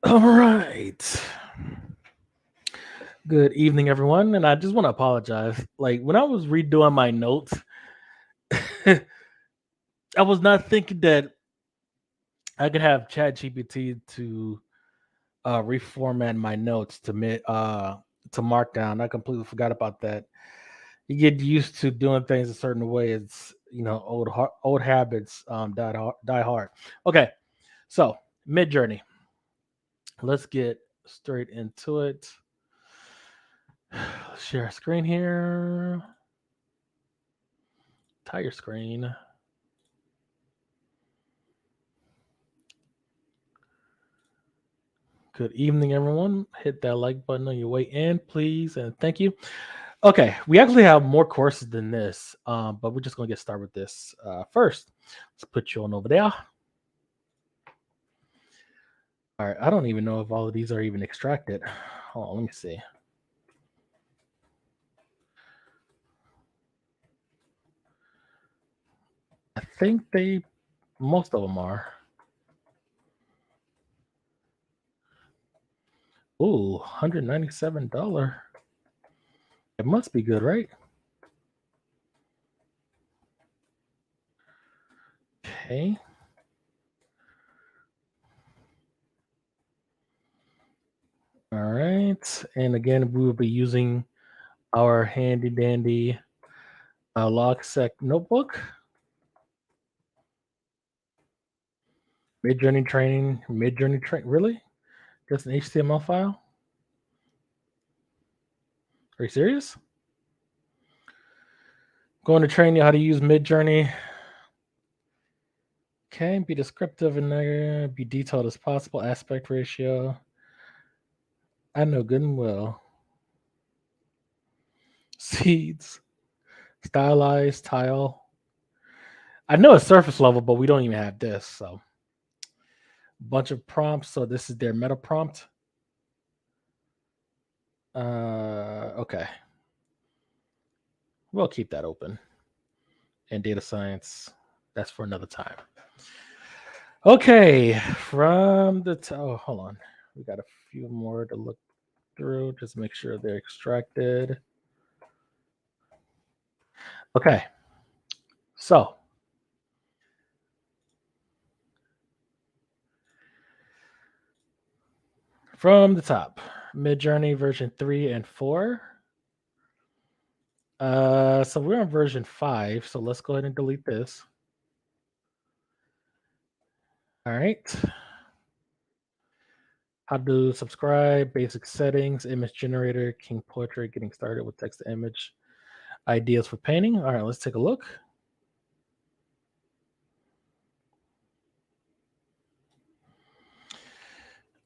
All right. Good evening, everyone. And I just want to apologize. Like when I was redoing my notes, I was not thinking that I could have ChatGPT to reformat my notes to Markdown. I completely forgot about that. You get used to doing things a certain way. It's old habits die hard. Okay, so Midjourney. Let's get straight into it. Share screen here. Tire screen. Good evening, everyone. Hit that like button on your way in, please, and thank you. Okay, we actually have more courses than this, but we're just gonna get started with this first. Let's put you on over there. All right, I don't even know if all of these are even extracted. Hold on, let me see. I think most of them are. Ooh, $197. It must be good, right? Okay. All right, and again, we will be using our handy dandy LogSec notebook. Midjourney train. Really? Just an HTML file? Are you serious? Going to train you how to use Midjourney. Okay, be descriptive in there. Be detailed as possible. Aspect ratio. I know good and well. Seeds. Stylized tile. I know it's surface level, but we don't even have this. So, bunch of prompts. So this is their meta prompt. Okay. We'll keep that open. And data science. That's for another time. Okay, oh, hold on. We got a few more to look through. Just make sure they're extracted. Okay, so from the top, Midjourney version 3 and 4. So we're on version 5. So let's go ahead and delete this. All right. How to subscribe, basic settings, image generator, King Portrait, getting started with text to image, ideas for painting. All right, let's take a look.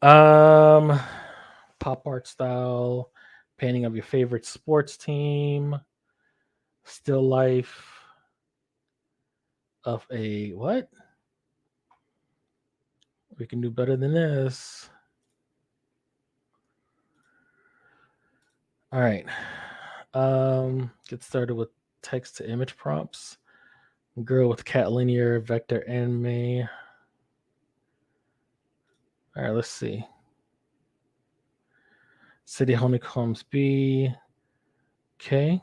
Um, Pop art style, painting of your favorite sports team, still life of a what? We can do better than this. All right. Get started with text to image prompts. Girl with cat linear vector anime. All right, let's see. City honeycombs B. Okay.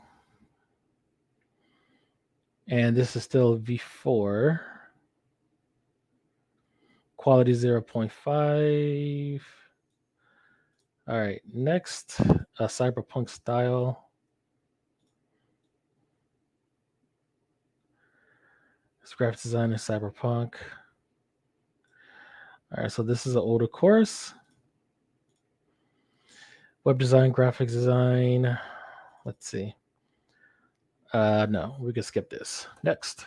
And this is still V4. Quality 0.5. All right, next, cyberpunk style. This graphic design is cyberpunk. All right, so this is an older course. Web design, graphics design. Let's see. No, we can skip this. Next.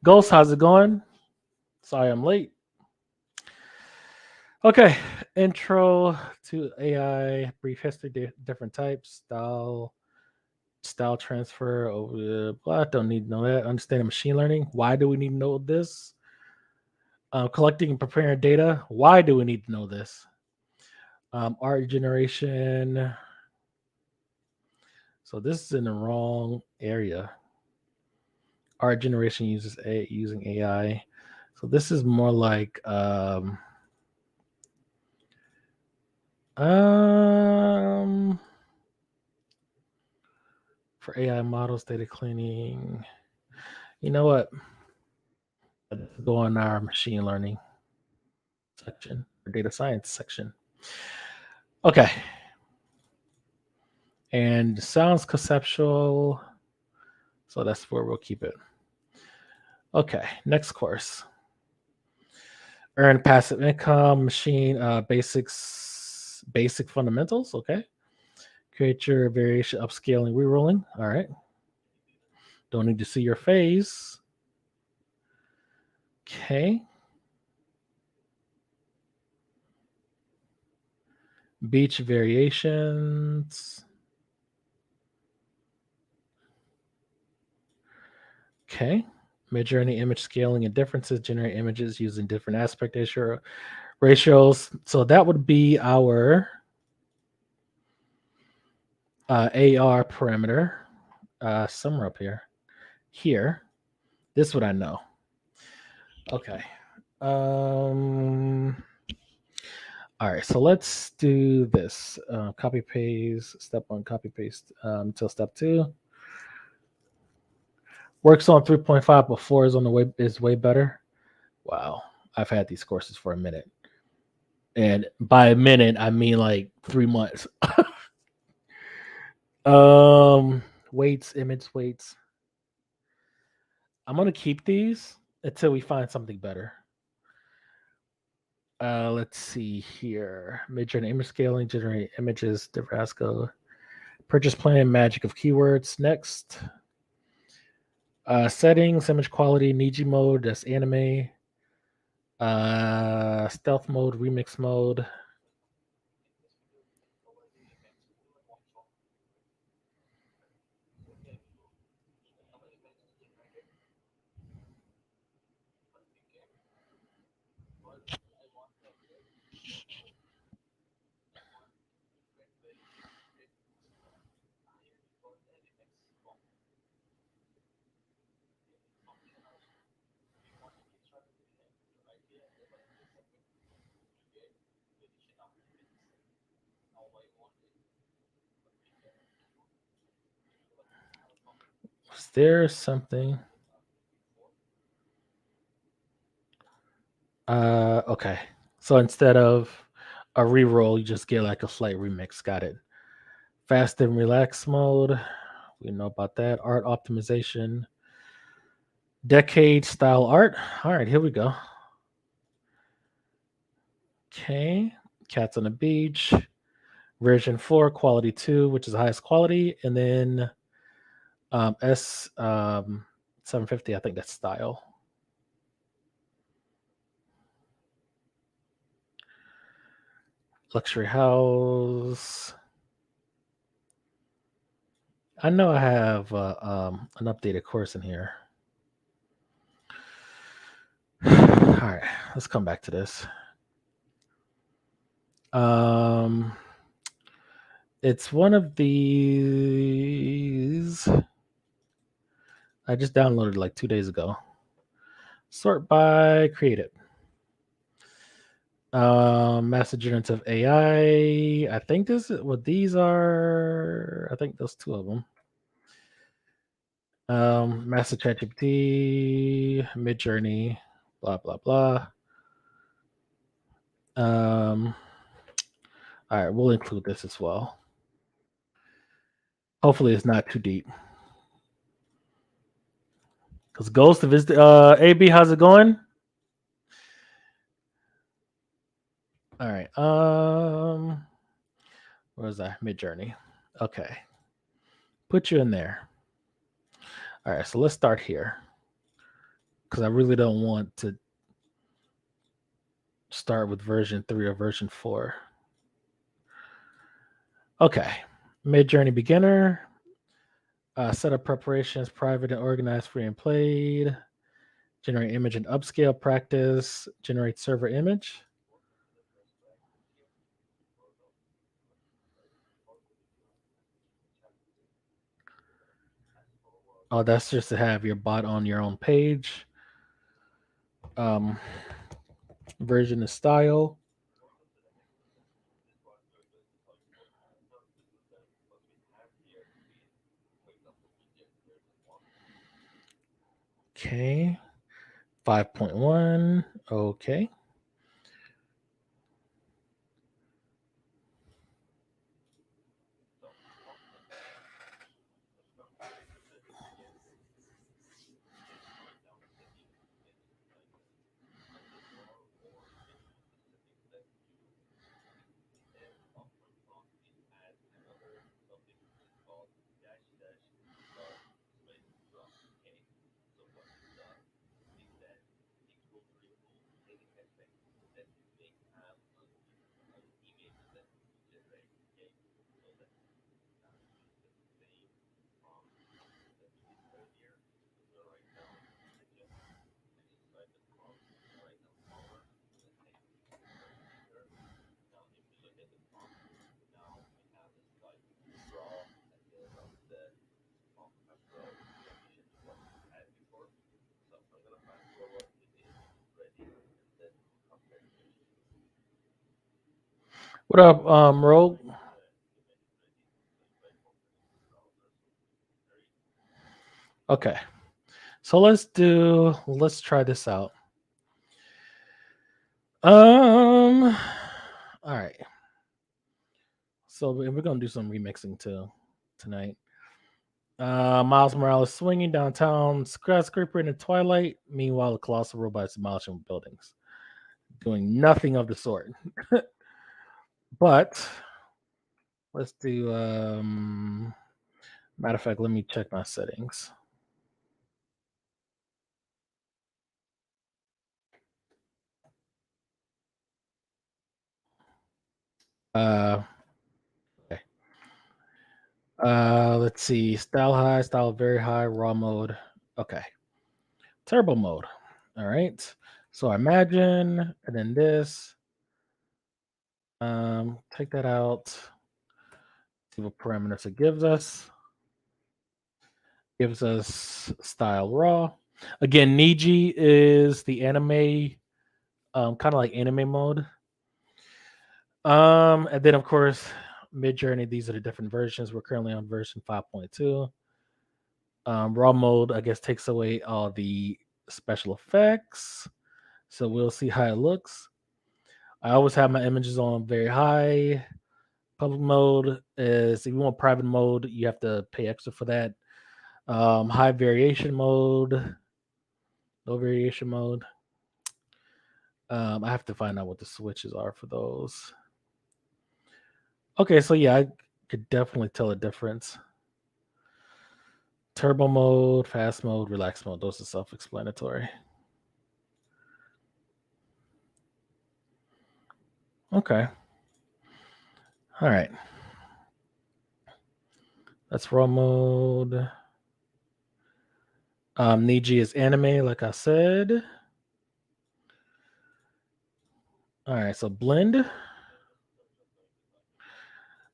Ghost, how's it going? Sorry I'm late. Okay, intro to AI, brief history, different types, style transfer over blah. Don't need to know that. Understanding machine learning. Why do we need to know this? Collecting and preparing data. Why do we need to know this? Art generation. So this is in the wrong area. Art generation using AI. So this is more like Um, for AI models, data cleaning. You know what? Let's go on our machine learning section or data science section. Okay. And sounds conceptual. So that's where we'll keep it. Okay. Next course. Earn passive income, machine basic fundamentals. Okay. Create your variation, upscaling, rerolling. All right. Don't need to see your face. Okay. Beach variations. Okay. Midjourney image scaling and differences, generate images using different aspect ratios. So that would be our AR parameter. Somewhere up here. Here. This what I know. Okay. All right. So let's do this. Copy paste. Step one. Copy paste until step two. Works on 3.5, but 4 is on the way is way better. Wow. I've had these courses for a minute. And by a minute, I mean like 3 months. Weights, image weights. I'm gonna keep these until we find something better. Let's see here. Midjourney image scaling, generate images, Nebraska. Purchase plan, magic of keywords. Next. Settings, image quality, Niji mode, that's anime. Stealth mode, remix mode. Was there something? Okay. So instead of a reroll, you just get like a slight remix. Got it. Fast and relax mode. We know about that. Art optimization. Decade style art. All right, here we go. Okay. Cats on the beach. Version 4, quality 2, which is the highest quality. And then S 750, I think that's style. Luxury house. I know I have an updated course in here. All right, let's come back to this. Um, it's one of these. I just downloaded like 2 days ago. Sort by created. Master generative AI. I think this is what these are. I think those two of them. Master ChatGPT, Midjourney, blah blah blah. Um, all right, we'll include this as well. Hopefully, it's not too deep. Because Ghost of his AB, how's it going? All right. Where's that? Midjourney. Okay. Put you in there. All right. So let's start here. Because I really don't want to start with version 3 or version 4. Okay. Midjourney beginner. Setup preparations, private and organized, free and played. Generate image and upscale practice. Generate server image. Oh, that's just to have your bot on your own page. Um, Version of style. Okay. 5.1. Okay. What up, Rogue? Okay. So let's try this out. All right. So we're gonna do some remixing too tonight. Miles Morales swinging downtown, skyscraper in the twilight. Meanwhile, the colossal robots demolishing buildings, doing nothing of the sort. But let's do. Matter of fact, let me check my settings. Uh, okay. Let's see. Style high, style very high, raw mode. Okay. Turbo mode. All right. So imagine, and then this. Take that out. See what parameters it gives us. Gives us style raw. Again, Niji is the anime, kind of like anime mode. And then of course, Midjourney. These are the different versions. We're currently on version 5.2. Raw mode, I guess, takes away all the special effects, so we'll see how it looks. I always have my images on very high. Public mode is if you want private mode, you have to pay extra for that. High variation mode, low variation mode. I have to find out what the switches are for those. Okay, so yeah, I could definitely tell a difference. Turbo mode, fast mode, relax mode, those are self-explanatory. Okay. All right. That's raw mode. Niji is anime, like I said. All right, so blend.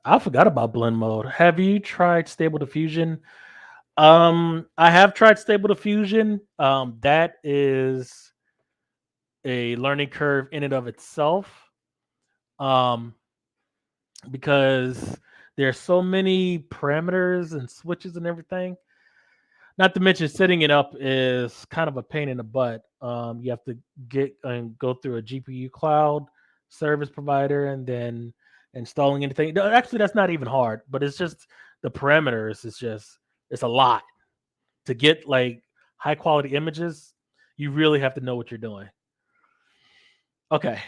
I forgot about blend mode. Have you tried stable diffusion? I have tried stable diffusion. That is a learning curve in and of itself. Um, because there's so many parameters and switches and everything. Not to mention setting it up is kind of a pain in the butt. You have to get and go through a GPU cloud service provider and then installing anything. Actually, that's not even hard, but it's just the parameters. It's a lot to get like high quality images. You really have to know what you're doing. Okay.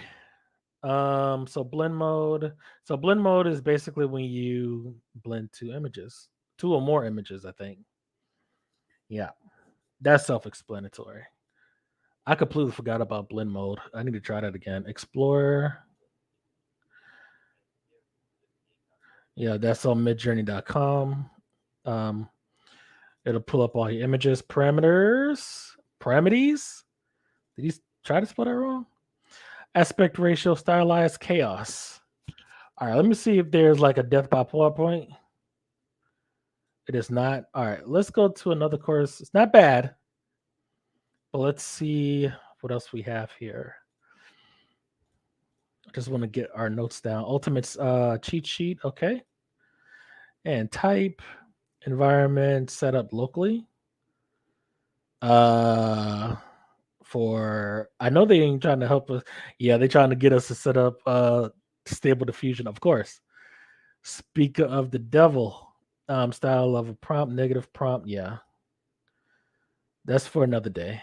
So blend mode. So blend mode is basically when you blend two images, two or more images, I think. Yeah, that's self-explanatory. I completely forgot about blend mode. I need to try that again. Explorer. Yeah, that's on midjourney.com. Um, it'll pull up all your images, parameters, parameters. Did you try to spell that wrong? Aspect ratio, stylized chaos. All right, let me see if there's like a death by PowerPoint. It is not. All right, let's go to another course. It's not bad, but let's see what else we have here. I just want to get our notes down. Ultimate cheat sheet. Okay. And type environment set up locally. Uh, for I know they ain't trying to help us. Yeah, they trying to get us to set up stable diffusion, of course. Speaker of the devil, style of a prompt, negative prompt. Yeah, that's for another day.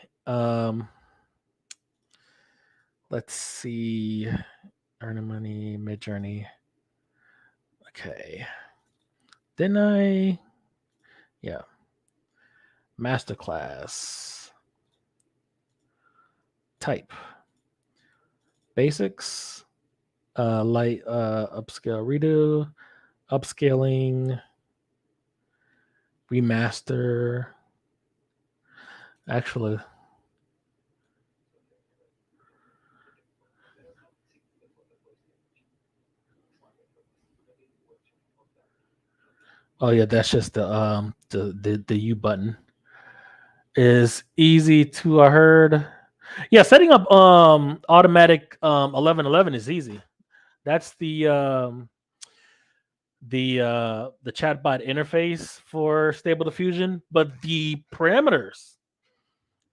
Let's see. Earning money, Midjourney. Okay. Then yeah, masterclass type basics, light, upscale redo, upscaling, remaster. Actually, oh yeah, that's just the U button is easy to I heard. Yeah, setting up automatic 1111 is easy. That's the chatbot interface for Stable Diffusion, but the parameters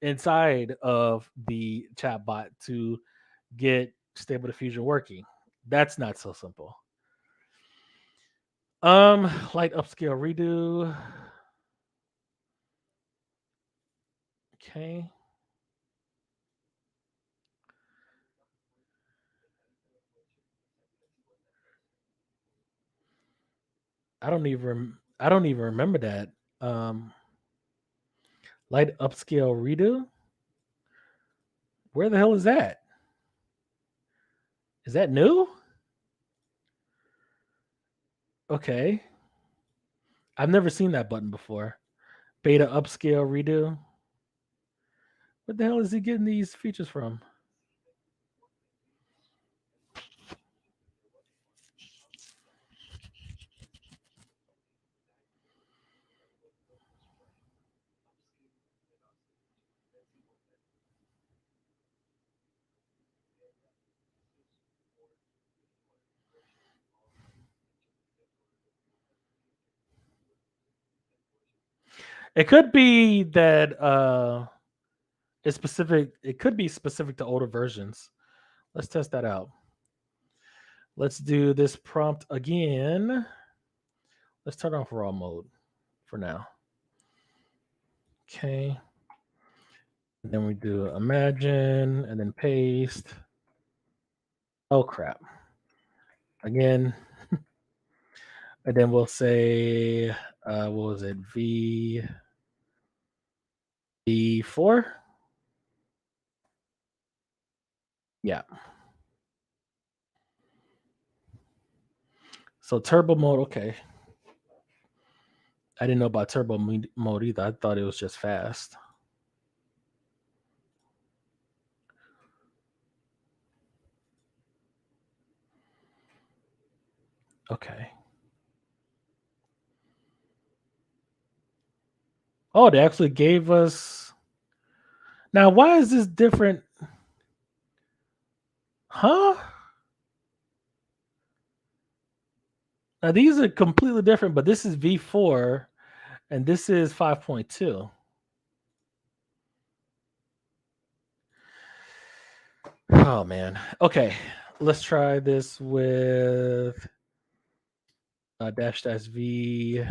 inside of the chatbot to get Stable Diffusion working, that's not so simple. Light upscale redo. Okay. I don't even remember that. Light upscale redo. Where the hell is that? Is that new? Okay. I've never seen that button before. Beta upscale redo. What the hell is he getting these features from? It could be that it's specific. It could be specific to older versions. Let's test that out. Let's do this prompt again. Let's turn off raw mode for now. Okay. And then we do imagine and then paste. Oh crap. Again. And then we'll say what was it? V4? Yeah. So turbo mode, okay. I didn't know about mode either. I thought it was just fast. Okay. Oh, they actually gave us. Now, why is this different? Huh? Now, these are completely different, but this is V4 and this is 5.2. Oh, man. Okay. Let's try this with dash dash V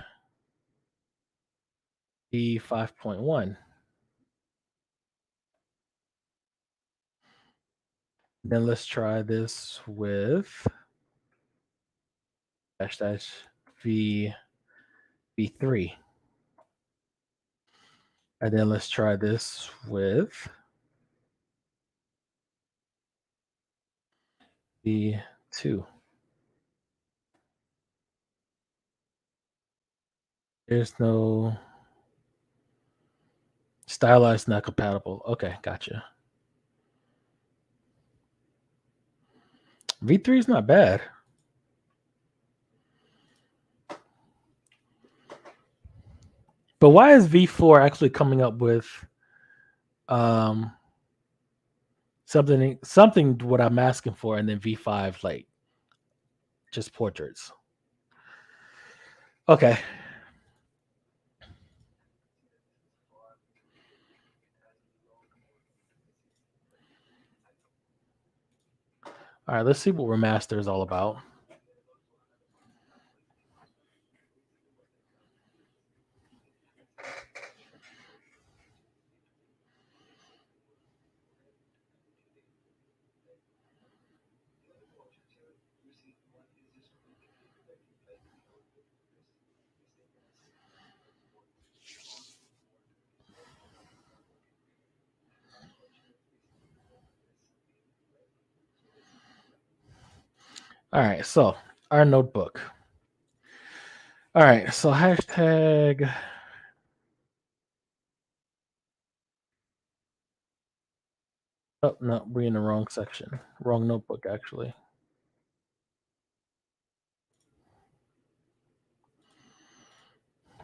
5.1. Then let's try this with dash dash V V3. And then let's try this with V2. There's no stylized not compatible. Okay, gotcha. V3 is not bad. But why is V4 actually coming up with um something what I'm asking for and then V5 like just portraits? Okay. All right, let's see what remaster is all about. All right, so our notebook. All right, so hashtag. Oh no, we're in the wrong section. Wrong notebook, actually.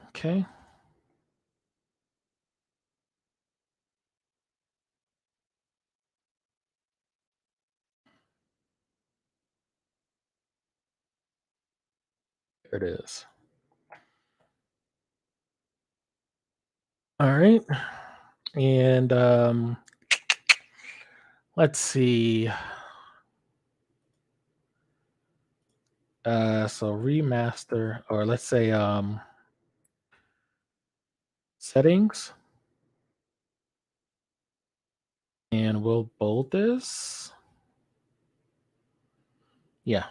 Okay. There it is. All right. And let's see. So remaster, or let's say settings, and we'll bold this. Yeah.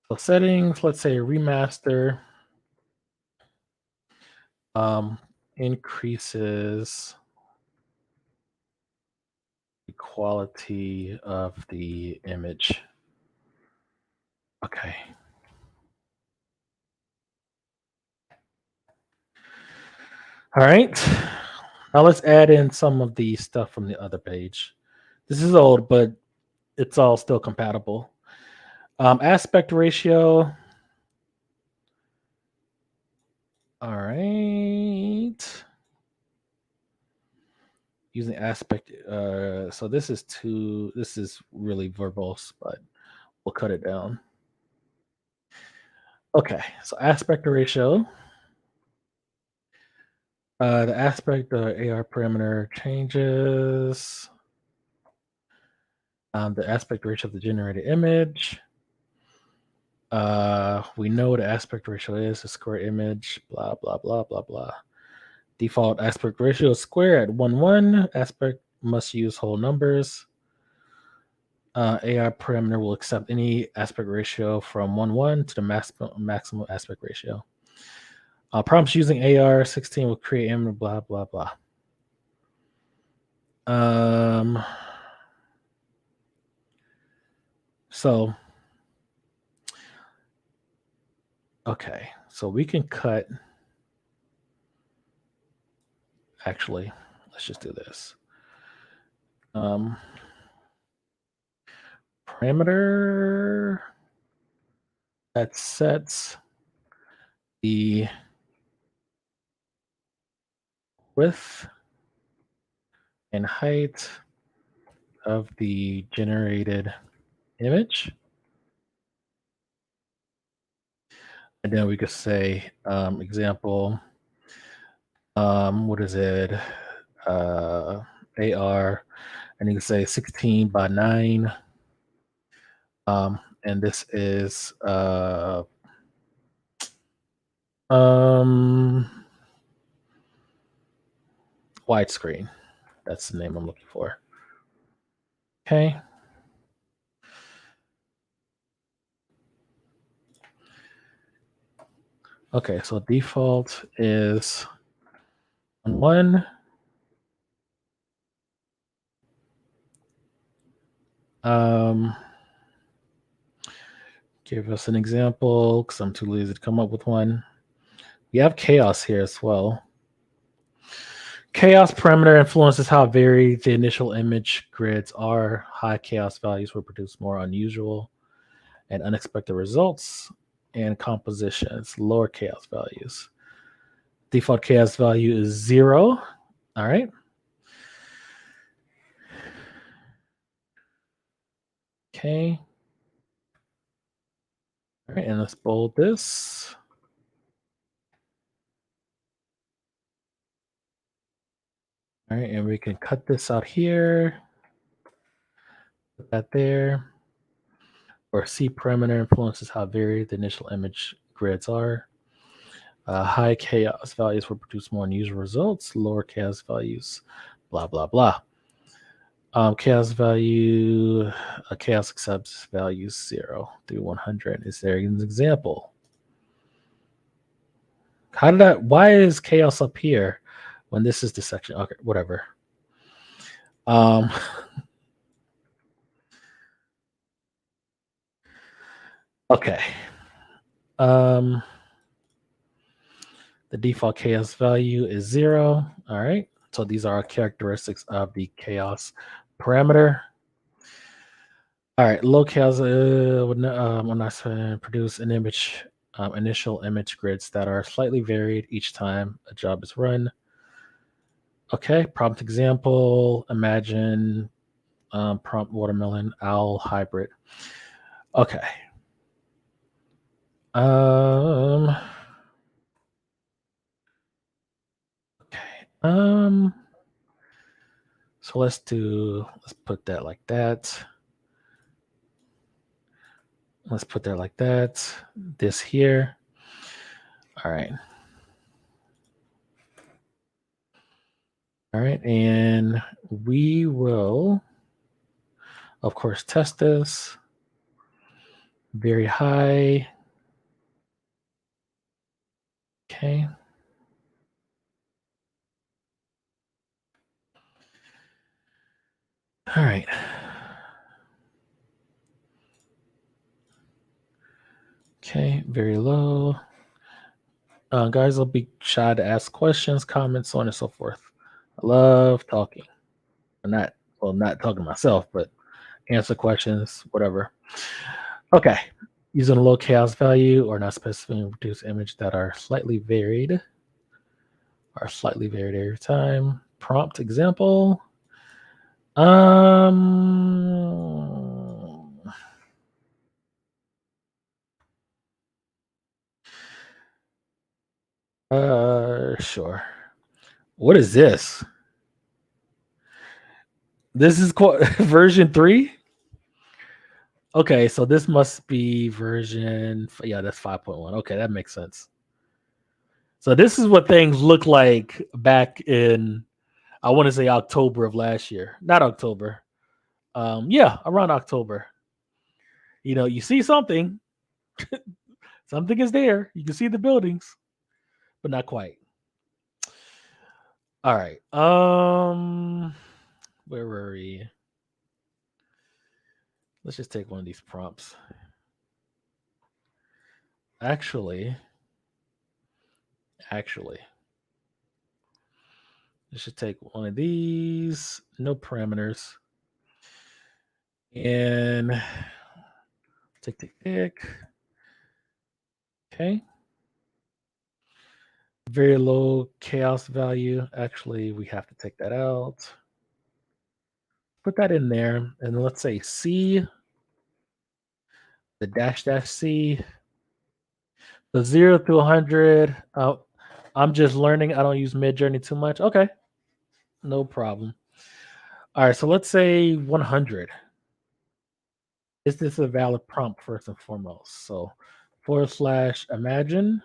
So settings, let's say remaster, um, increases the quality of the image. Okay. All right. Now let's add in some of the stuff from the other page. This is old, but it's all still compatible. Aspect ratio. All right. Using aspect. So this is too. This is really verbose, but we'll cut it down. Okay. So aspect ratio. The aspect AR parameter changes. The aspect ratio of the generated image. We know what the aspect ratio is, a square image, blah, blah, blah, blah, blah. Default aspect ratio is square at 1:1. Aspect must use whole numbers. AI parameter will accept any aspect ratio from 1:1 to the maximum aspect ratio. Prompts using AR16 will create image, blah, blah, blah. So, okay. So we can cut. Actually, let's just do this. Parameter that sets the width and height of the generated image. And then we could say, example, what is it? AR, and you can say 16 by 9. And this is widescreen. That's the name I'm looking for. Okay. Okay, so default is 1. Give us an example because I'm too lazy to come up with one. We have chaos here as well. Chaos parameter influences how varied the initial image grids are. High chaos values will produce more unusual and unexpected results and compositions. Lower chaos values. Default chaos value is 0. All right. Okay. All right, and let's bold this. All right, and we can cut this out here. Put that there. Or C parameter influences how varied the initial image grids are. High chaos values will produce more unusual results. Lower chaos values, blah blah blah. Chaos value, chaos accepts values 0 through 100. Is there an example? How did that? Why is chaos up here when this is the section? Okay, whatever. Um, okay. Um, the default chaos value is 0. All right. So these are characteristics of the chaos parameter. All right, low chaos would not produce an image, initial image grids that are slightly varied each time a job is run. Okay, prompt example. Imagine prompt watermelon owl hybrid. Okay. Okay. So let's put that like that. Let's put that like that. This here. All right. All right. And we will, of course, test this. Very high. Okay. All right. Okay. Very low. Guys, I'll be shy to ask questions, comments, so on and so forth. I love talking. Not talking to myself, but answer questions, whatever. Okay. Using a low chaos value or not specifying reduced image that are slightly varied every time. Prompt example. Sure. What is this? This is version 3? Okay, so this must be version, yeah, that's 5.1. Okay, that makes sense. So this is what things look like back in, I want to say October of last year. Not October. Yeah, around October. You see something, something is there. You can see the buildings, but not quite. All right. Where were we? Let's just take one of these prompts. Actually, let's just take one of these. No parameters. And tick. Okay. Very low chaos value. Actually, we have to take that out. Put that in there. And let's say C, the dash C. The 0 to 100. I'm just learning. I don't use Midjourney too much. Okay. No problem. All right. So let's say 100. Is this a valid prompt first and foremost? So / imagine.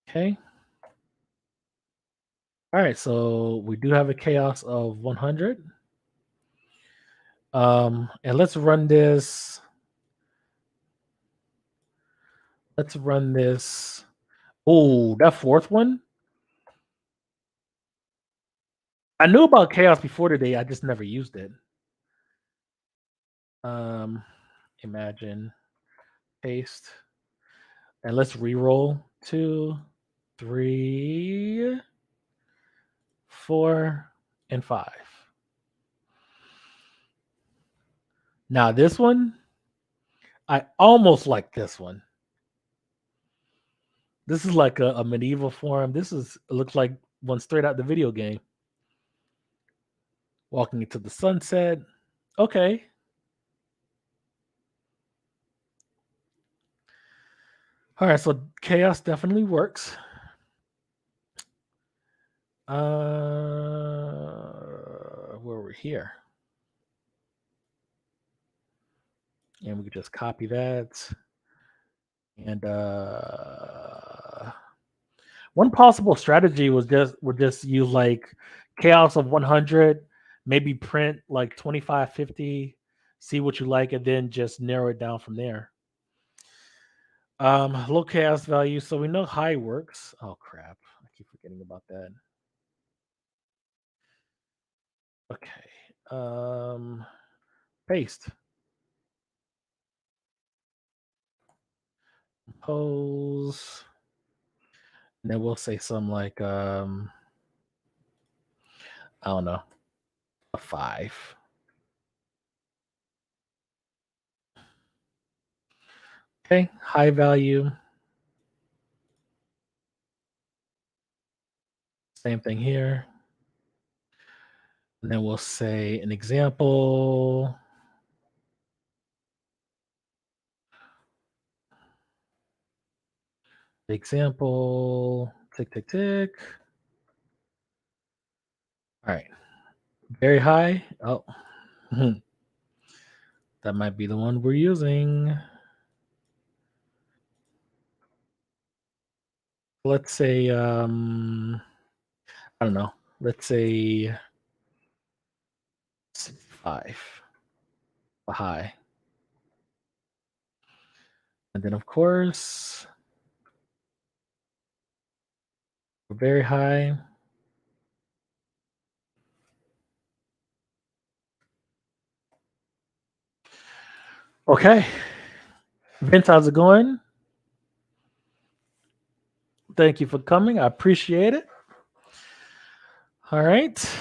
Okay. All right. So we do have a chaos of 100. And let's run this. Oh, that fourth one. I knew about chaos before today. I just never used it. Um, imagine, paste, and let's re-roll 2, 3, 4, and 5. Now this one, I almost like this one. This is like a medieval form. It looks like one straight out the video game. Walking into the sunset. Okay. All right, so chaos definitely works. Where over here. And we could just copy that. And one possible strategy was just use like chaos of 100, maybe print like 25, 50, see what you like, and then just narrow it down from there. Low chaos value, so we know high works. Oh crap, I keep forgetting about that. Okay. Paste. Pose. And then we'll say something like I don't know, a 5. Okay, high value. Same thing here. And then we'll say an example. Example. Tick, tick, tick. All right. Very high. Oh, that might be the one we're using. Let's say, I don't know. Let's say 5. A high. And then, of course, very high. Okay. Vince, how's it going? Thank you for coming. I appreciate it. All right.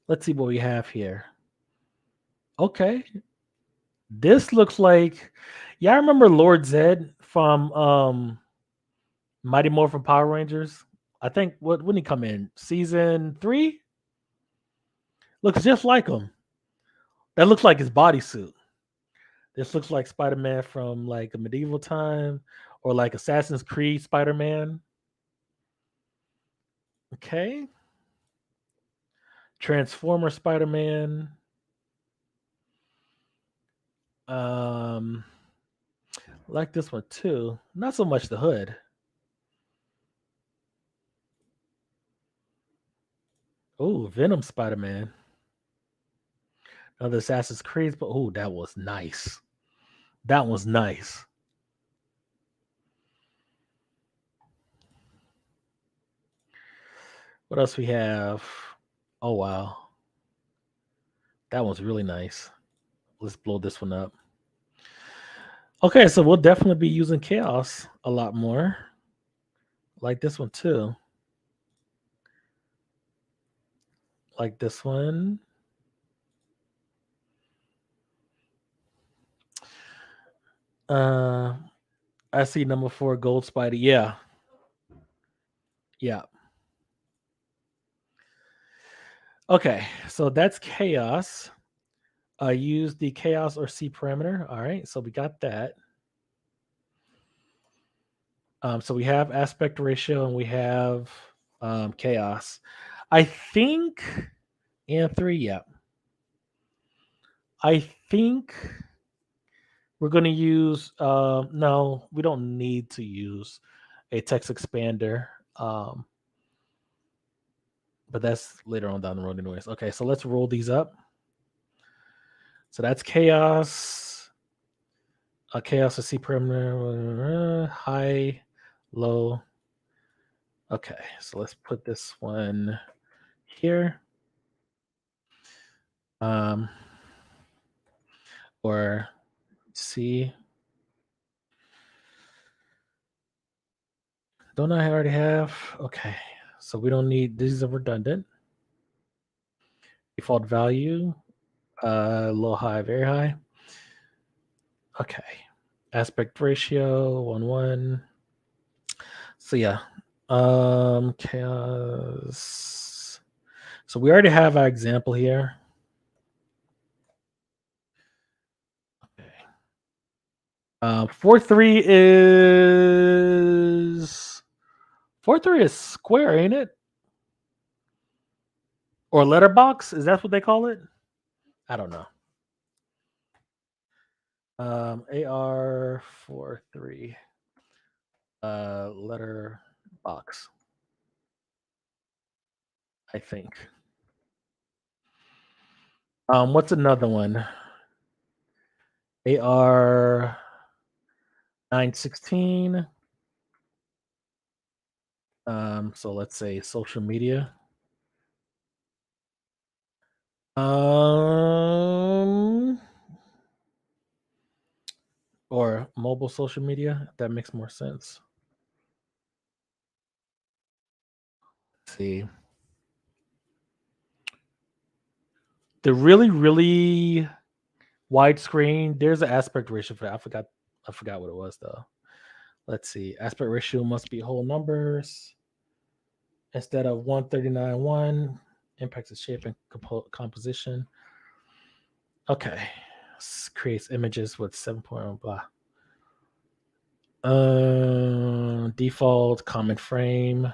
Let's see what we have here. Okay. This looks like, yeah, I remember Lord Zed from Mighty Morphin Power Rangers. I think what when he come in? Season 3? Looks just like him. That looks like his bodysuit. This looks like Spider-Man from like a medieval time or like Assassin's Creed Spider-Man. Okay. Transformer Spider-Man. Like this one too. Not so much the hood. Oh, Venom Spider-Man. Another Assassin's Creed, but oh, that was nice. That was nice. What else we have? Oh wow. That one's really nice. Let's blow this one up. Okay, so we'll definitely be using chaos a lot more. Like this one too. Like this one. Uh I see number 4 gold Spidey. Yeah. Yeah. Okay, so that's chaos. Use the chaos or C parameter. All right, so we got that. So we have aspect ratio and we have chaos. I think and 3, yeah. I think we're going to use, no, we don't need to use a text expander. But that's later on down the road anyways. Okay, so let's roll these up. So that's chaos. Chaos or C parameter, high, low. Okay, so let's put this one here. Or C. Don't I already have? Okay, so we don't need, these are redundant. Default value, low, high, very high. Okay, aspect ratio, 1:1. So yeah, chaos. So we already have our example here. Okay. 4:3 is 4:3 is square, ain't it? or letterbox. Is that what they call it? I don't know. AR43 letter box, I think. What's another one? AR 916. So let's say social media. Um, or mobile social media. If that makes more sense. Let's see. The really widescreen. There's an aspect ratio for that. I forgot what it was though. Let's see. Aspect ratio must be whole numbers instead of 139.1. Impacts the shape and composition. Okay. Creates images with 7.1 blah. Default common frame.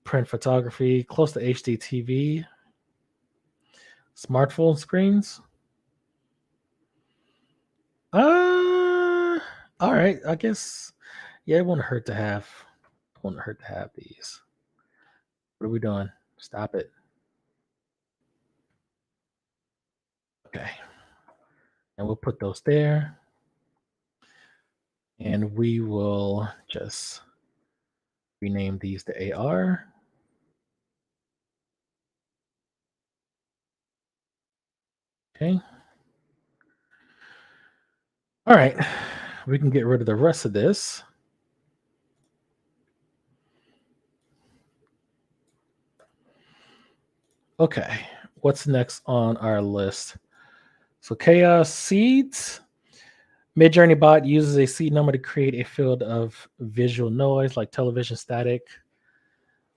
Print photography. Close to HD TV. Smartphone screens. All right. I guess. Yeah, it wouldn't hurt to have. Wouldn't hurt to have these. What are we doing? Stop it. Okay. And we'll put those there. And we will just rename these to AR. Okay. All right. We can get rid of the rest of this. Okay. What's next on our list? So chaos seeds. Midjourney bot uses a seed number to create a field of visual noise like television static.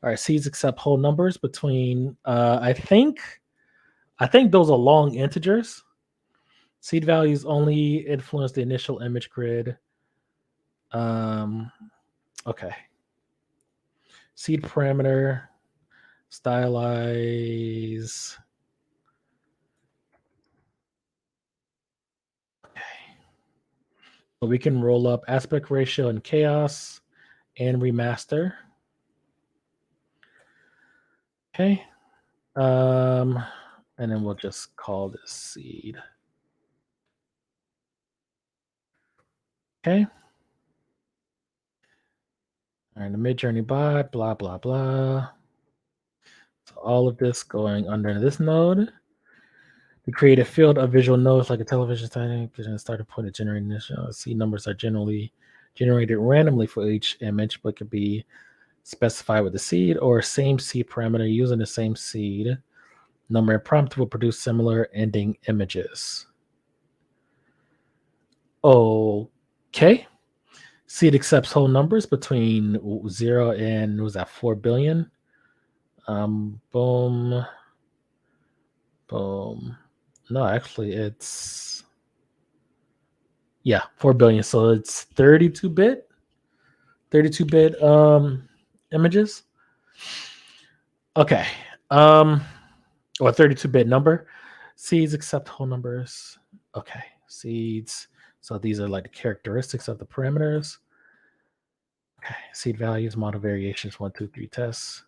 All right, seeds accept whole numbers between I think those are long integers. Seed values only influence the initial image grid. Okay. Seed parameter, stylize. Okay. So we can roll up aspect ratio and chaos and remaster. Okay. And then we'll just call this seed. Okay. All right, the Midjourney bot, blah, blah, blah. So all of this going under this node. To create a field of visual nodes like a television setting, and start to point at generating this. Seed numbers are generally generated randomly for each image, but could be specified with the seed or same seed parameter using the same seed number and prompt will produce similar ending images. Okay. Seed accepts whole numbers between 0 and was that 4 billion. Boom. Boom. No, actually, it's 4 billion. So it's 32-bit, 32-bit images. Okay. Or 32-bit number. Seeds accept whole numbers. Okay. Seeds. So these are like the characteristics of the parameters. Okay. Seed values, model variations, 1, 2, 3 tests.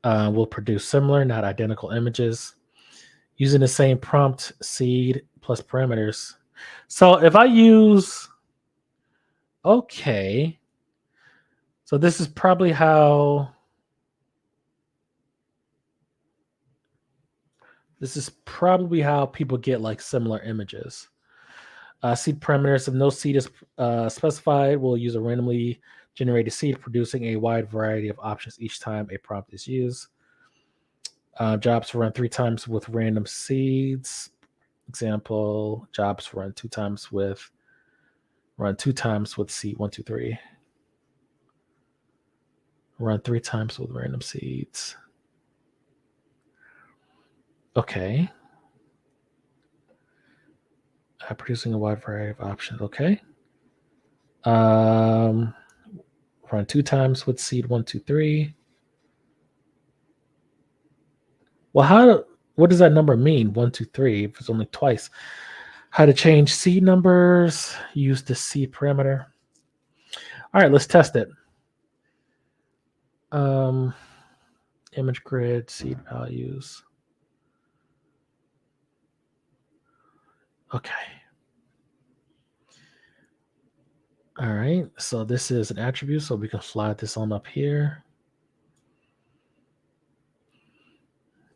Will produce similar, not identical images using the same prompt, seed plus parameters. So if I use, okay, so this is probably how people get like similar images. Seed parameters, if no seed is specified, we'll use a randomly generated seed producing a wide variety of options each time a prompt is used. Jobs run 3 times with random seeds. Example, jobs run 2 times with seed 1, 2, 3. Run 3 times with random seeds. Okay. Producing a wide variety of options. Okay. Run 2 times with seed 1, 2, 3. Well, what does that number mean? 1, 2, 3. If it's only twice. How to change seed numbers? Use the seed parameter. All right, let's test it. Um, image grid, seed values. Okay. All right. So this is an attribute, so we can slide this on up here.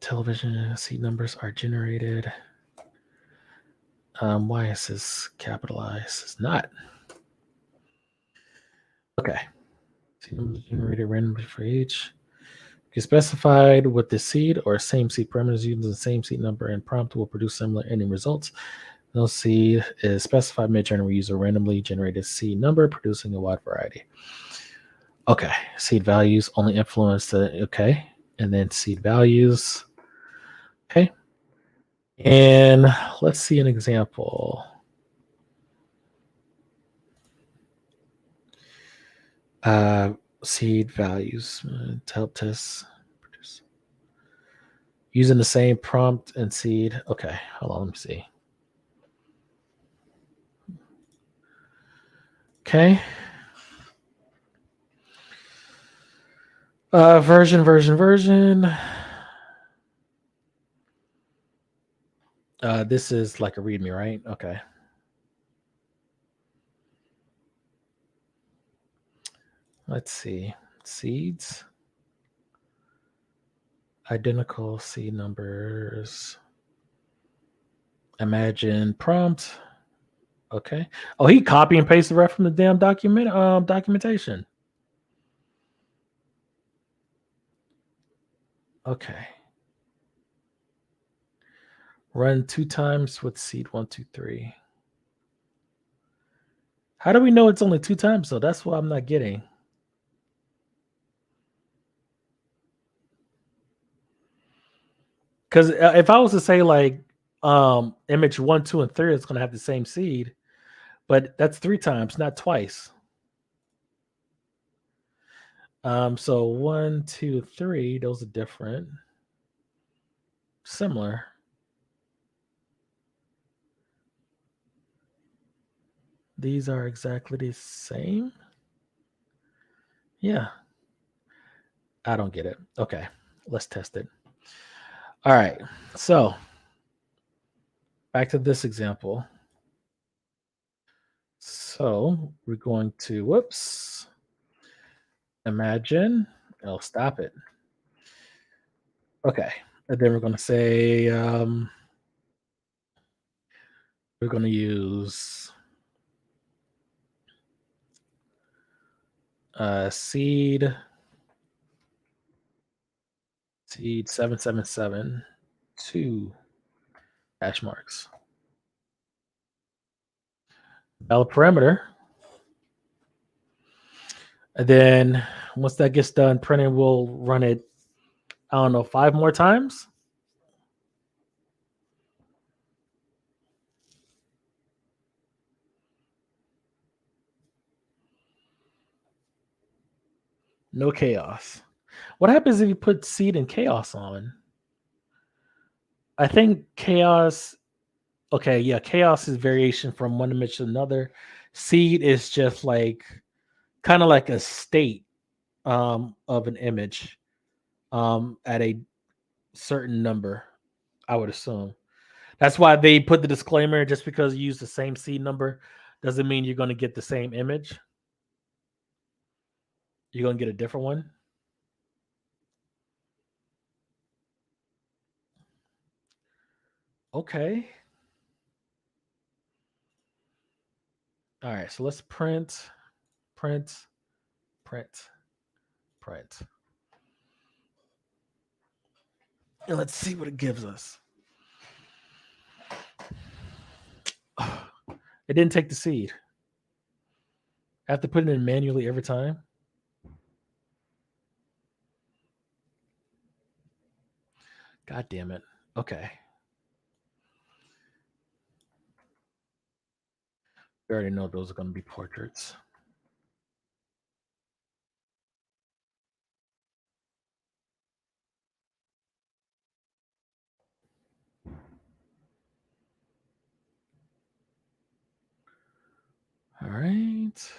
Television seed numbers are generated. Why is this capitalized? It's not. Okay. Seed numbers generated randomly for each. If specified with the seed or same seed parameters using the same seed number and prompt will produce similar ending results. No seed is specified. Midjourney will use a randomly generated seed number, producing a wide variety. Okay, seed values only influence the okay, and then seed values. Okay, and let's see an example. Seed values to help test produce using the same prompt and seed. Okay, hold on, let me see. Okay. Version. This is like a README, right? Okay. Let's see. Seeds. Identical seed numbers. Imagine prompt. Okay. Oh, he copy and pasted right from the damn documentation. Okay. Run 2 times with seed 1, 2, 3. How do we know it's only 2 times though? That's what I'm not getting. Because if I was to say like image 1, 2, and 3 is going to have the same seed, but that's 3 times, not twice. So 1, 2, 3, those are different. Similar. These are exactly the same. Yeah. I don't get it. Okay. Let's test it. All right. So back to this example. So we're going to, whoops, imagine. Oh, stop it. Okay. And then we're going to say, we're going to use seed 777 2 hash marks. Valid parameter. And then once that gets done printing, we'll run it, I don't know, 5 more times. No chaos. What happens if you put seed and chaos on? I think chaos. Okay, yeah, chaos is variation from one image to another. Seed is just like kind of like a state of an image at a certain number, I would assume. That's why they put the disclaimer, just because you use the same seed number doesn't mean you're going to get the same image. You're going to get a different one. Okay. All right, so let's print, print, print, print. And let's see what it gives us. It didn't take the seed. I have to put it in manually every time. God damn it. Okay. We already know those are going to be portraits. All right.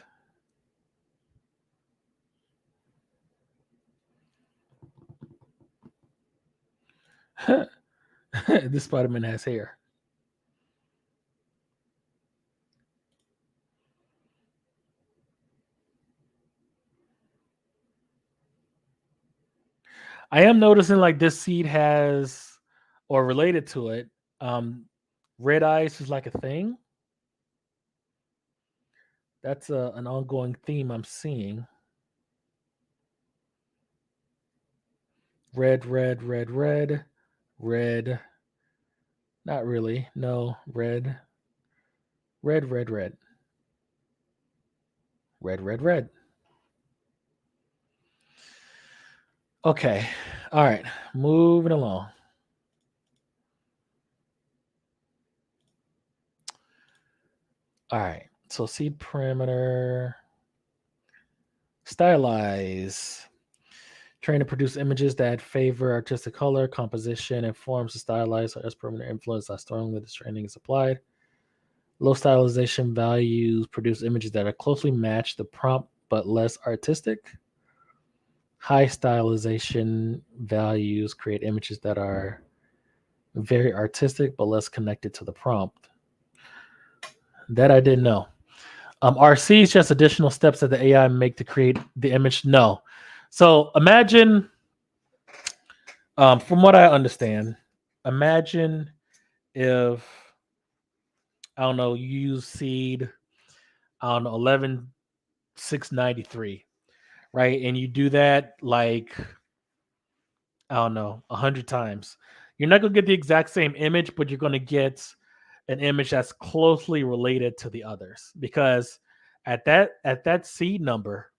This Spider-Man has hair. I am noticing like this seed has, or related to it, um, red eyes is like a thing. That's an ongoing theme I'm seeing. Red, red, red, red, red. Not really. No, red, red, red, red, red, red, red. Okay. All right. Moving along. All right. So seed parameter, stylize. Train to produce images that favor artistic color, composition, and forms to stylize or as permanent influence how strongly this training is applied. Low stylization values produce images that are closely matched the prompt but less artistic. High stylization values create images that are very artistic but less connected to the prompt. That I didn't know. Are C's just additional steps that the AI make to create the image? No. So imagine, from what I understand, imagine if I don't know, you use seed, I don't know, 11,693, right? And you do that like, I don't know, 100 times. You're not gonna get the exact same image, but you're gonna get an image that's closely related to the others because at that seed number,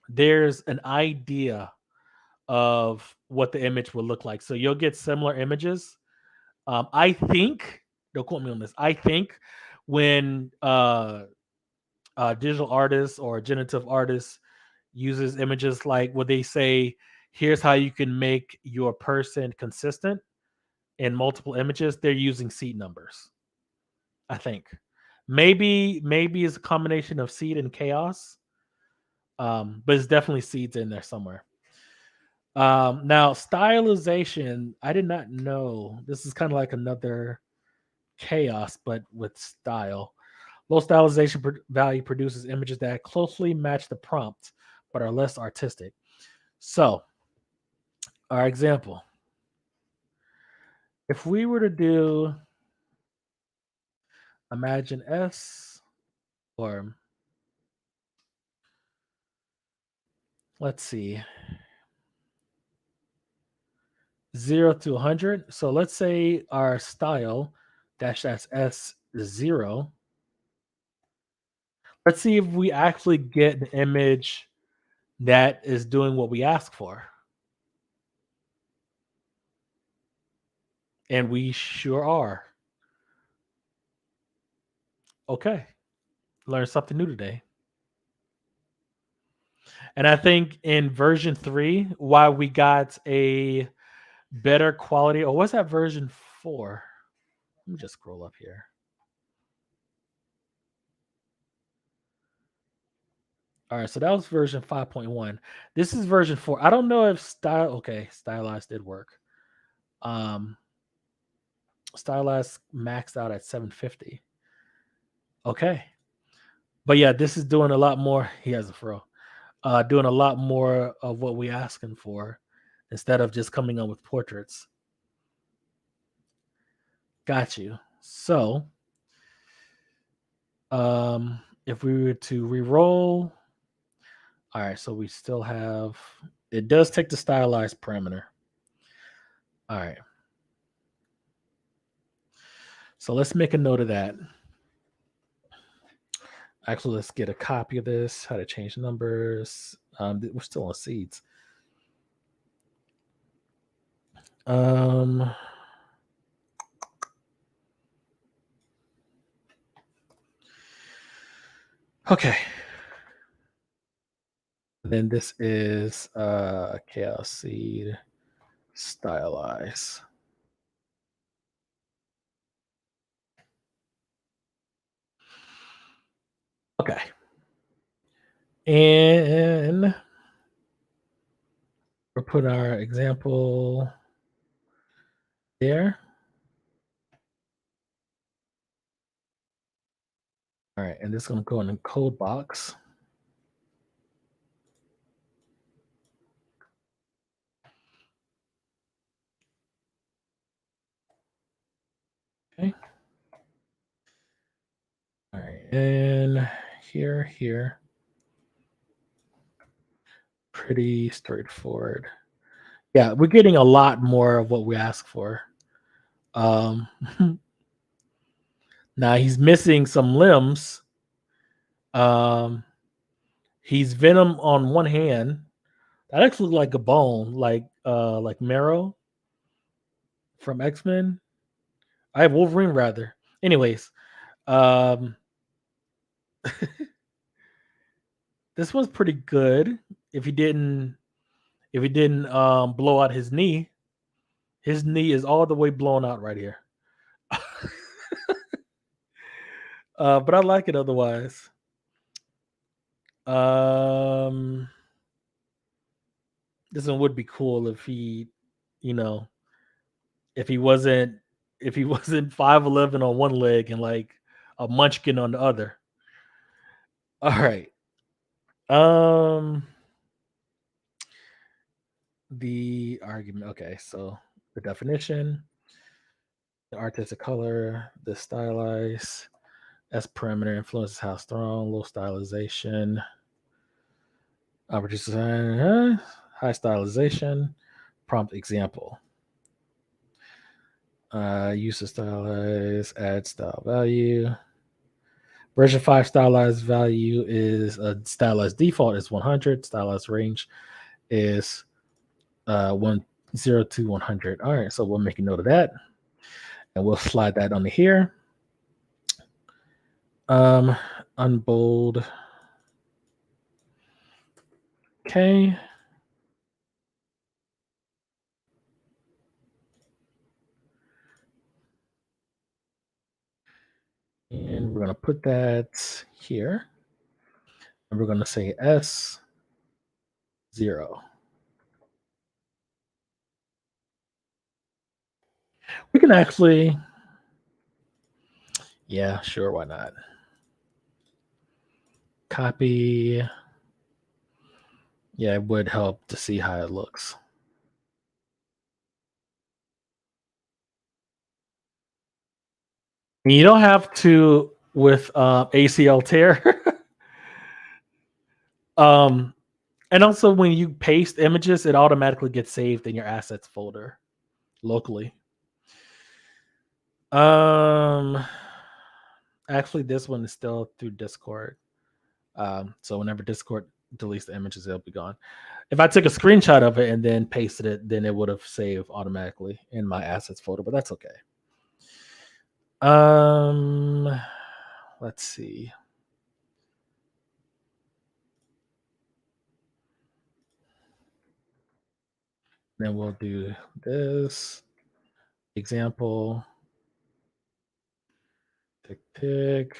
there's an idea of what the image will look like. So you'll get similar images. I think, don't quote me on this. I think when digital artists or generative artists uses images like what they say, here's how you can make your person consistent in multiple images, they're using seed numbers. I think maybe it's a combination of seed and chaos, but it's definitely seeds in there somewhere. Now stylization, I did not know. This is kind of like another chaos, but with style. Low stylization value produces images that closely match the prompt, but are less artistic. So, our example: if we were to do imagine S, or let's see, 0 to 100. So let's say our style dash S 0. Let's see if we actually get an image that is doing what we ask for. And we sure are. Okay. Learn something new today. And I think in version 3, why we got a better quality, or what's that version 4? Let me just scroll up here. All right, so that was version 5.1. This is version 4. I don't know if stylized did work. Um stylized maxed out at 750. Okay. But yeah, this is doing a lot more. He has a fro. Doing a lot more of what we asking for instead of just coming up with portraits. Got you. So, if we were to re-roll, all right, so we still have, it does take the stylized parameter. All right. So let's make a note of that. Actually, let's get a copy of this, how to change numbers. We're still on seeds. Um, okay. Then this is chaos seed stylize. And we'll put our example there. All right, and this is going to go in the code box. Okay. All right, and here. Pretty straightforward. Yeah, we're getting a lot more of what we asked for. Um, now he's missing some limbs. He's Venom on one hand. That actually looks like a bone, like Marrow from X-Men. I have Wolverine rather. Anyways, um, this one's pretty good. If he didn't, blow out his knee is all the way blown out right here. But I like it otherwise. Um, this one would be cool if he, you know, if he wasn't 5'11" on one leg and like a munchkin on the other. All right. Um the argument. Okay, so the definition, the artistic color, the stylized, as parameter influences how strong, low stylization, reduce design, high stylization, prompt example. Use of stylized, add style value. Version 5 stylized value is stylized default is 100. Stylized range is 10 to 100. All right, so we'll make a note of that, and we'll slide that onto here. Unbold. Okay. And we're gonna put that here, and we're gonna say S0. We can actually, yeah, sure, why not? Copy. Yeah, it would help to see how it looks. You don't have to with ACL tear. um, and also when you paste images, it automatically gets saved in your assets folder locally. Um, actually, this one is still through Discord. So whenever Discord deletes the images, it'll be gone. If I took a screenshot of it and then pasted it, then it would have saved automatically in my assets folder, but that's okay. Let's see. Then we'll do this example. Tick.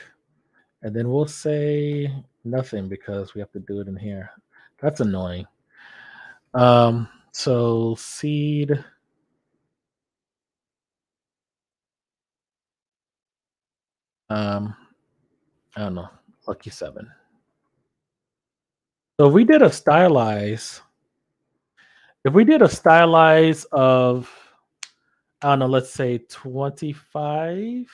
And then we'll say nothing because we have to do it in here. That's annoying. So seed. I don't know, lucky 7. So if we did a stylize, of, I don't know, let's say 25.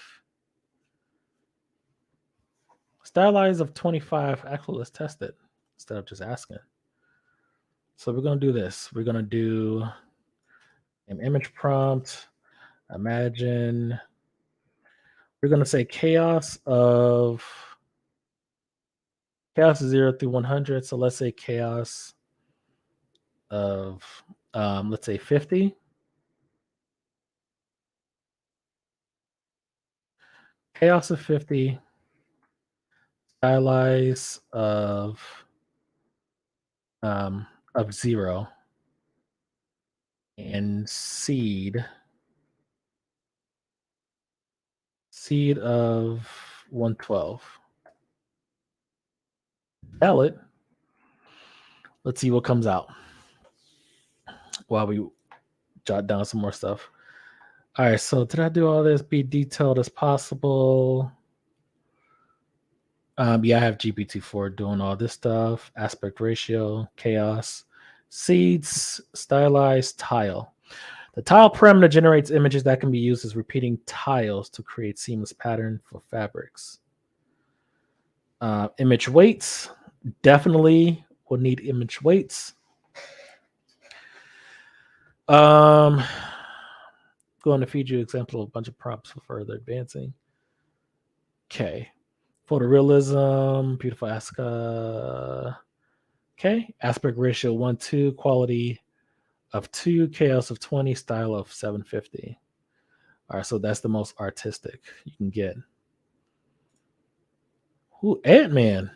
Stylize of 25. Actually, let's test it instead of just asking. So we're gonna do this. We're gonna do an image prompt. Imagine. We're gonna say chaos is 0 through 100. So let's say chaos of let's say 50. Chaos of 50. Stylize of 0. And seed of 112. Valid. Let's see what comes out while we jot down some more stuff. All right, so did I do all this? Be detailed as possible. Yeah, I have GPT-4 doing all this stuff. Aspect ratio, chaos, seeds, stylized tile. The tile parameter generates images that can be used as repeating tiles to create seamless pattern for fabrics. Image weights, definitely will need image weights. Going to feed you an example of a bunch of prompts for further advancing. Okay. Photorealism, beautiful Aska. Okay. Aspect ratio 1:2, quality of 2, chaos of 20, style of 750. All right, so that's the most artistic you can get. Ooh, Ant-Man.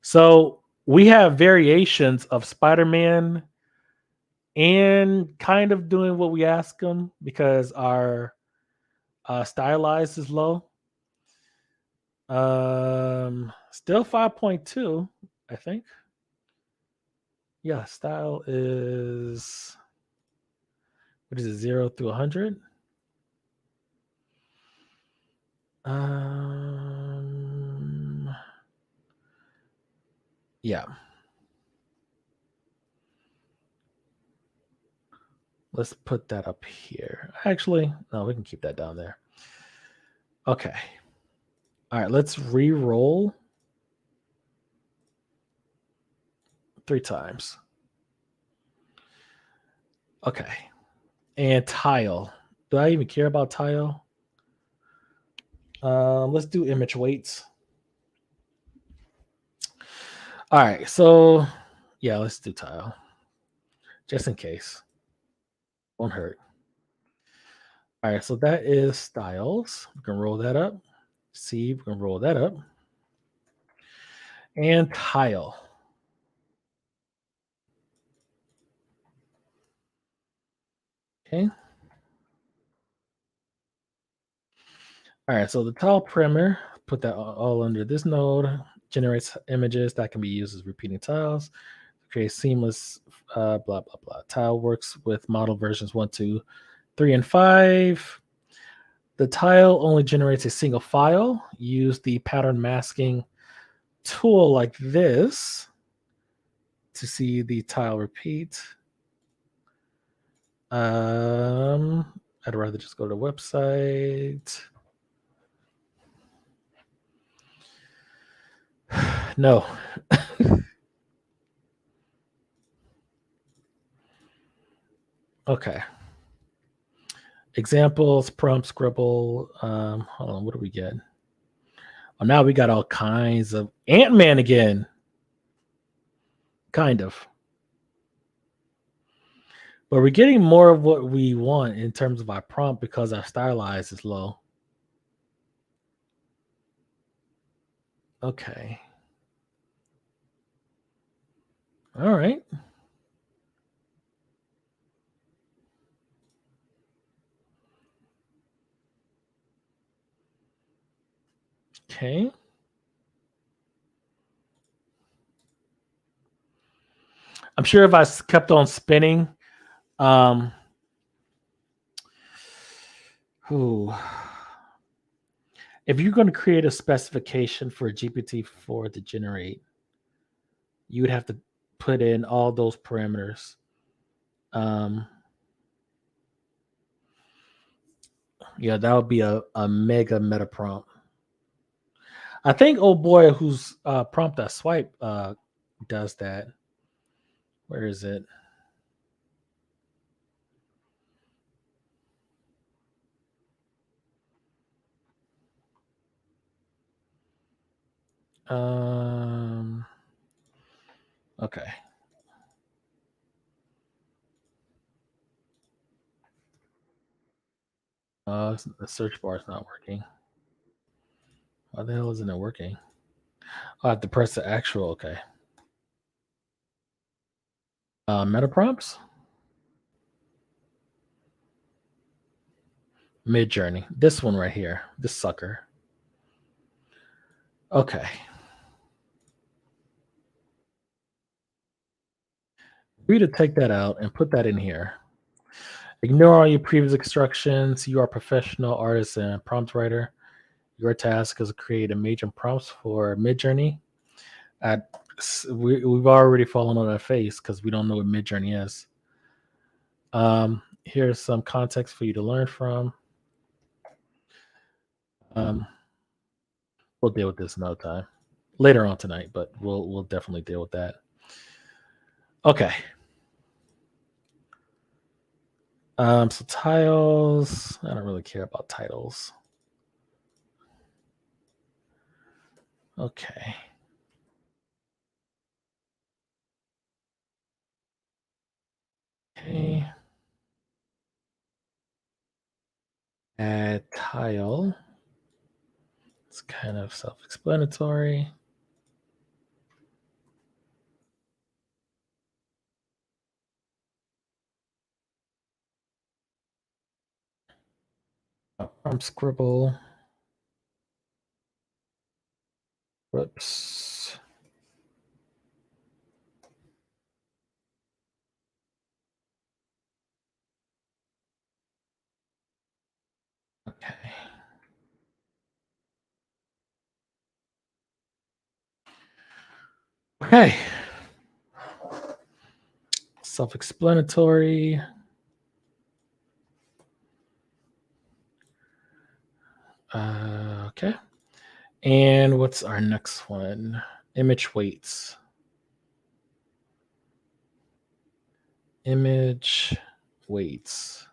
So we have variations of Spider-Man and kind of doing what we ask him because our stylized is low. Still 5.2, I think. Yeah, style is what is it, 0 through 100? Yeah. Let's put that up here. Actually, no, we can keep that down there. Okay. All right, let's re-roll 3 times. Okay. And tile. Do I even care about tile? Let's do image weights. All right, so yeah, let's do tile. Just in case. Won't hurt. All right, so that is styles. We can roll that up. See, we can roll that up. And tile. Okay. All right, so the tile parameter, put that all under this node, generates images that can be used as repeating tiles, create seamless blah, blah, blah. Tile works with model versions 1, 2, 3, and 5. The tile only generates a single file. Use the pattern masking tool like this to see the tile repeat. I'd rather just go to the website. No. Okay. Examples, prompt, scribble. Hold on, what do we get? Oh, now we got all kinds of Ant-Man again. Kind of. But we're getting more of what we want in terms of our prompt because our stylized is low. Okay. All right. Okay. I'm sure if I kept on spinning, if you're going to create a specification for a GPT-4 to generate, you would have to put in all those parameters. Yeah, that would be a mega meta prompt. I think old boy who's prompt that swipe does that. Where is it? Okay. The search bar is not working. Why the hell isn't it working? I have to press the actual. Okay. Meta prompts. Midjourney. This one right here. This sucker. Okay. For you to take that out and put that in here. Ignore all your previous instructions. You are a professional artist and prompt writer. Your task is to create amazing prompts for Midjourney. We've already fallen on our face because we don't know what Midjourney is. Here's some context for you to learn from. Um, we'll deal with this another time, later on tonight, but we'll definitely deal with that. Okay. So tiles. I don't really care about titles. Okay. Okay. Add tile. It's kind of self-explanatory. Prompt scribble. Whoops. Okay. Okay. Self-explanatory. Okay. And what's our next one? Image weights. Image weights.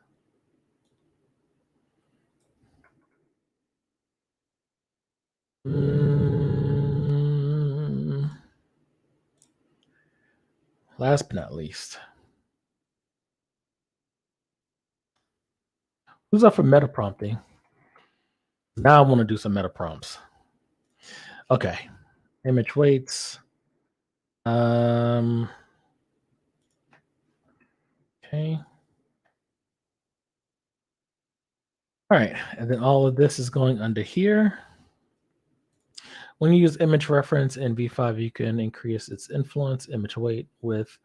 Last but not least, who's up for meta prompting? Now I want to do some meta prompts. Okay. Image weights. Okay. All right. And then all of this is going under here. When you use image reference in V5, you can increase its influence image weight with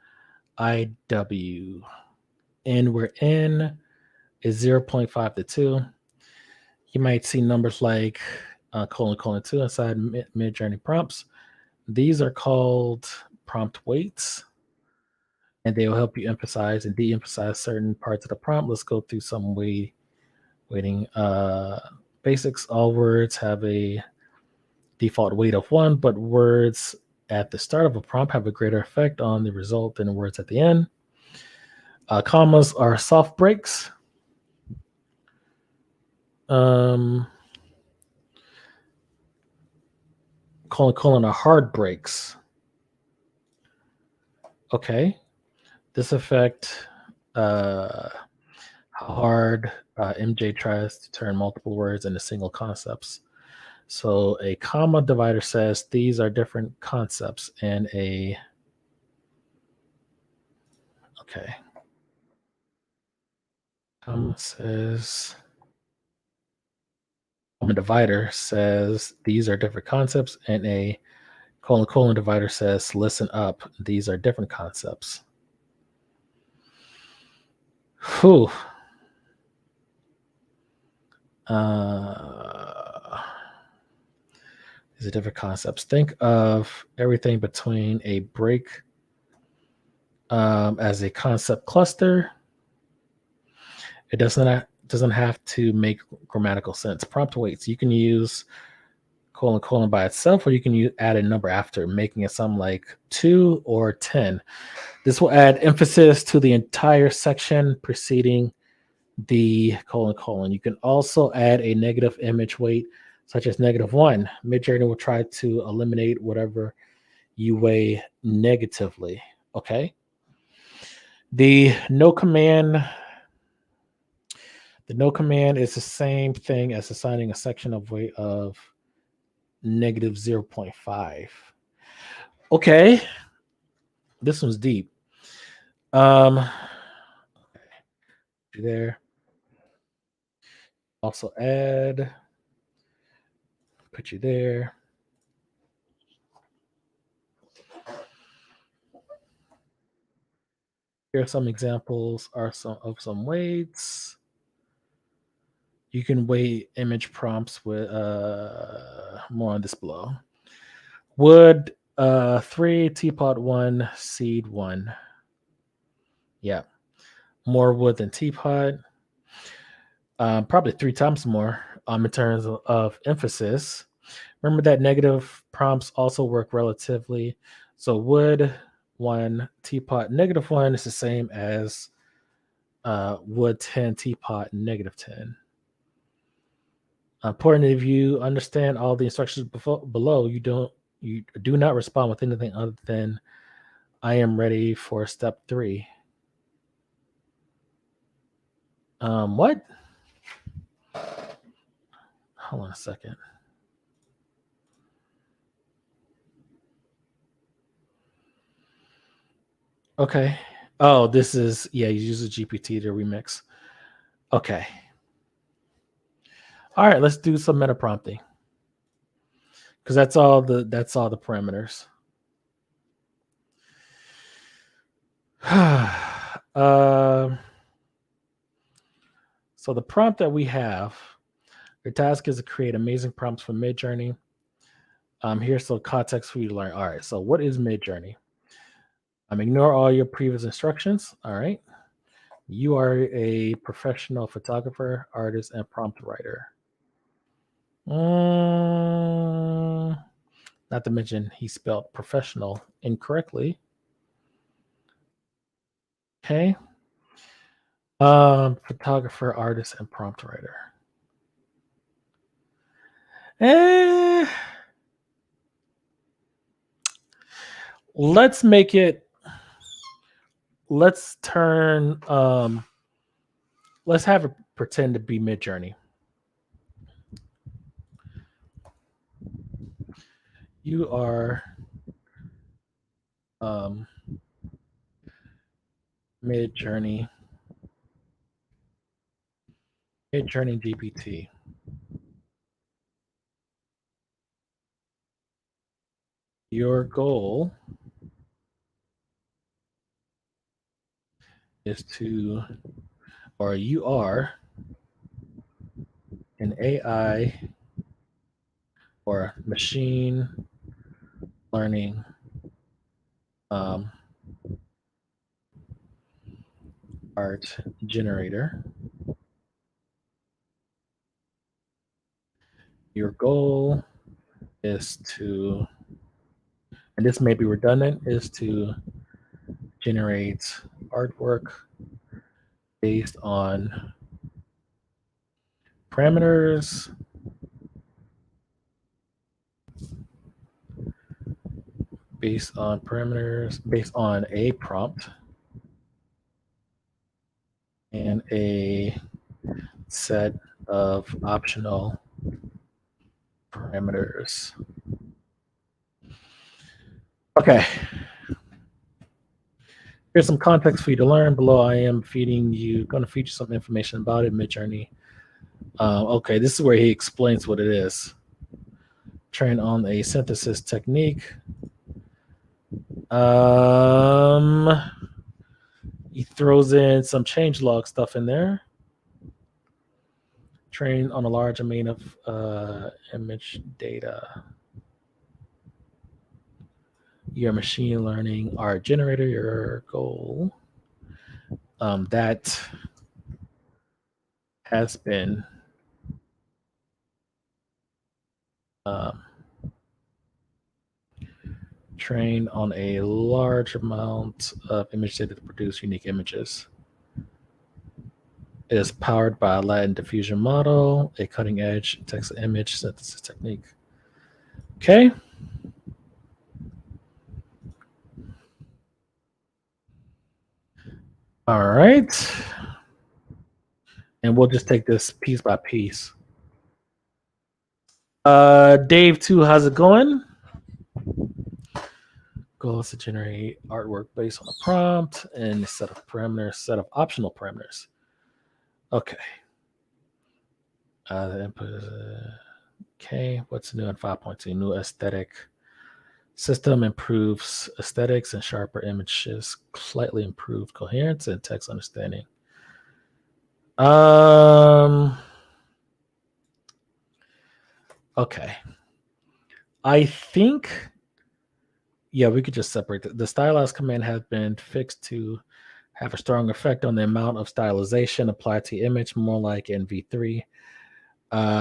IW. And where N is 0.5 to 2. You might see numbers like : 2 inside Midjourney prompts. These are called prompt weights, and they will help you emphasize and de-emphasize certain parts of the prompt. Let's go through some weighting basics. All words have a default weight of 1, but words at the start of a prompt have a greater effect on the result than words at the end. Commas are soft breaks. Colon are hard breaks. Okay. This affect how hard MJ tries to turn multiple words into single concepts. So a comma divider says these are different concepts, and a comma divider says these are different concepts, and a colon divider says listen up, these are different concepts. Whew. These are different concepts. Think of everything between a break as a concept cluster. It doesn't have to make grammatical sense. Prompt weights. You can use colon by itself, or you can add a number after, making it something like 2 or 10. This will add emphasis to the entire section preceding the colon. You can also add a negative image weight, such as -1. Midjourney will try to eliminate whatever you weigh negatively. Okay. The no command is the same thing as assigning a section of weight of -0.5. Okay. This one's deep. There. Also add. Put you there. Here are some examples of some weights. You can weight image prompts with more on this below. Wood 3, teapot 1, seed 1. Yeah, more wood than teapot. Probably 3 times more in terms of emphasis. Remember that negative prompts also work relatively. So wood 1, teapot -1 is the same as wood 10, teapot -10. Important if you understand all the instructions below, you do not respond with anything other than I am ready for step 3. What? Hold on a second. Okay. Oh, this is you use a GPT to remix. Okay. All right, let's do some meta prompting because that's all the parameters. um, so the prompt that we have, your task is to create amazing prompts for Midjourney. Here's some context for you to learn. All right, so what is Midjourney? Ignore all your previous instructions. All right. You are a professional photographer, artist, and prompt writer. Not to mention, he spelled professional incorrectly. Okay. Photographer, artist, and prompt writer. Eh, let's make it. Let's turn. Let's have it pretend to be Midjourney. You are Midjourney. Midjourney GPT. Your goal is to, or you are an AI or machine learning art generator. Your goal is to, and this may be redundant, is to generate artwork based on parameters based on a prompt and a set of optional parameters. Okay. Here's some context for you to learn. Below, I am going to feed you some information about it, Midjourney. Okay, this is where he explains what it is. Train on a synthesis technique. He throws in some changelog stuff in there. Train on a large amount of image data. Your machine learning art generator, your goal. That has been trained on a large amount of image data to produce unique images. It is powered by a Latin diffusion model, a cutting edge text to image synthesis technique. Okay. All right. And we'll just take this piece by piece. Dave 2, how's it going? Goal is to generate artwork based on a prompt and a set of optional parameters. Okay. The input is okay. What's new in 5.2? New aesthetic. System improves aesthetics and sharper images, slightly improved coherence and text understanding. Okay. I think, yeah, we could just separate the stylize command has been fixed to have a strong effect on the amount of stylization applied to the image, more like in V3.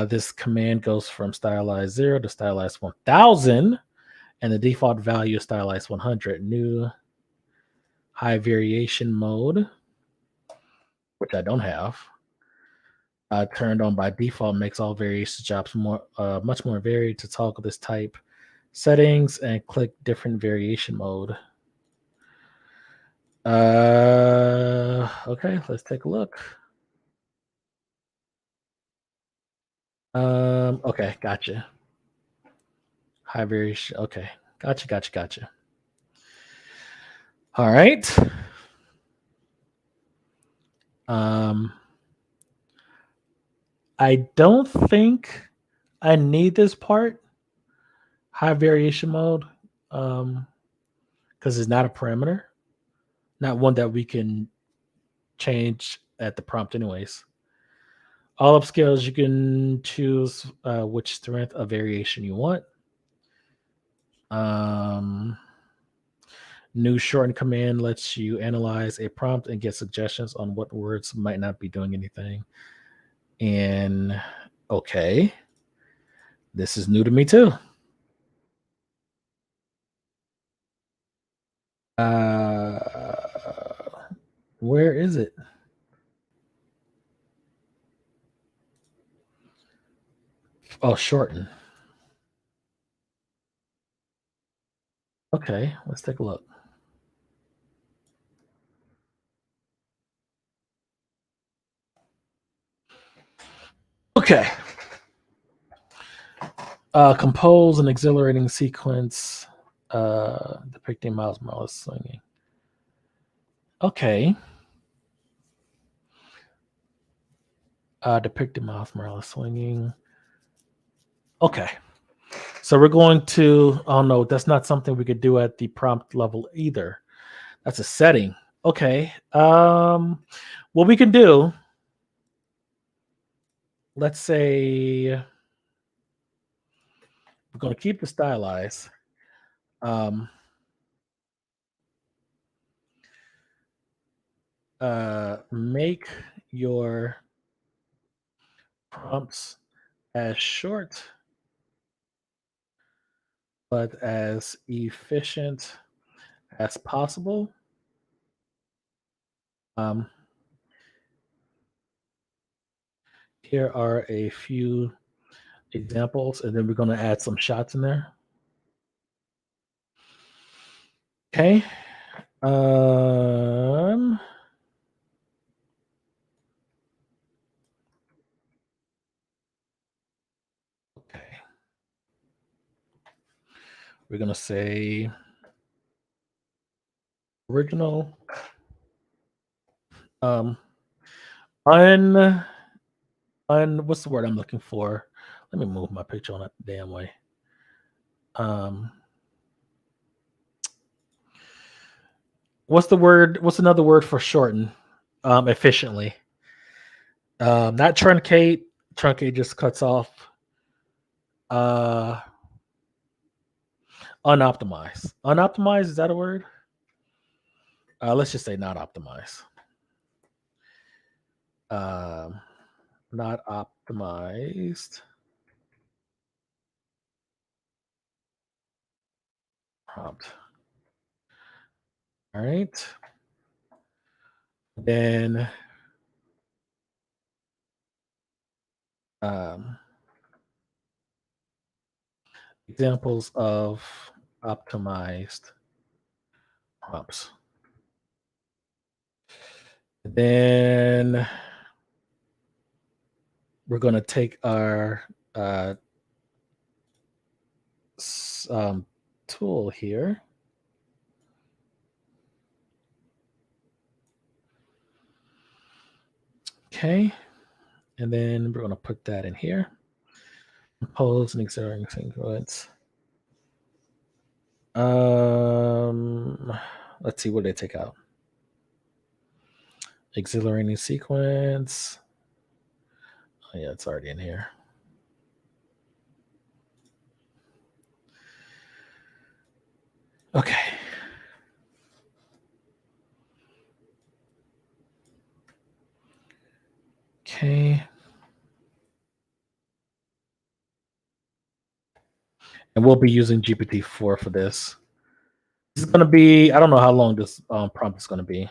This command goes from stylize 0 to stylize 1000, and the default value is stylize 100. New high variation mode, which I don't have, turned on by default, makes all variation jobs much more varied. To toggle this type settings and click different variation mode. Okay, let's take a look. Okay, gotcha. High variation. Okay, gotcha. All right. Um, I don't think I need this part, high variation mode, because it's not a parameter, not one that we can change at the prompt, anyways. All upscales, you can choose which strength of variation you want. New shorten command lets you analyze a prompt and get suggestions on what words might not be doing anything. And okay, this is new to me too. Where is it? Oh, shorten. Okay, let's take a look. Okay. Compose an exhilarating sequence depicting Miles Morales swinging. Okay. Depicting Miles Morales swinging. Okay. So we're going to, oh no, that's not something we could do at the prompt level either. That's a setting. Okay. What we can do, let's say we're going to keep the stylize. Make your prompts as short but as efficient as possible. Um, Here are a few examples, and then we're going to add some shots in there. Okay. Um, okay. We're going to say original. Um, un, what's the word I'm looking for? Let me move my picture on that damn way. What's the word? What's another word for shorten? Efficiently. Not truncate. Truncate just cuts off. Uh, Unoptimized. Unoptimized, is that a word? Let's just say not optimized. Not optimized. Prompt. All right. Then examples of optimized prompts. Then we're going to take our tool here. Okay. And then we're going to put that in here. Compose and exerting sequence. Um, let's see what they take out. Exhilarating sequence. Oh, yeah, it's already in here. Okay. Okay. And we'll be using GPT-4 for this. This is going to be, I don't know how long this prompt is going to be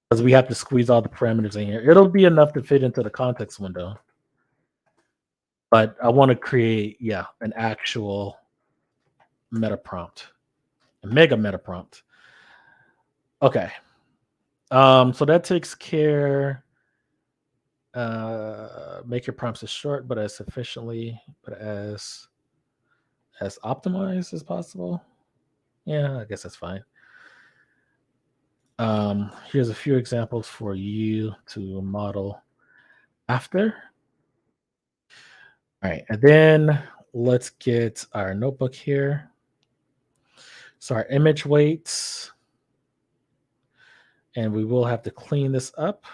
because we have to squeeze all the parameters in here. It'll be enough to fit into the context window. But I want to create, yeah, an actual meta prompt, a mega meta prompt. Okay. So that takes care. Make your prompts as short but as efficiently, but as optimized as possible. Yeah, I guess that's fine. Here's a few examples for you to model after. All right, and then let's get our notebook here. So our image weights, and we will have to clean this up.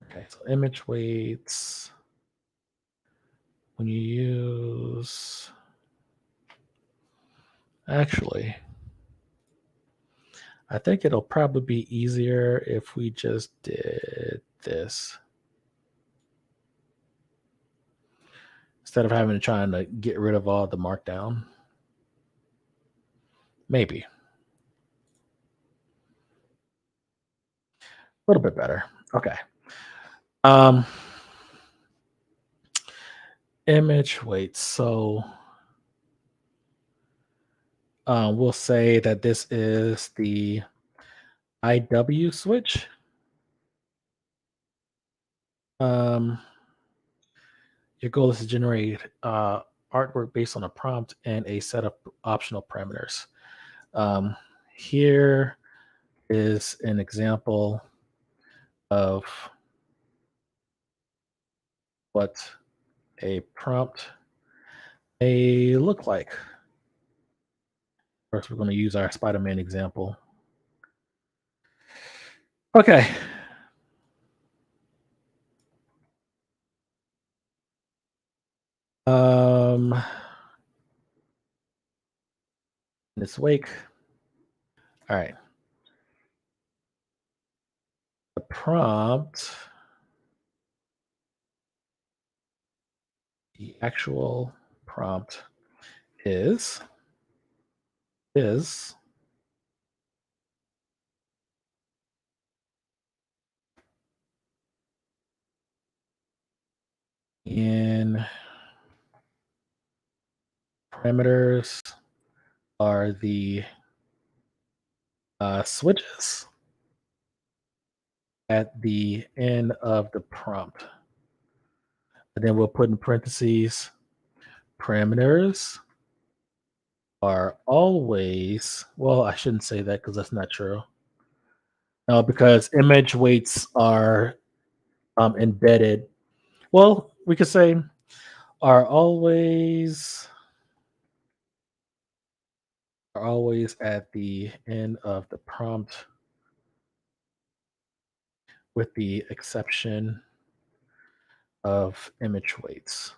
Okay, so image weights, when you use, actually, I think it'll probably be easier if we just did this instead of having to try to get rid of all the markdown. Maybe a little bit better. Okay. Um, image weight. So we'll say that this is the IW switch. Um, your goal is to generate artwork based on a prompt and a set of optional parameters. Um, here is an example of what a prompt may look like. First, we're going to use our Spider-Man example. Okay. This wake. All right. The prompt, the actual prompt is in parameters are the switches at the end of the prompt. And then we'll put in parentheses, parameters are always, well, I shouldn't say that because that's not true. No, because image weights are embedded. Well, we could say are always at the end of the prompt, with the exception of image weights.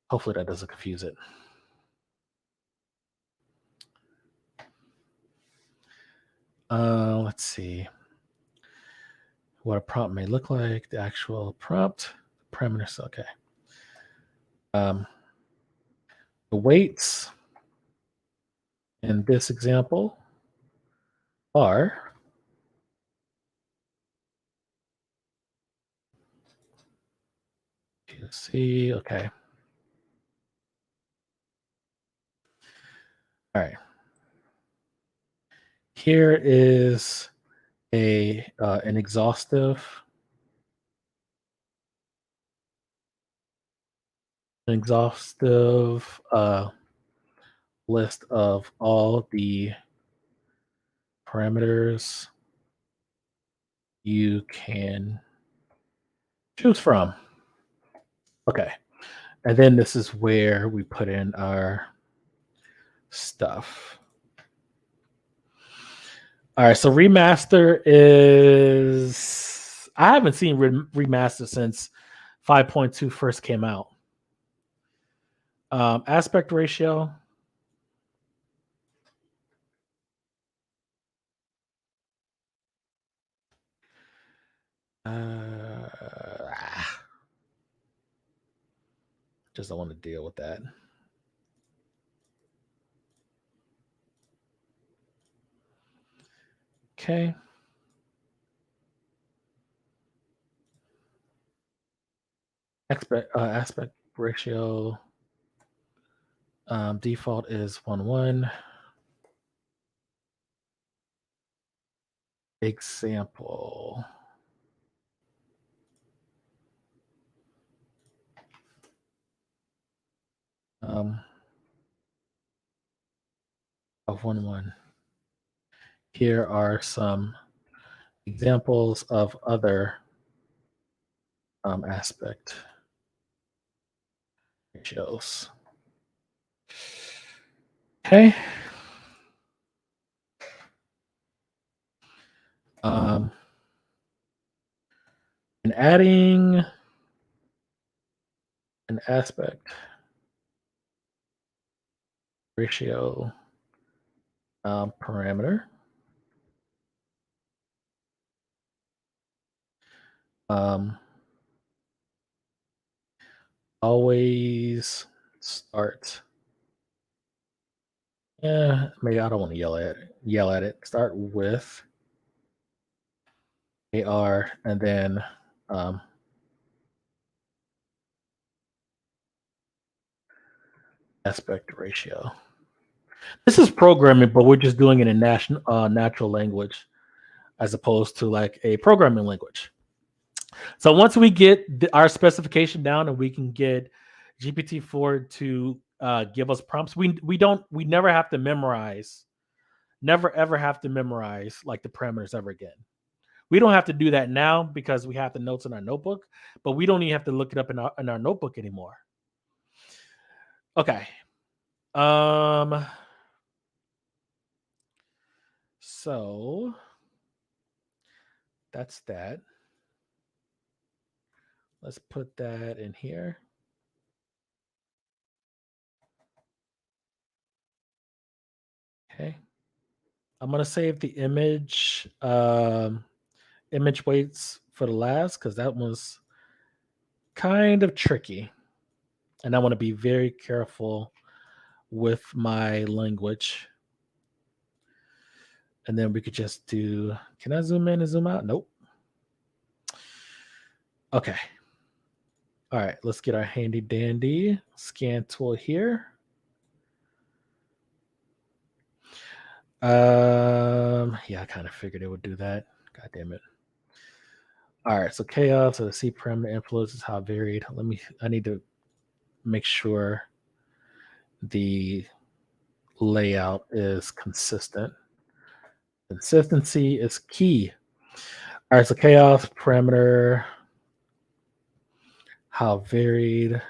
Hopefully that doesn't confuse it. Let's see what a prompt may look like. The actual prompt parameters. Okay. The weights in this example are you see. Okay. All right. Here is an exhaustive list of all the parameters you can choose from. Okay. And then this is where we put in our stuff. All right. So remaster is, I haven't seen remaster since 5.2 first came out. Aspect ratio. Just don't want to deal with that. Okay. Aspect ratio default is 1:1. Example. Of 1:1. Here are some examples of other aspect ratios. Okay. And adding an aspect ratio parameter. Always start. Maybe I don't want to yell at it. Start with AR and then aspect ratio. This is programming, but we're just doing it in natural language as opposed to like a programming language. So once we get our specification down and we can get GPT-4 to give us prompts, we never have to memorize, never ever have to memorize like the parameters ever again. We don't have to do that now because we have the notes in our notebook, but we don't even have to look it up in our notebook anymore. Okay. So that's that. Let's put that in here. Okay. I'm gonna save the image weights for the last because that was kind of tricky. And I want to be very careful with my language. And then we could just do, can I zoom in and zoom out? Nope. Okay. All right, let's get our handy dandy scan tool here. Yeah, I kind of figured it would do that. God damn it. All right, so chaos, so the C parameter influences how varied. I need to make sure the layout is consistent. Consistency is key. All right, so chaos parameter, how varied.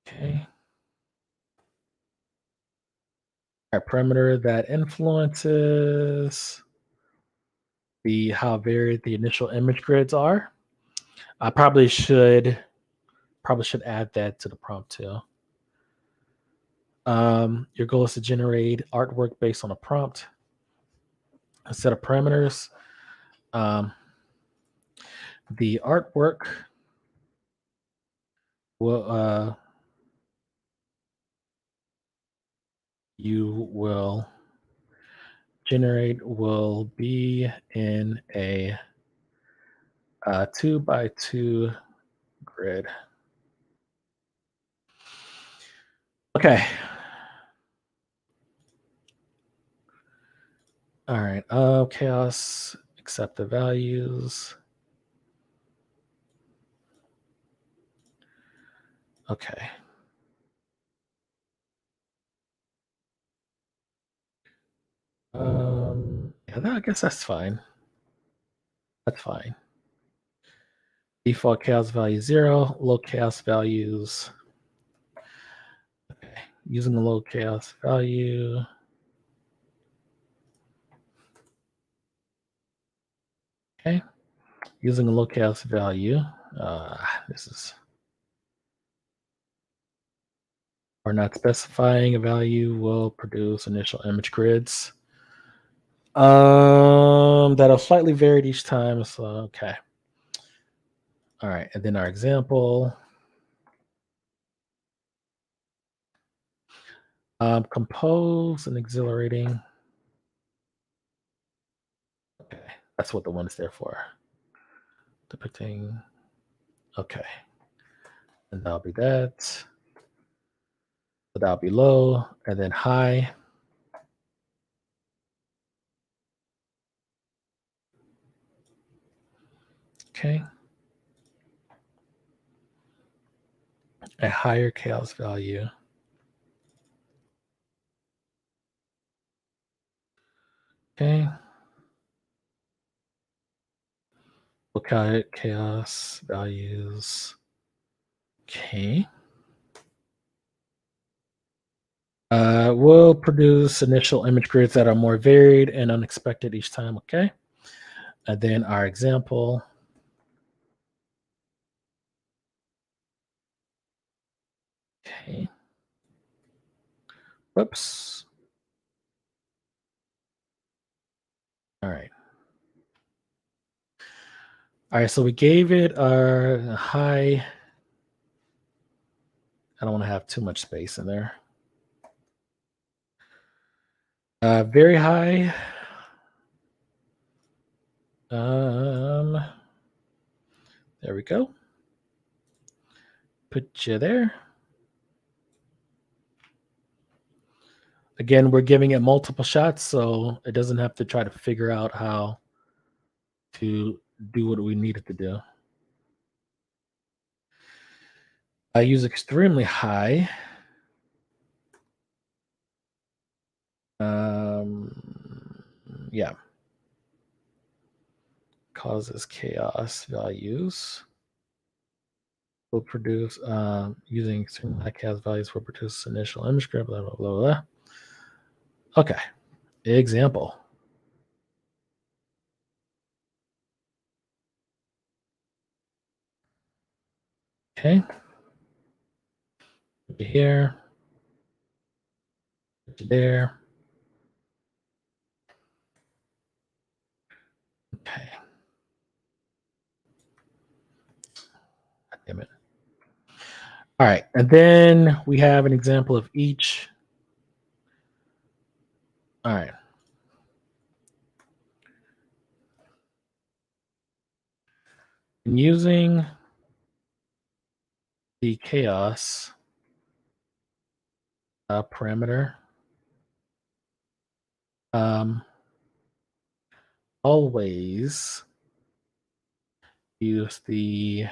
Okay. Our parameter that influences how varied the initial image grids are. I probably should add that to the prompt too. Your goal is to generate artwork based on a prompt, a set of parameters. The artwork will you will generate will be in a 2x2 grid. Okay. All right. Chaos, accept the values. Okay. Yeah, I guess that's fine. That's fine. Default chaos value 0, low chaos values. Okay, using the low chaos value. Okay, using a low chaos value. This is, or not specifying a value will produce initial image grids. That'll slightly vary each time. So okay. All right, and then our example. Compose and exhilarating. Okay, that's what the one is there for. Depicting. Okay, and that'll be that. So that'll be low, and then high. Okay. A higher chaos value. Okay. Okay, chaos values. Okay. Will produce initial image grids that are more varied and unexpected each time. Okay. And then our example. Okay. Whoops. All right. All right. So we gave it our high. I don't want to have too much space in there. Very high. There we go. Put you there. Again, we're giving it multiple shots, so it doesn't have to try to figure out how to do what we need it to do. I use extremely high. Yeah. Causes chaos values. Will produce, using extremely high chaos values will produce initial image grid, blah, blah, blah, blah. Okay. Example. Okay. Put you here. Put you there. Okay. God damn it. All right. And then we have an example of each. All right. And using the chaos parameter, always use the,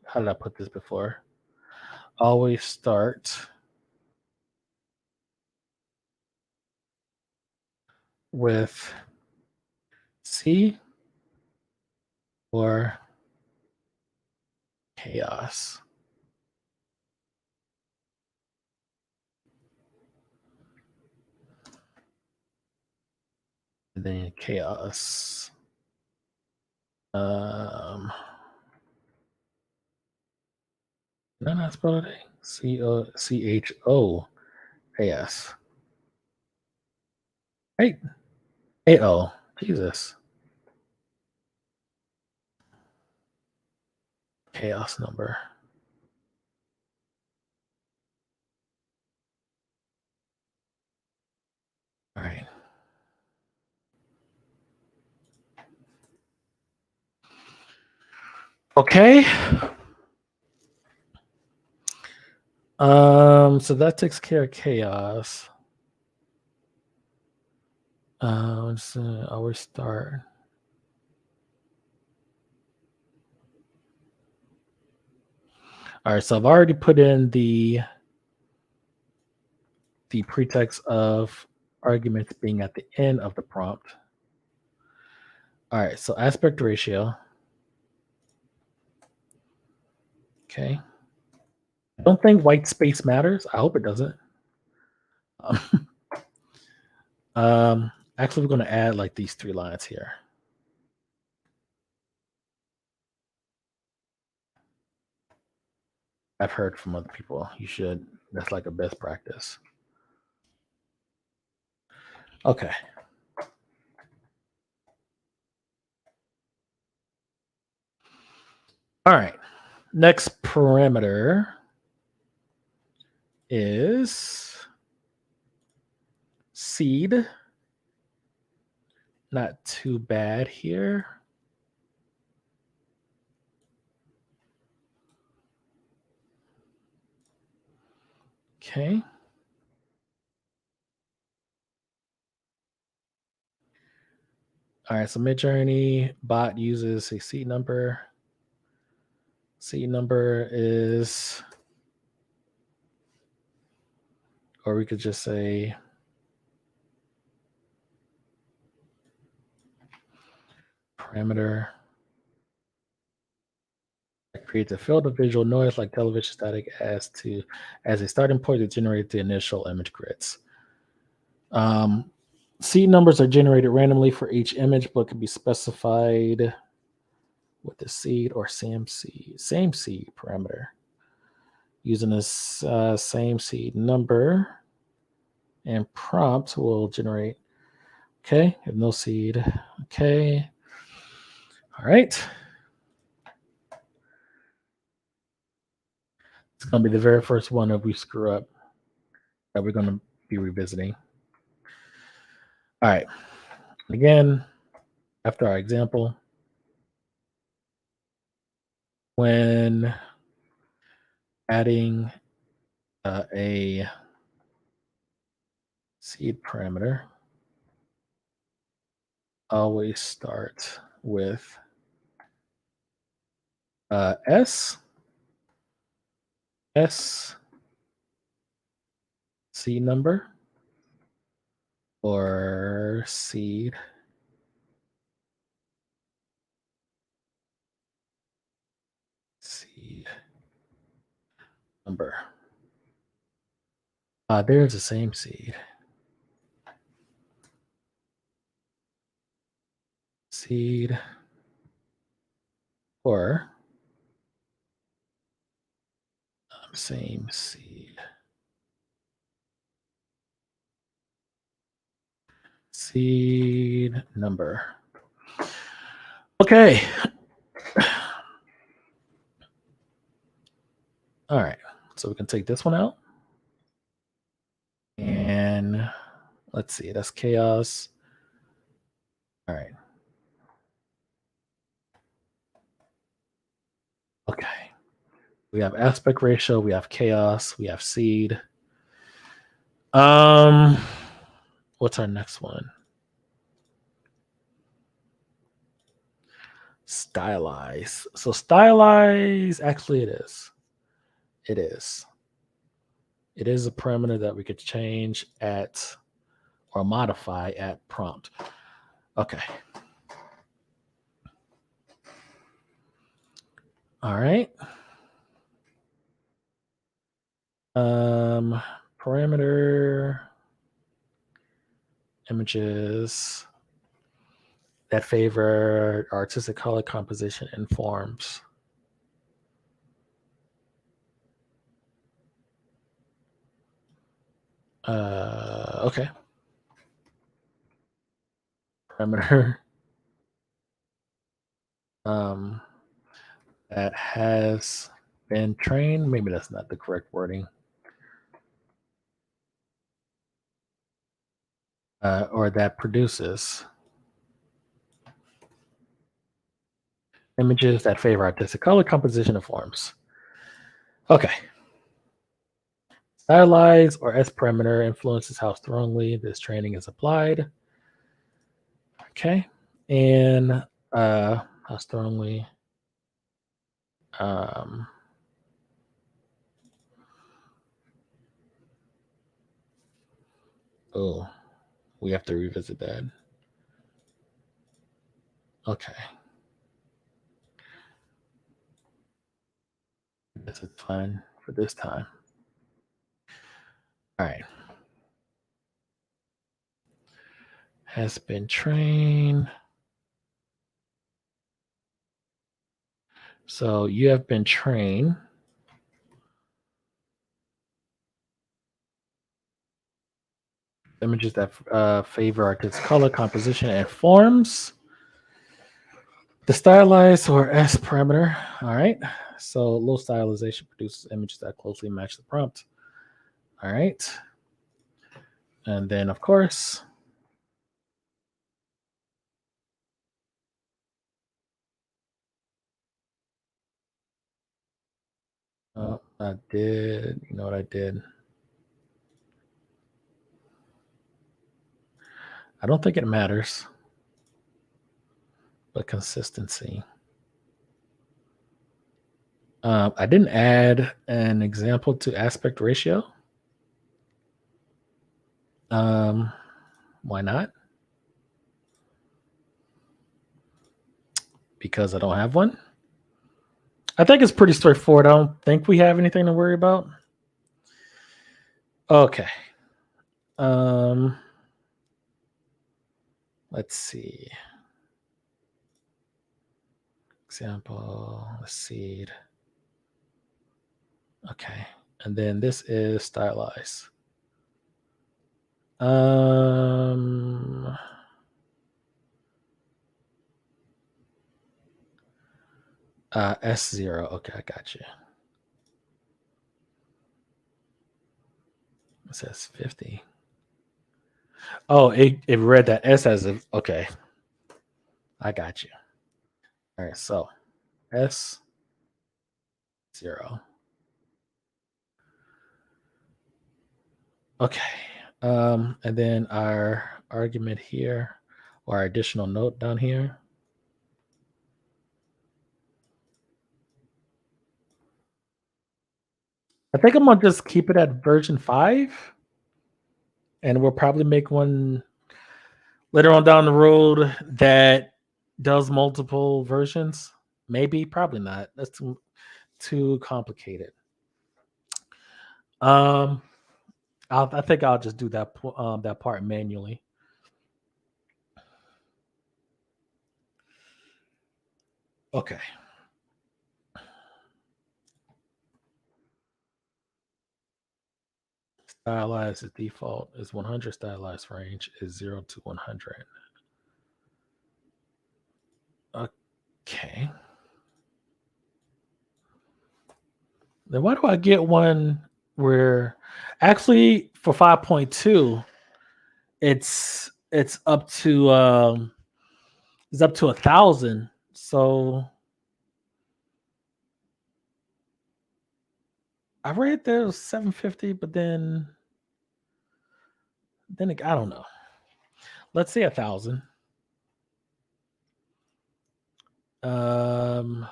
how did I put this before? Always start with C or chaos. And then chaos. No, not spelled it. CHO Right? AO. Jesus. Chaos number. All right. Okay. So that takes care of chaos. Let's always start. All right, so I've already put in the pretext of arguments being at the end of the prompt. All right, so aspect ratio. Okay. I don't think white space matters. I hope it doesn't. Actually, we're going to add like these 3 lines here. I've heard from other people. You should. That's like a best practice. Okay. All right. Next parameter is seed. Not too bad here. Okay. All right, so Midjourney bot uses a seed number. Seed number is, or we could just say parameter. Creates a field of visual noise like television static as a starting point to generate the initial image grids. Seed numbers are generated randomly for each image, but can be specified with the seed or same seed parameter. Using this same seed number and prompt will generate. Okay, have no seed. Okay. All right. It's going to be the very first one that we screw up that we're going to be revisiting. All right. Again, after our example, when adding a seed parameter, always start with S seed number or seed number. There's the same seed. Seed or same seed. Seed number. Okay. All right. So we can take this one out. And let's see. That's chaos. All right. Okay. We have aspect ratio. We have chaos. We have seed. What's our next one? Stylize. So stylize, actually it is. It is. It is a parameter that we could change at or modify at prompt. Okay. All right. Parameter images that favor artistic color composition and forms. Okay. Parameter that has been trained. Maybe that's not the correct wording. Or that produces images that favor artistic color composition and forms. Okay. Stylize or S parameter influences how strongly this training is applied. Okay. And how strongly oh, we have to revisit that. Okay. This is fine for this time. All right. Has been trained. So you have been trained. Images that favor artistic color, composition, and forms. The stylized or S parameter. All right. So low stylization produces images that closely match the prompt. All right. And then, of course, I did. You know what I did? I don't think it matters, but consistency. I didn't add an example to aspect ratio. Why not? Because I don't have one. I think it's pretty straightforward. I don't think we have anything to worry about. Okay. Let's see. Example, seed. Okay. And then this is stylized. S0. Okay, I got you. It says 50. Oh, it read that S as a okay. I got you. All right, so S0. Okay. And then our argument here, or our additional note down here. I think I'm gonna just keep it at version 5. And we'll probably make one later on down the road that does multiple versions. Maybe, probably not. That's too complicated. Um, I think I'll just do that part manually. Okay. Stylized is default is 100. Stylized range is 0 to 100. Okay. Then why do I get one where actually for 5.2 it's up to it's up to 1,000. So I read there was 750, but then I don't know. Let's say 1,000.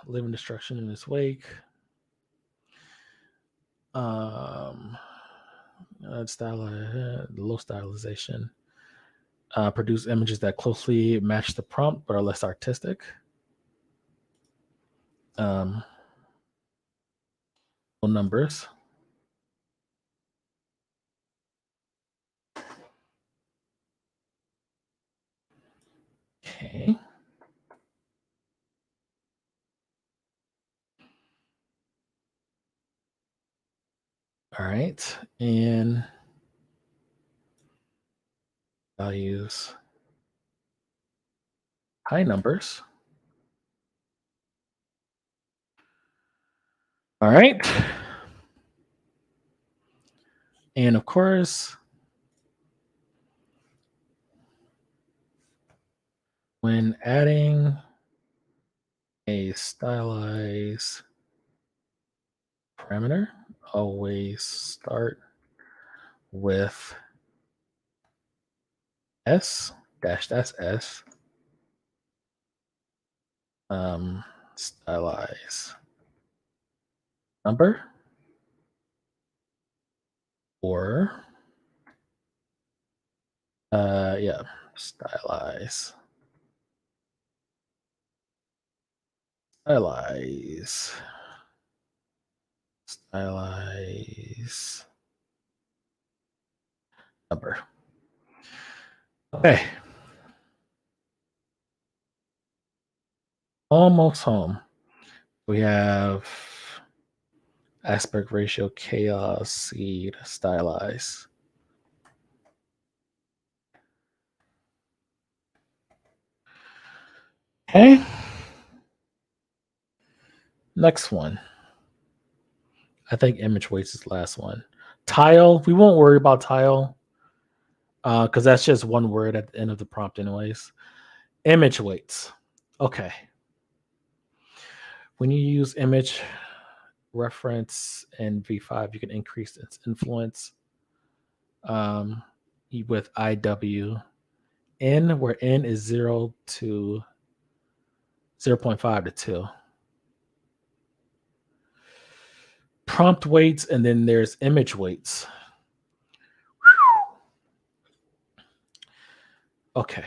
Living destruction in its wake. Low stylization. Produce images that closely match the prompt but are less artistic. Low numbers. Okay. All right. And values high numbers. All right. And of course, when adding a stylized parameter, always start with S dash dash S stylize number or Yeah, stylize. Stylize. Stylize. Number. Okay. Almost home. We have aspect ratio, chaos, seed, stylize. Okay. Next one. I think image weights is the last one. Tile. We won't worry about tile because that's just one word at the end of the prompt, anyways. Image weights. Okay. When you use image reference in V5, you can increase its influence with IW. N, where N is 0 to 0.5 to 2. Prompt weights, and then there's image weights. Okay.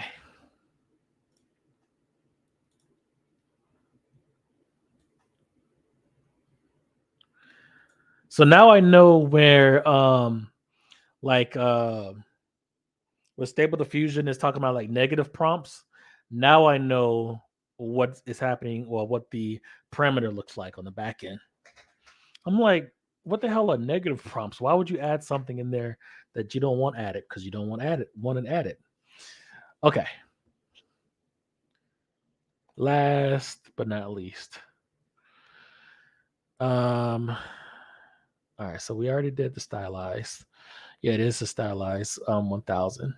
So now I know where where Stable Diffusion is talking about like negative prompts. Now I know what is happening or what the parameter looks like on the back end. I'm like, what the hell are negative prompts? Why would you add something in there that you don't want added? Because you don't want to add it. Okay. Last but not least. All right, so we already did the stylized. Yeah, it is a stylized 1000.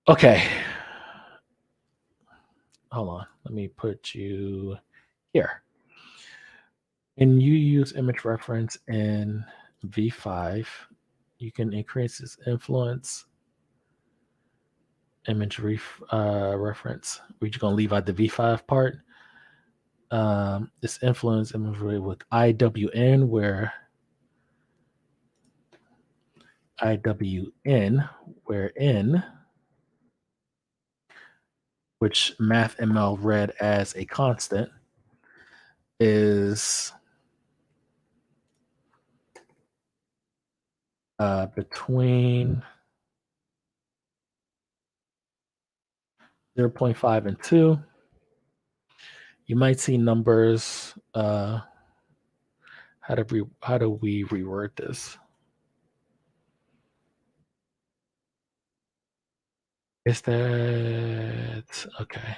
Okay. Hold on. Let me put you here. And you use image reference in V5. You can increase its influence. Image reference. We're just gonna leave out the V5 part. Its influence imagery with IWN, where N, which MathML read as a constant, is between 0.5 and 2. You might see numbers. How do we reword this? Is that okay?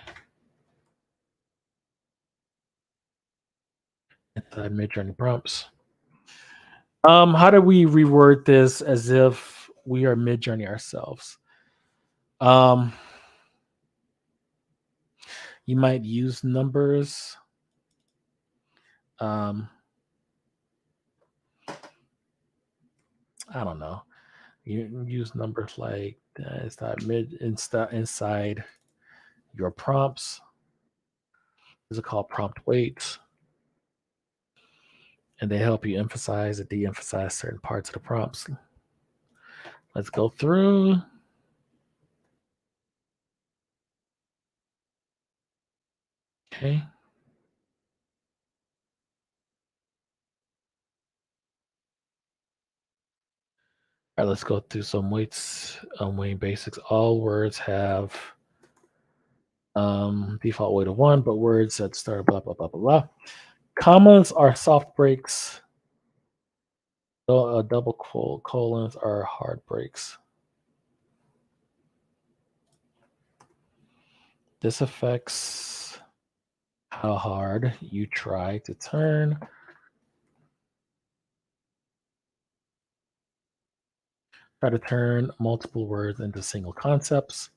Inside Midjourney prompts. How do we reword this as if we are Midjourney ourselves? You might use numbers. I don't know. You use numbers like it's not inside your prompts. These are called prompt weights, and they help you emphasize or de-emphasize certain parts of the prompts. Let's go through. Okay. All right, let's go through some weights. Weighing basics. All words have default weight of 1, but words that start blah blah blah blah blah. Commas are soft breaks. Double colons are hard breaks. This affects how hard you try to turn multiple words into single concepts.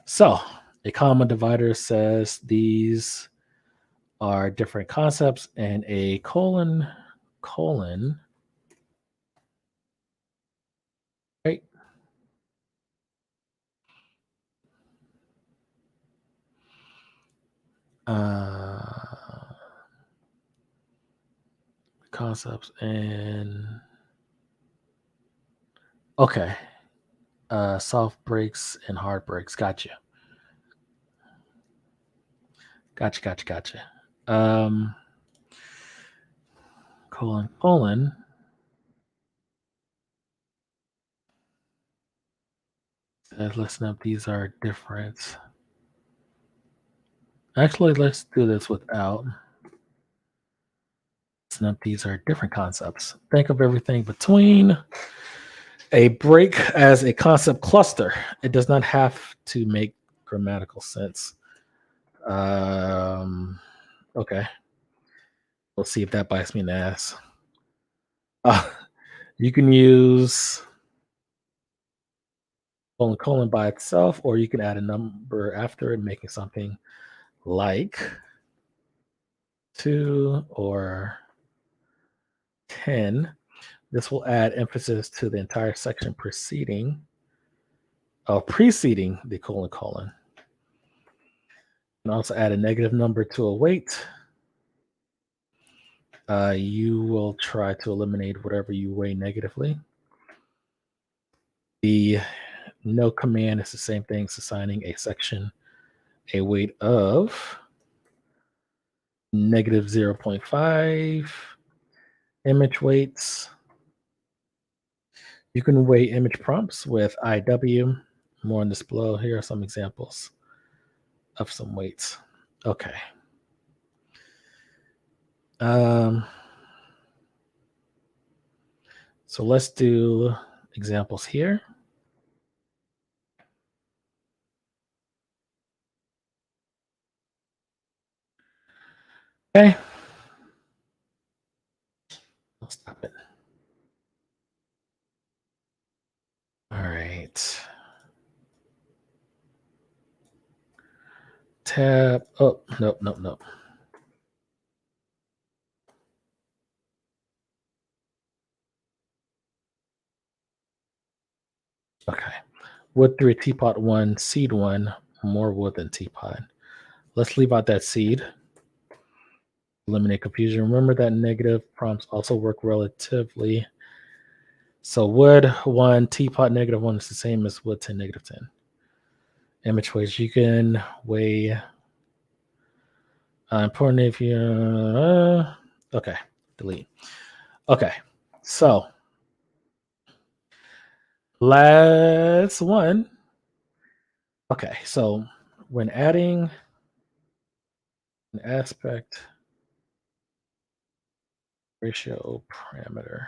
So a comma divider says these are different concepts, and a colon, right? concepts and okay. Soft breaks and hard breaks. Gotcha. Gotcha. Um, colon. Listen up. These are different. Actually, let's do this without. Listen up. These are different concepts. Think of everything between a break as a concept cluster. It does not have to make grammatical sense. Okay. We'll see if that bites me in the ass. You can use colon by itself, or you can add a number after it, making something like 2 or 10. This will add emphasis to the entire section preceding the colon. And also add a negative number to a weight. You will try to eliminate whatever you weigh negatively. The no command is the same thing as assigning a section a weight of negative 0.5 image weights. You can weigh image prompts with IW. More on this below. Here are some examples of some weights. Okay. So let's do examples here. Okay. I'll stop it. All right. Tab. Oh, nope. Okay. Wood 3, teapot 1, seed 1, more wood than teapot. Let's leave out that seed. Eliminate confusion. Remember that negative prompts also work relatively. So wood 1, teapot negative 1 is the same as wood 10, negative 10. Image weights. You can weigh. Important if you. Okay. Delete. Okay. So last one. Okay. So when adding an aspect ratio parameter,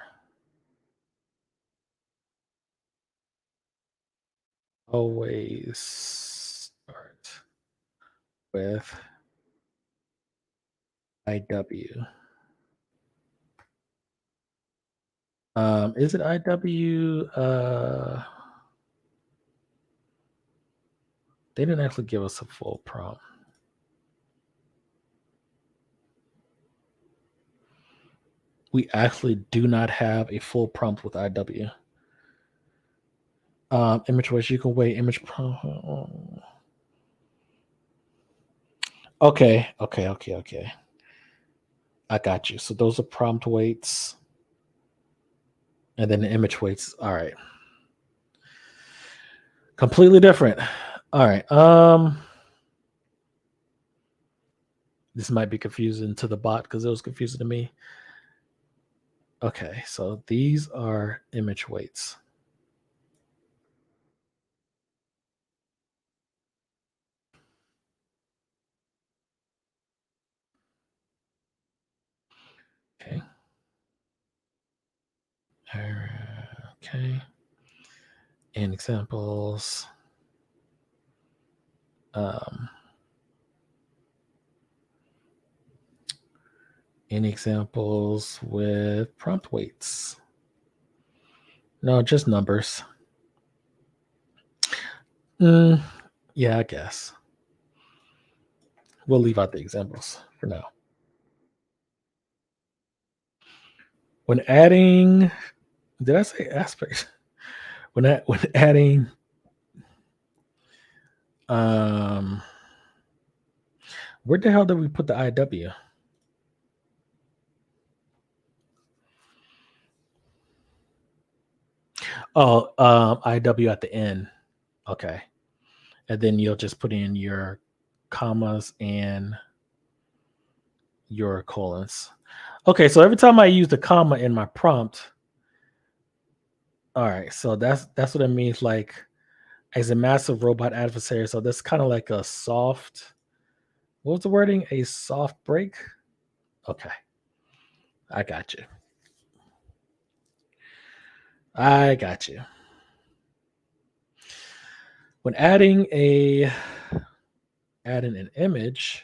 always start with IW. Is it IW? They didn't actually give us a full prompt. We actually do not have a full prompt with IW. Image weights, you can weigh image prompt. Okay. I got you. So those are prompt weights. And then the image weights. All right. Completely different. All right. This might be confusing to the bot because it was confusing to me. Okay, so these are image weights. Okay. Okay. And examples. In examples with prompt weights. No, just numbers. Yeah, I guess. We'll leave out the examples for now. When adding, did I say aspect? When adding, where the hell did we put the IW? Oh, IW at the end. Okay. And then you'll just put in your commas and your colons. Okay, so every time I use the comma in my prompt, all right, so that's what it means. Like as a massive robot adversary. So that's kind of like a soft. What was the wording? A soft break. Okay, I got you. I got you. When adding an image,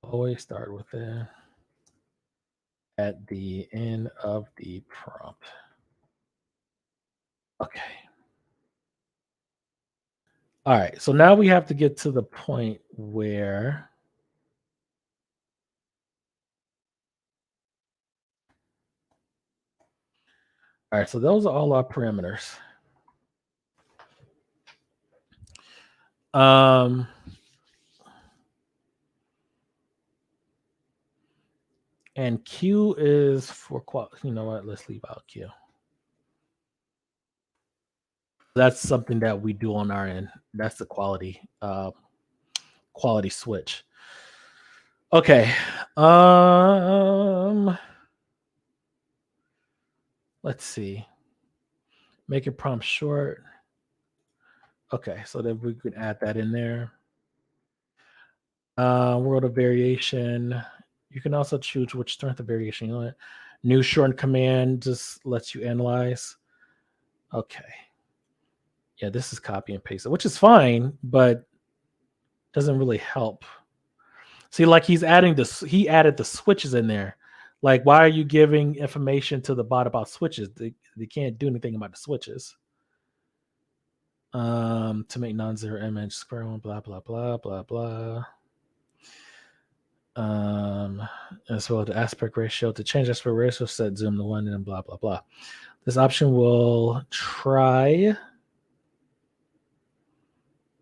always start with the at the end of the prompt. Okay. All right. So now we have to get to the point where all right, so those are all our parameters. Um and Q is for you know what? Let's leave out Q. That's something that we do on our end. That's the quality switch. Okay. Um let's see. Make your prompt short. Okay, so then we could add that in there. World of variation. You can also choose which strength of variation you want. New shortened command just lets you analyze. Okay. Yeah, this is copy and paste, which is fine, but doesn't really help. See, like he's adding this, he added the switches in there. Like, why are you giving information to the bot about switches? They can't do anything about the switches. To make non-zero image, square one, blah blah blah blah blah. As well as the aspect ratio. To change aspect ratio, set zoom to 1 and blah blah blah. This option will try.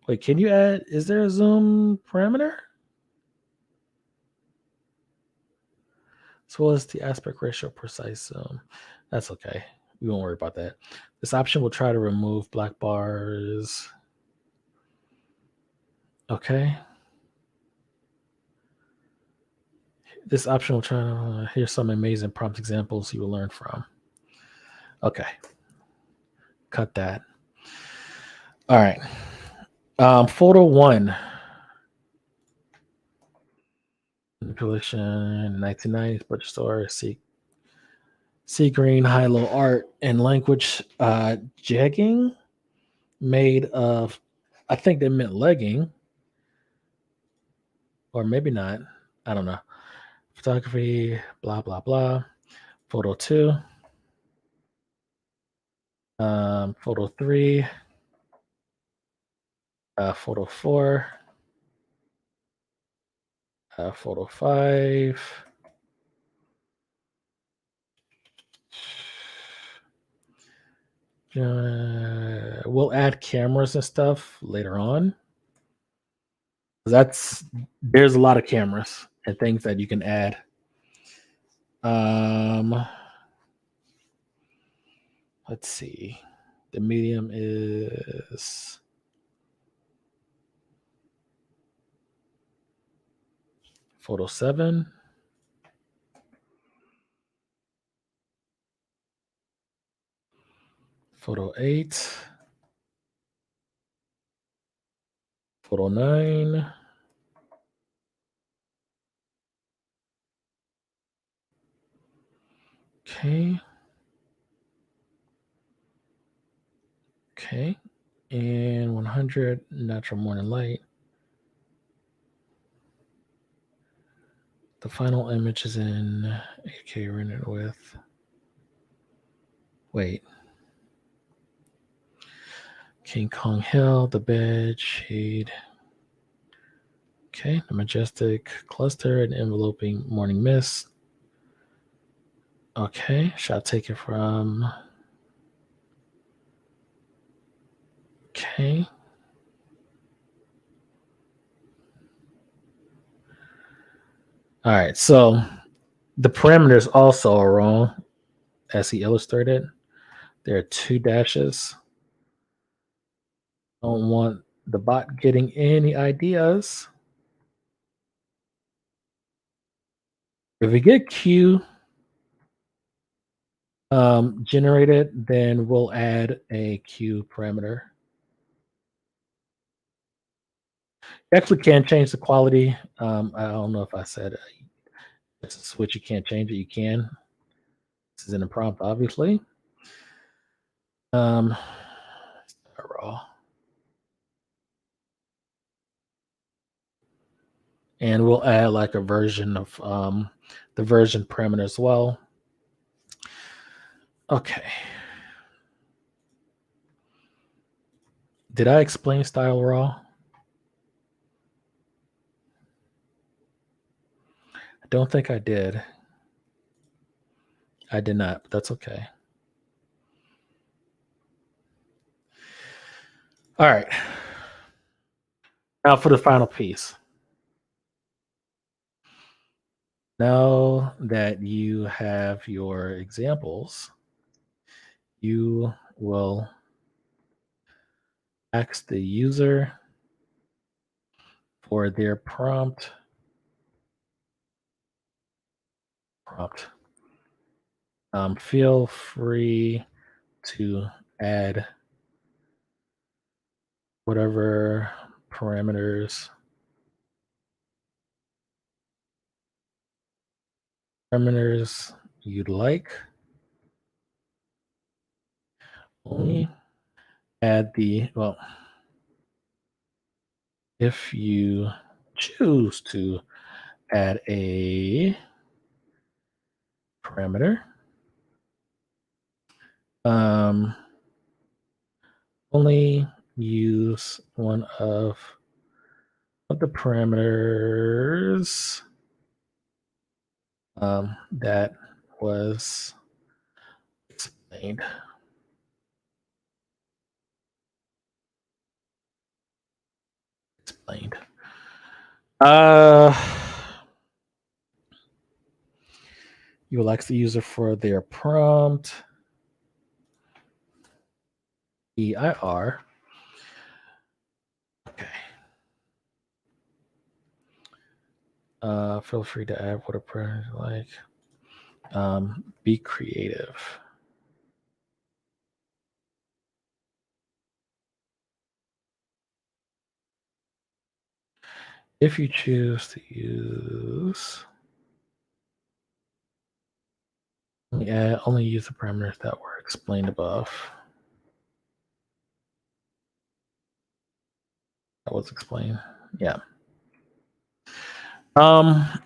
Wait, can you add? Is there a zoom parameter? As well as the aspect ratio precise zoom. That's okay. We won't worry about that. This option will try to remove black bars. Okay. This option will try to here's some amazing prompt examples you will learn from. Okay. Cut that. All right. Photo 1. Collection 1990s purchase store. Sea green high low art and language jegging made of I think they meant legging or maybe not. I don't know. Photography, blah blah blah. Photo 2. Photo 3. Photo 4. Photo 5. We'll add cameras and stuff later on. There's a lot of cameras and things that you can add. Let's see. The medium is photo 7. Photo 8. Photo 9. Okay. Okay. And 100 natural morning light. The final image is in 8K rendered with. Wait. King Kong Hill, the bed, shade. Okay, the majestic cluster and enveloping morning mist. Okay, shot taken from. Okay. All right, so the parameters also are wrong, as he illustrated. There are two dashes. Don't want the bot getting any ideas. If we get Q generated, then we'll add a Q parameter. You actually can change the quality. I don't know if I said it's a switch. You can't change it. You can. This is in a prompt, obviously. Raw. And we'll add like a version of the version parameter as well. Okay. Did I explain style raw? I don't think I did. I did not, but that's okay. All right. Now for the final piece. Now that you have your examples, you will ask the user for their prompt. Feel free to add whatever parameters you'd like. Only add if you choose to add a parameter, only use one of the parameters that was explained. You will ask the user for their prompt. EIR. Okay. Feel free to add whatever you like. Be creative. If you choose to use, only use the parameters that were explained above. That was explained. Yeah.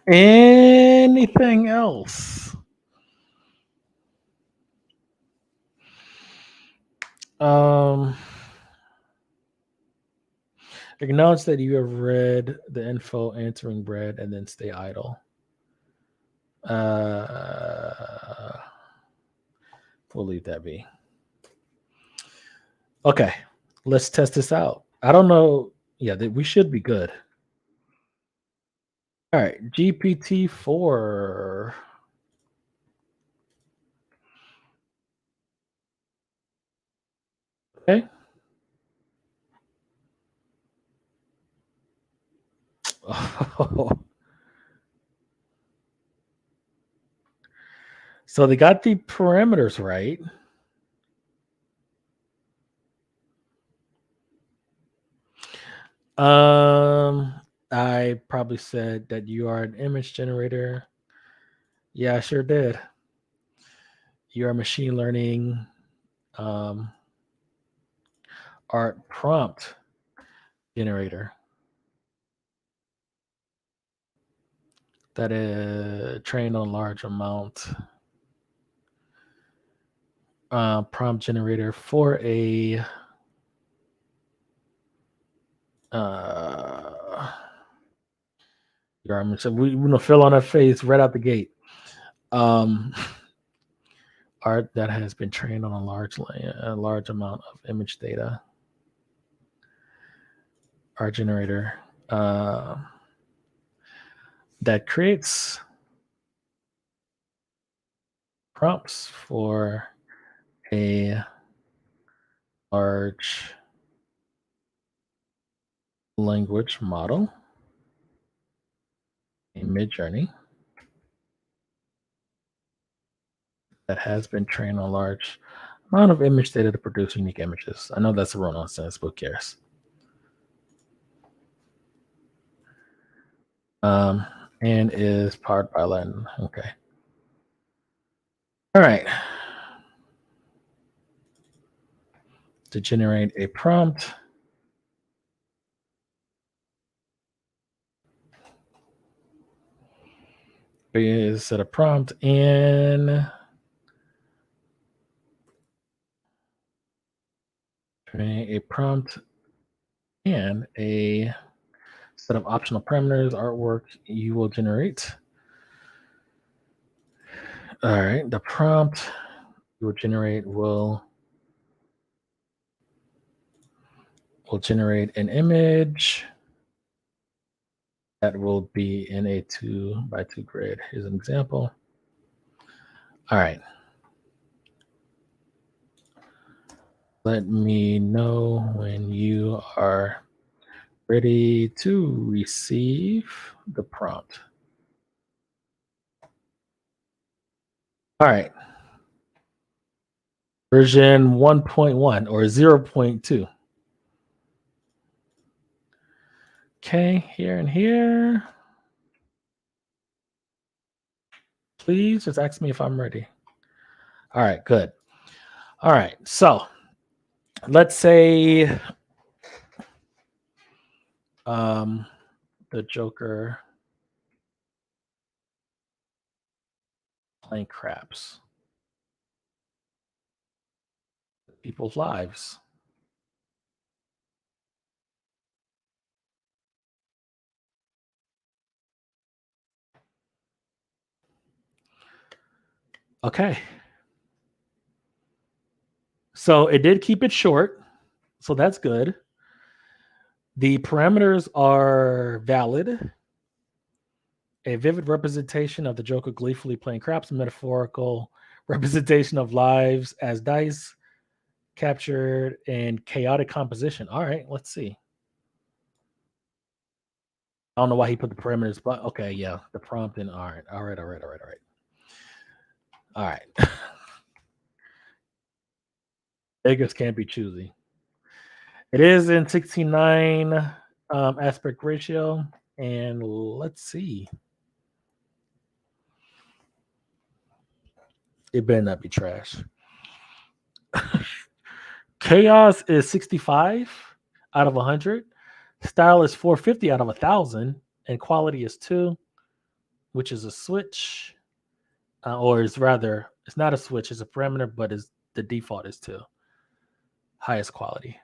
Anything else? Acknowledge that you have read the info entering bread and then stay idle. We'll leave that be. Okay, let's test this out. I don't know. Yeah, we should be good. All right, GPT-4. Okay. So they got the parameters right. I probably said that you are an image generator. Yeah, I sure did. You're a machine learning art prompt generator that is trained on large amount prompt generator for a so we gonna fill on our face right out the gate. Art that has been trained on a large amount of image data. Art generator. that creates prompts for a large language model, a Midjourney, that has been trained on a large amount of image data to produce unique images. I know that's a real nonsense, but who cares? Um, and is powered by Latin. Okay. All right. To generate a prompt, we set a prompt and a prompt and a set of optional parameters, artwork you will generate. All right, the prompt you will generate will generate an image that will be in a 2x2 grid. Here's an example. All right. Let me know when you are ready to receive the prompt. All right. Version 1.1 or 0.2. Okay, here and here. Please just ask me if I'm ready. All right, good. All right, so let's say the Joker playing craps. People's lives. Okay. So it did keep it short. So that's good. The parameters are valid. A vivid representation of the Joker gleefully playing craps, a metaphorical representation of lives as dice, captured in chaotic composition. All right, let's see. I don't know why he put the parameters, but okay, yeah, the prompt and all right. All right. Beggars can't be choosy. It is in 16:9 aspect ratio, and let's see. It better not be trash. Chaos is 65 out of 100. Style is 450 out of 1,000, and quality is 2, which is a switch, or is rather, it's not a switch, it's a parameter, but is the default is 2. Highest quality.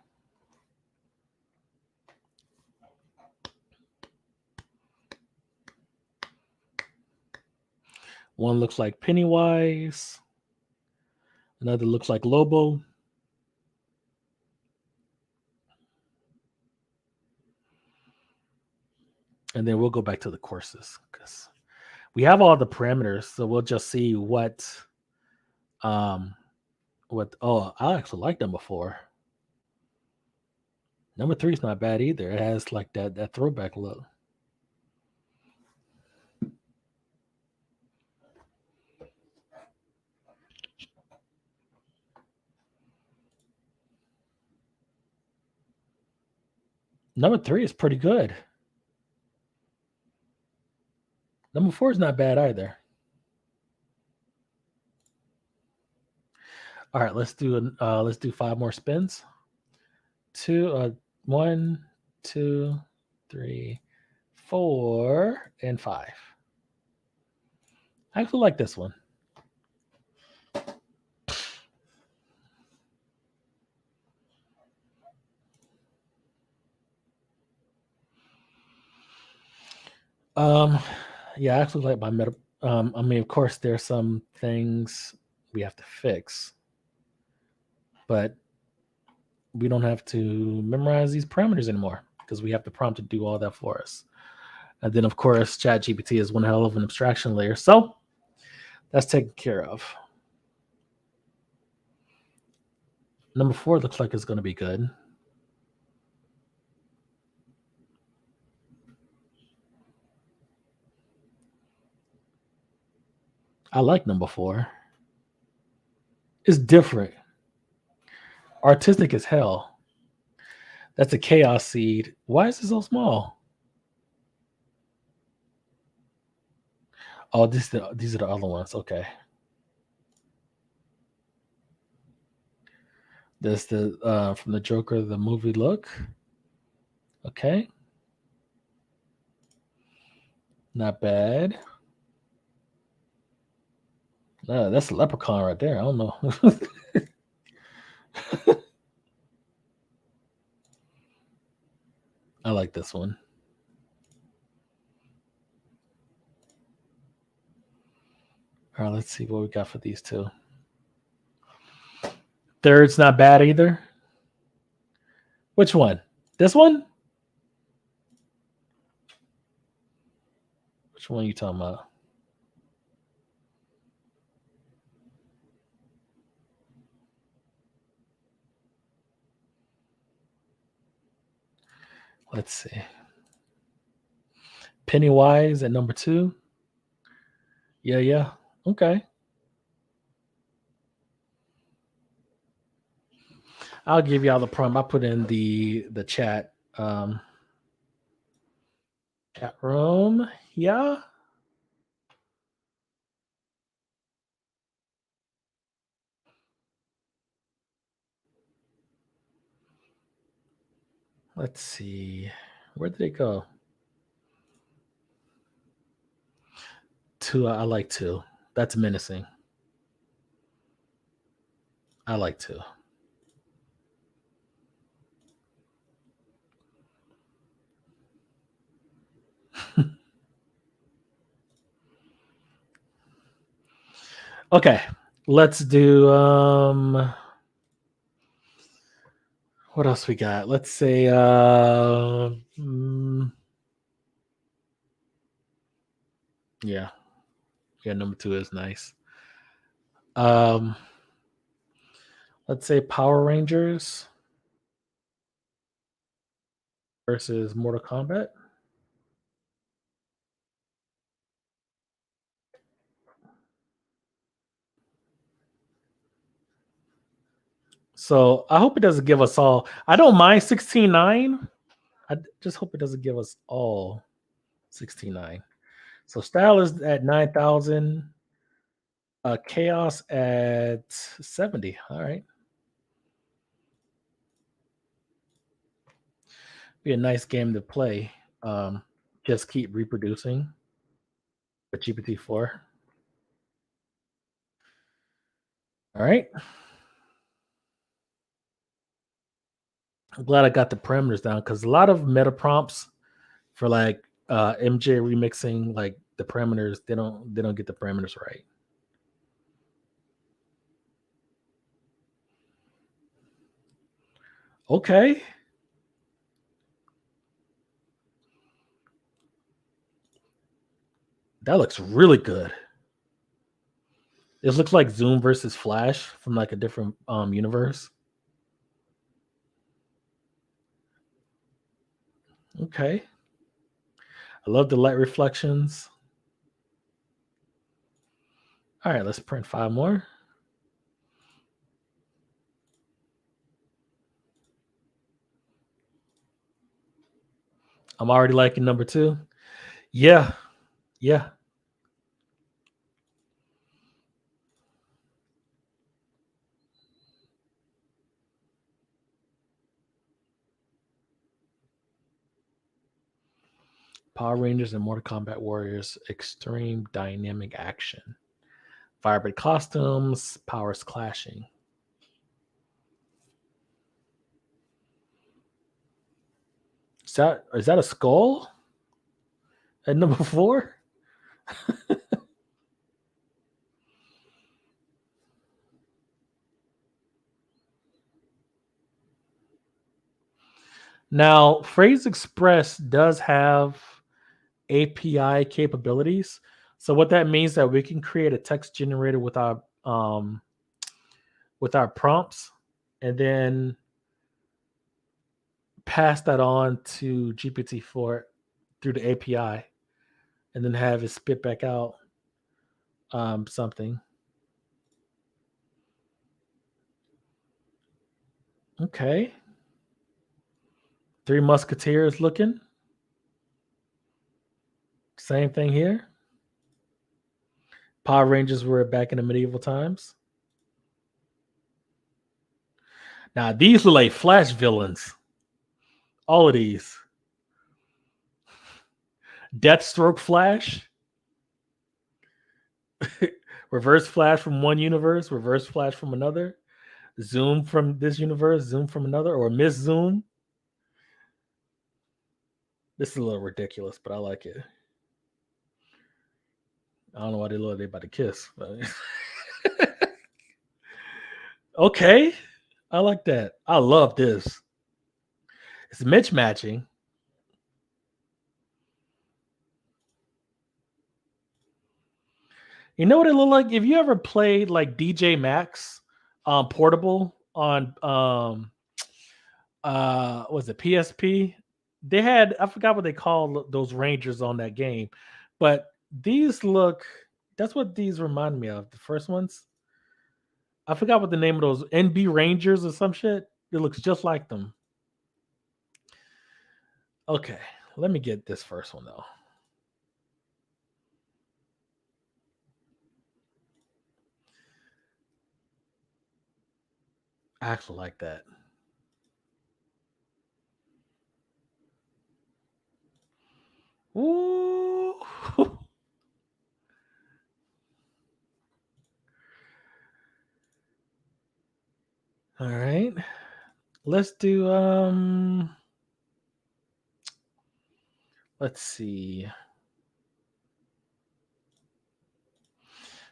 One looks like Pennywise. Another looks like Lobo. And then we'll go back to the courses because we have all the parameters. So we'll just see what I actually liked them before. Number 3 is not bad either. It has like that throwback look. Number 3 is pretty good. Number 4 is not bad either. All right, let's do 5 more spins. 1, 2, 3, 4, and 5. I actually like this one. Yeah, I actually like my meta. I mean, of course, there's some things we have to fix, but we don't have to memorize these parameters anymore because we have the prompt to do all that for us. And then, of course, ChatGPT is one hell of an abstraction layer. So that's taken care of. Number 4 looks like it's going to be good. I like number 4. It's different. Artistic as hell. That's a chaos seed. Why is it so small? Oh, these are the other ones. Okay. This the from the Joker the movie look. Okay. Not bad. That's a leprechaun right there. I don't know. I like this one. All right, let's see what we got for these two. Third's not bad either. Which one? This one? Which one are you talking about? Let's see. Pennywise at number 2. Yeah, yeah. Okay. I'll give y'all the prompt. I put in the chat room. Yeah. Let's see. Where did it go? 2. I like 2. That's menacing. I like 2. Okay. Let's do what else we got? Let's say yeah. Yeah, number 2 is nice. Um let's say Power Rangers versus Mortal Kombat. So I hope it doesn't give us all. I don't mind 16:9. I just hope it doesn't give us all 16:9. So style is at 9,000. Chaos at 70. All right. Be a nice game to play. Just keep reproducing with GPT-4. All right. I'm glad I got the parameters down because a lot of meta prompts for like MJ remixing, like the parameters, they don't get the parameters right. Okay. That looks really good. This looks like Zoom versus Flash from like a different universe. Okay. I love the light reflections. All right, let's print 5 more. I'm already liking number 2. Yeah. Yeah. Power Rangers and Mortal Kombat Warriors Extreme Dynamic Action. Vibrant costumes, powers clashing. Is that a skull at number 4? Now, Phrase Express does have API capabilities. So what that means that we can create a text generator with our prompts, and then pass that on to GPT-4 through the API, and then have it spit back out something. Okay. Three Musketeers looking. Same thing here. Power Rangers were back in the medieval times. Now these look like Flash villains. All of these. Deathstroke Flash. Reverse Flash from one universe, Reverse Flash from another. Zoom from this universe, Zoom from another, or Miss Zoom. This is a little ridiculous, but I like it. I don't know why they look like they about to kiss. But okay. I like that. I love this. It's mismatching. You know what it looked like? If you ever played like DJ Max portable on was it PSP? They had, I forgot what they called those Rangers on that game, but these look, that's what these remind me of. The first ones. I forgot what the name of those NB Rangers or some shit. It looks just like them. Okay, let me get this first one though. I actually like that. Ooh. All right. Let's do let's see.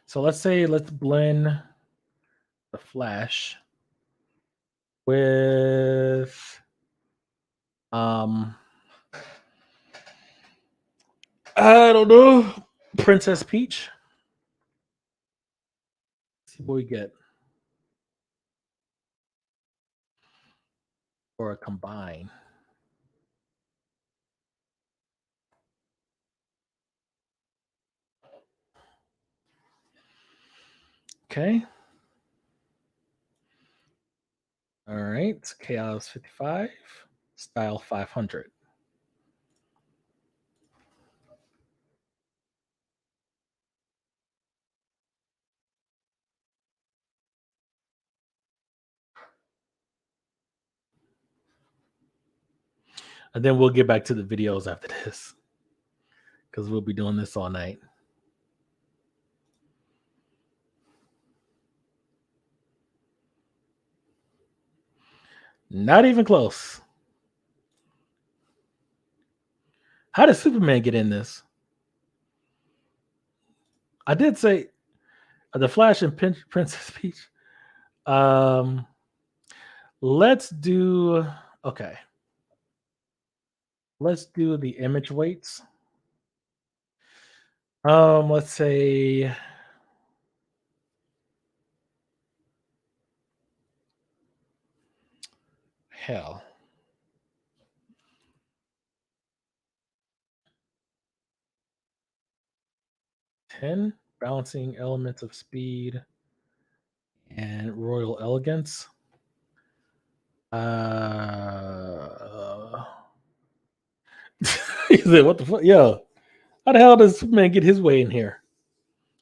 So let's blend the flash with um I don't know, Princess Peach. Let's see what we get for a combine. Okay. All right. Chaos 55, style 500. And then we'll get back to the videos after this because we'll be doing this all night. Not even close. How did Superman get in this? I did say the Flash and Princess Peach. Um, let's do okay. Let's do the image weights. Let's say hell. 10 balancing elements of speed and royal elegance. He said, "What the fuck, yo? How the hell does Superman get his way in here?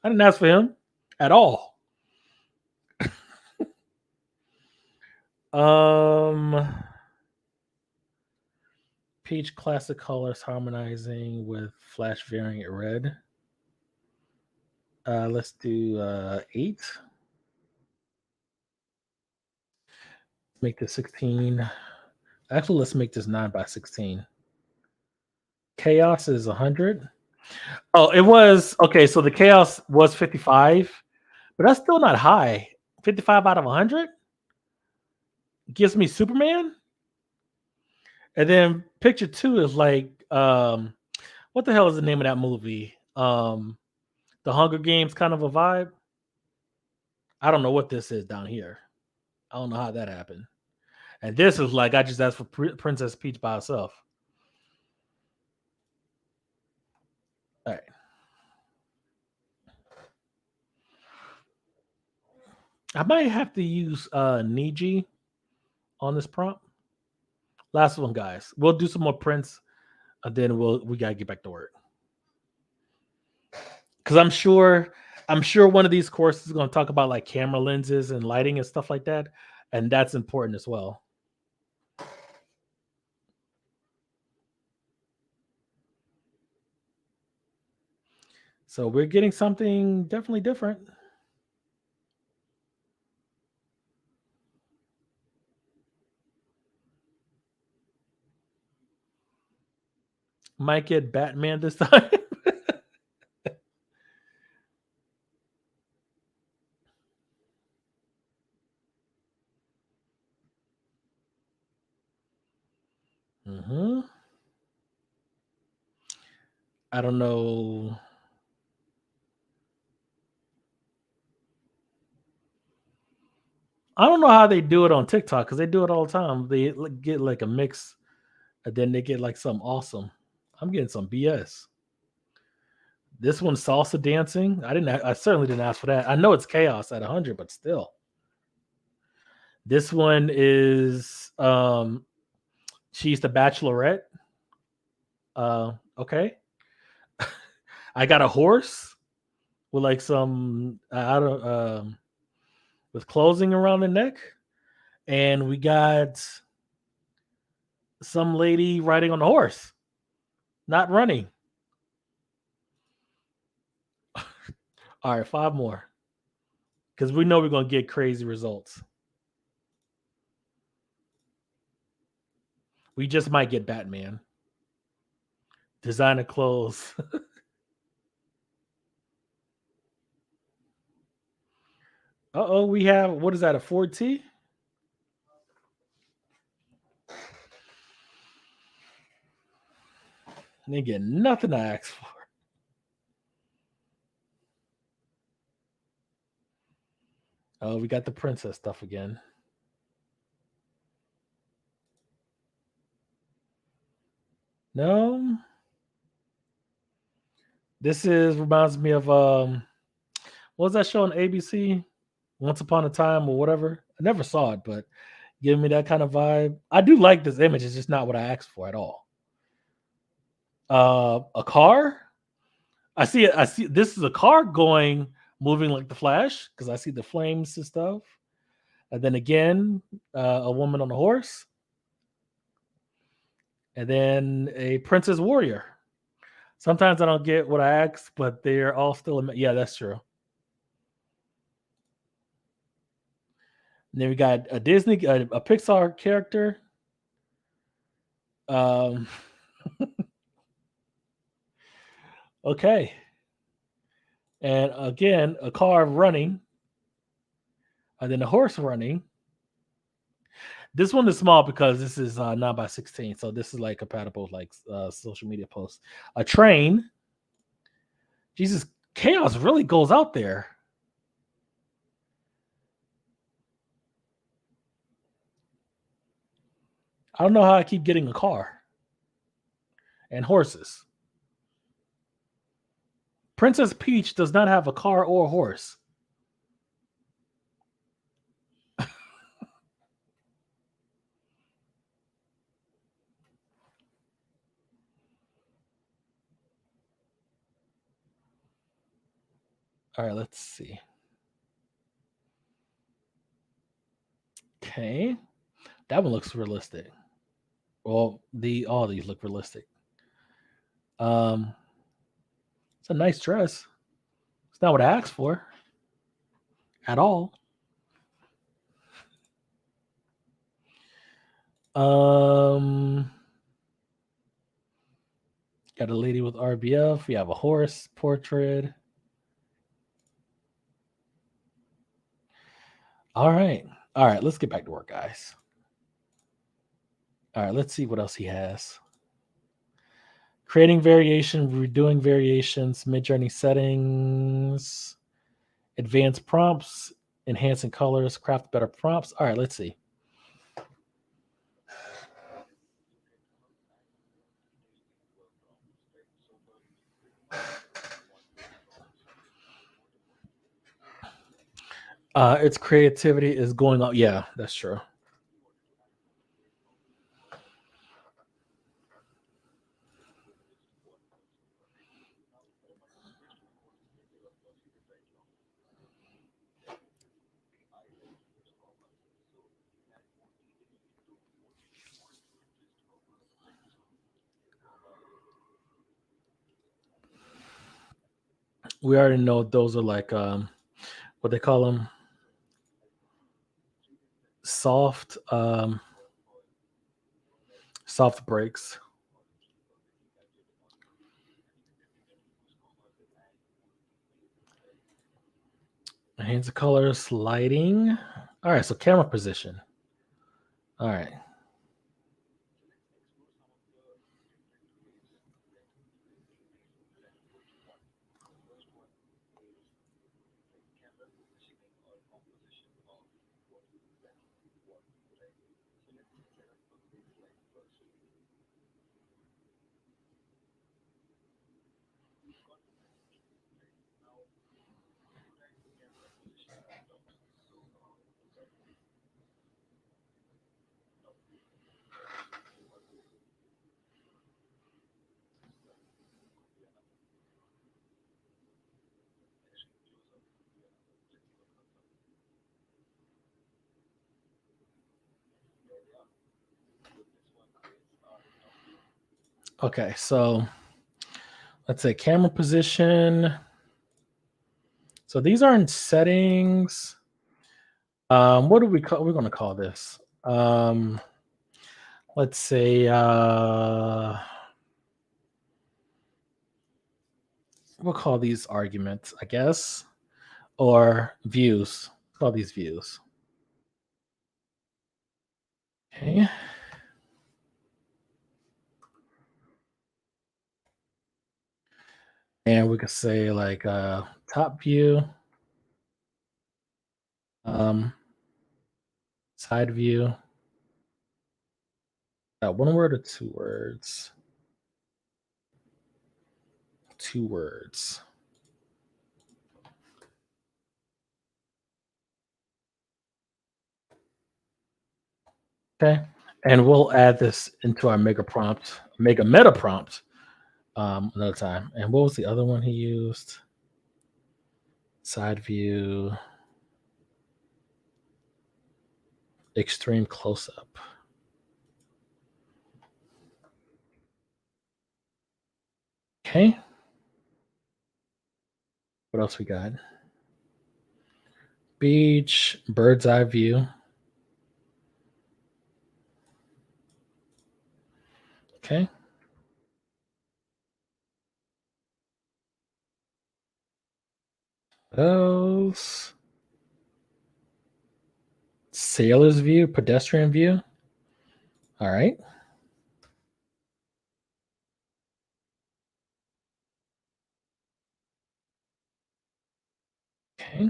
I didn't ask for him at all." Um, Peach classic colors harmonizing with Flash variant red. Let's do 8. Make this 16. Actually, let's make this 9 by 16. Chaos is 100. Oh, it was okay. So the chaos was 55, but that's still not high. 55 out of 100 gives me Superman. And then picture 2 is like what the hell is the name of that movie? The Hunger Games kind of a vibe. I don't know what this is down here. I don't know how that happened. And this is like I just asked for Princess Peach by herself. All right. I might have to use Niji on this prompt. Last one, guys. We'll do some more prints, and then we gotta get back to work. Because I'm sure one of these courses is going to talk about like camera lenses and lighting and stuff like that, and that's important as well. So we're getting something definitely different. Might get Batman this time. hmm I don't know. I don't know how they do it on TikTok because they do it all the time. They get like a mix, and then they get like some awesome. I'm getting some BS. This one's salsa dancing. I certainly didn't ask for that. I know it's chaos at 100, but still. This one is she's the bachelorette. Okay. I got a horse with like some I don't with closing around the neck, and we got some lady riding on a horse, not running. All right, five more because we know we're gonna get crazy results. We just might get Batman designer clothes. Uh-oh, we have what is that, a Ford T? They get nothing I asked for. Oh, we got the princess stuff again. No, this is reminds me of what was that show on ABC? Once Upon a Time or whatever. I never saw it, but giving me that kind of vibe. I do like this image. It's just not what I asked for at all. A car. I see it. I see this is a car going, moving like the Flash because I see the flames and stuff. And then again, a woman on a horse, and then a princess warrior. Sometimes I don't get what I ask, but they're all still. Yeah, that's true. And then we got a Disney, a Pixar character. Um, okay, and again, a car running, and then a horse running. This one is small because this is 9 by 16, so this is like compatible with like social media posts. A train. Jesus, chaos really goes out there. I don't know how I keep getting a car and horses. Princess Peach does not have a car or a horse. All right, let's see. Okay, that one looks realistic. Well, all these look realistic. Um, it's a nice dress. It's not what I asked for at all. Um, got a lady with RBF. We have a horse portrait. All right. All right. Let's get back to work, guys. All right. Let's see what else he has. Creating variation, redoing variations, Midjourney settings, advanced prompts, enhancing colors, craft better prompts. All right, let's see. Its creativity is going up. Yeah, that's true. We already know those are like what they call them, soft soft breaks. Enhance the colors, lighting. All right, so camera position. All right. Okay, so let's say camera position. So these are in settings. What do we call? We're going to call this. Let's say we'll call these arguments, I guess, or views. Call these views. Okay, and we could say like top view, um, side view. One word or two words? Two words. Okay. And we'll add this into our mega prompt, mega meta prompt another time. And what was the other one he used? Side view, extreme close up. Okay. What else we got? Beach, bird's eye view. Okay. Those. Sailor's view, pedestrian view. All right. Okay.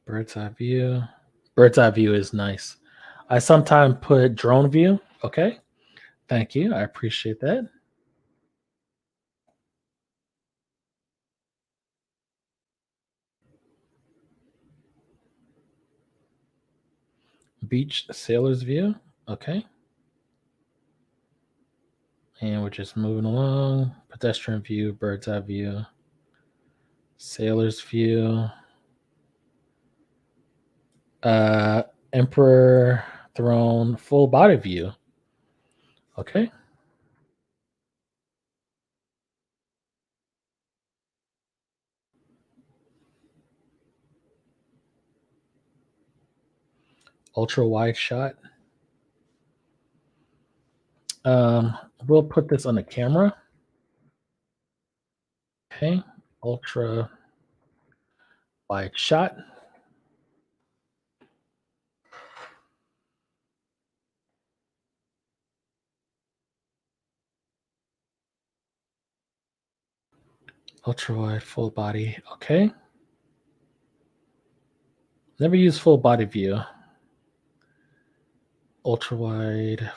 Bird's eye view. Bird's eye view is nice. I sometimes put drone view. Okay. Thank you. I appreciate that. Beach sailor's view. Okay. And we're just moving along. Pedestrian view, bird's eye view, sailor's view, uh, emperor throne, full body view. Okay. Ultra wide shot. Um, we'll put this on the camera. Okay. Ultra wide shot. Ultra wide, full body. Okay. Never use full body view. Ultra wide,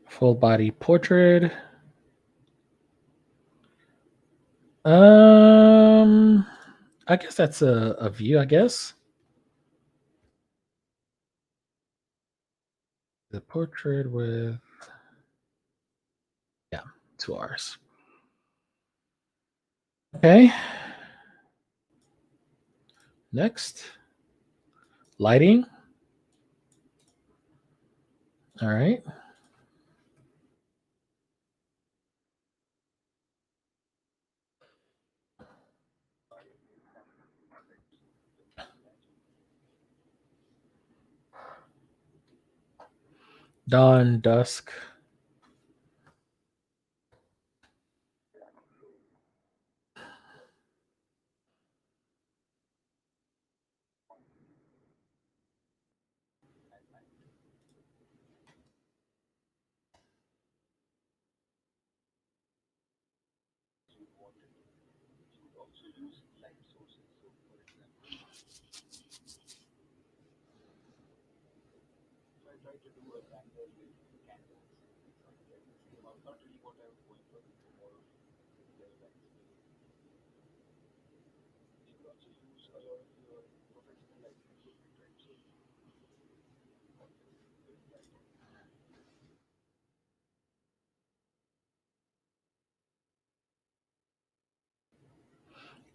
full body portrait. Um, I guess that's a view. I guess the portrait with yeah 2 R's. Okay. Next, lighting. All right. Dawn, dusk.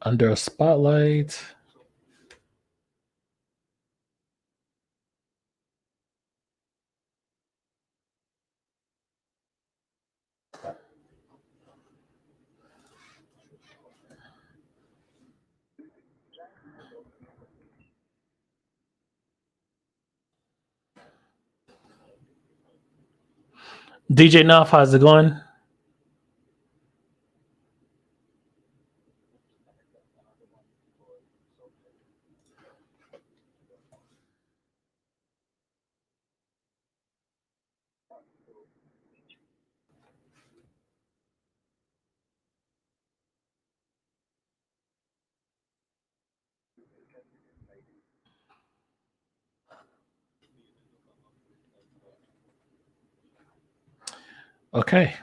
Under a spotlight. DJ Nuff, how's it going? Okay.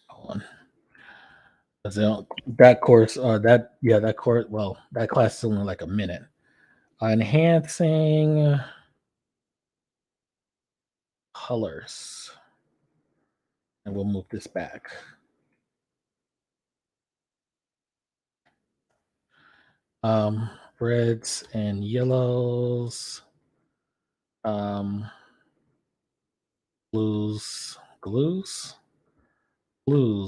Hold on. That course, that course. Well, that class is only like a minute. Enhancing colors, and we'll move this back. Um, Reds and yellows, um, blues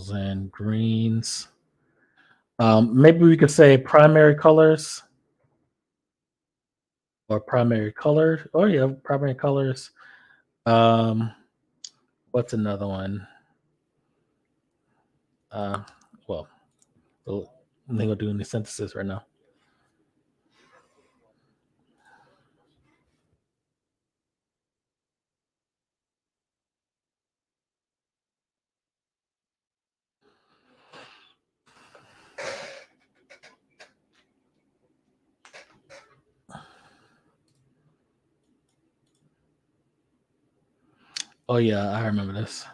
and greens. Maybe we could say primary colors or primary color. Oh yeah, primary colors. Um, what's another one? Uh, well, I'm gonna do any synthesis right now. Oh yeah, I remember this.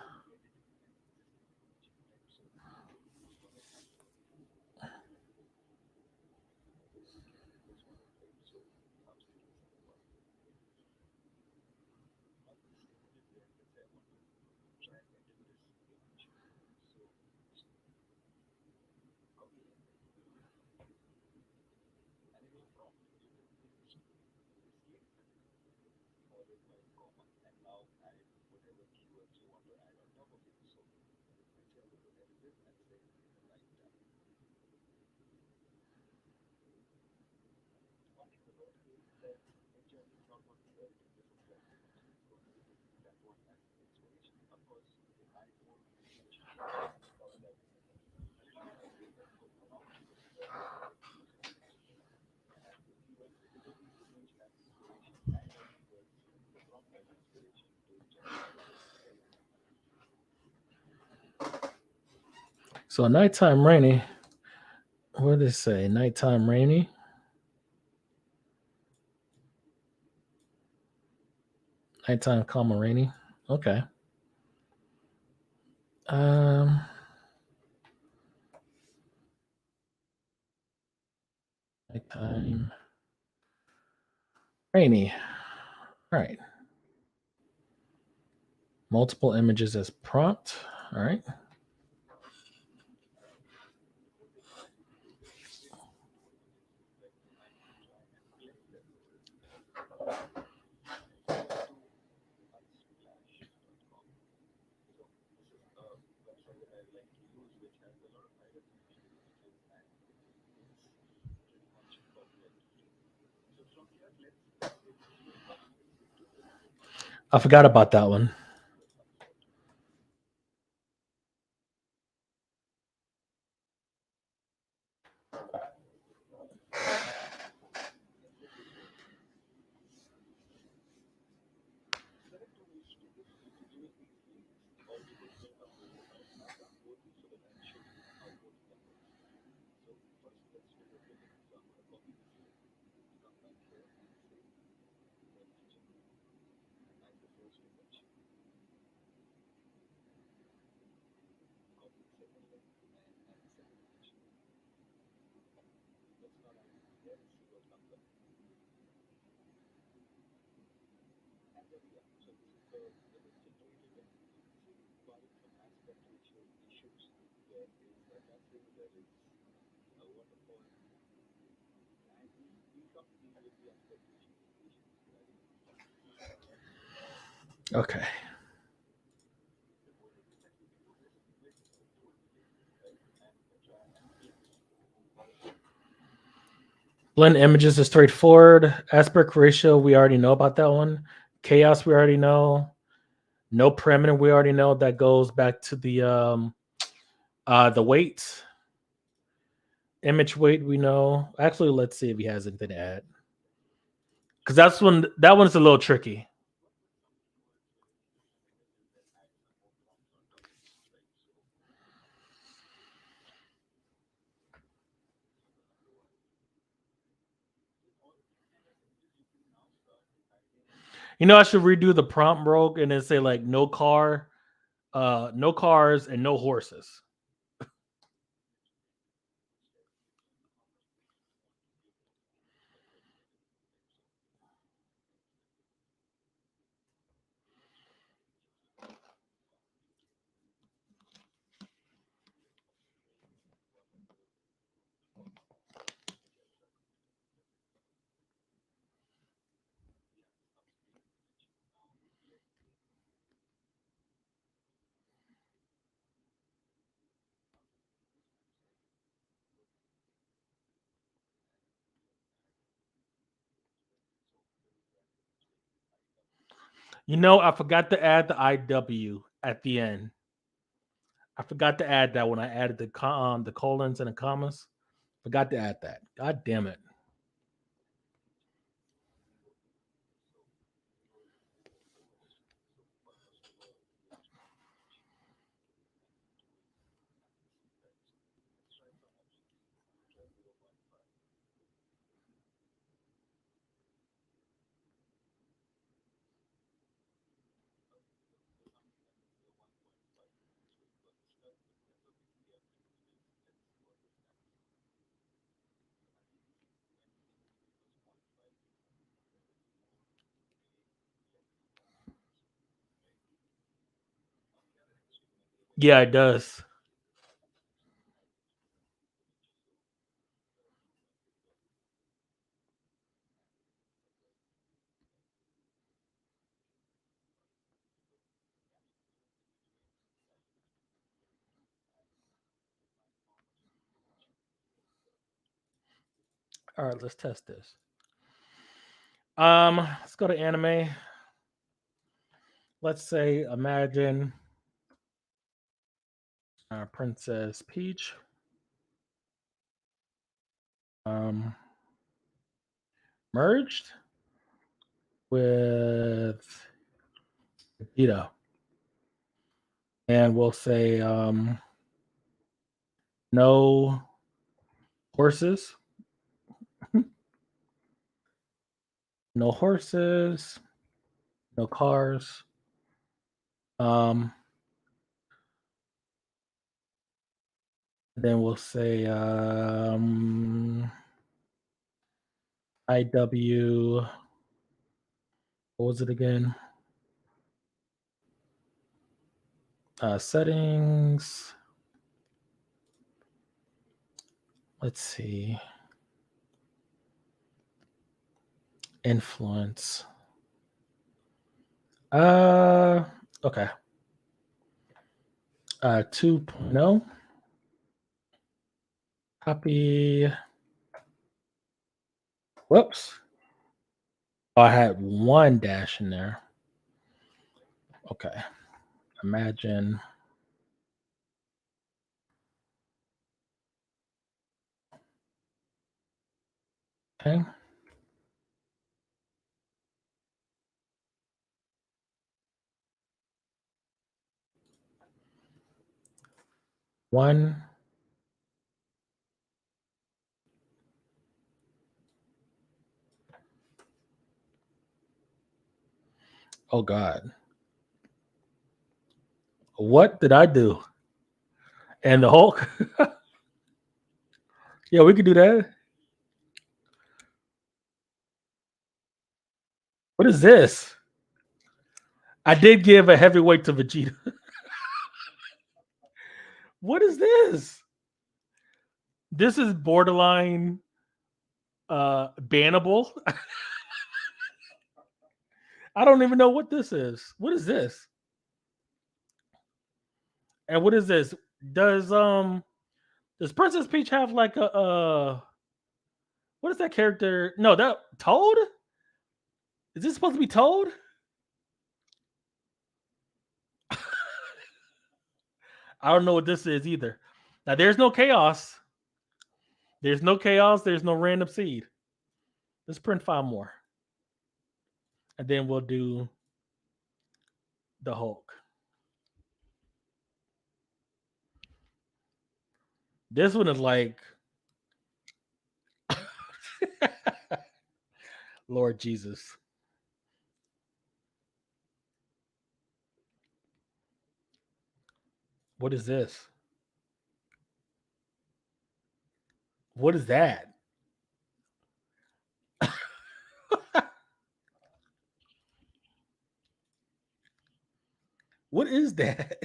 So nighttime rainy. What did it say? Nighttime rainy. Nighttime calm and rainy. Okay. Um. Nighttime rainy. All right. Multiple images as prompt. All right. I forgot about that one. Okay. Blend images is straightforward. Aspect ratio, we already know about that one. Chaos, we already know. No perimeter, we already know. That goes back to the weight. Image weight, we know. Actually, let's see if he has anything to add. Because that one's a little tricky. I should redo the prompt rogue and then say like no cars and no horses. I forgot to add the IW at the end. I forgot to add that when I added the colons and the commas. Forgot to add that. God damn it. Yeah, it does. All right, let's test this. Let's go to anime. Let's say imagine Princess Peach. Merged with Vegeta. And we'll say no horses. No horses, no cars. Then we'll say IW. What was it again? Settings. Let's see. Influence. Okay. 2.0. Copy. Whoops. Oh, I had one dash in there. Okay. Imagine. Okay. One. Oh God. What did I do? And the Hulk? Yeah, we could do that. What is this? I did give a heavyweight to Vegeta. What is this? This is borderline bannable. I don't even know what this is. What is this? And what is this? Does does Princess Peach have like a what is that character? No, that Toad? Is this supposed to be Toad? I don't know what this is either. Now there's no chaos. There's no chaos. There's no random seed. Let's print 5 more. And then we'll do the Hulk. This one is like Lord Jesus. What is this? What is that? What is that?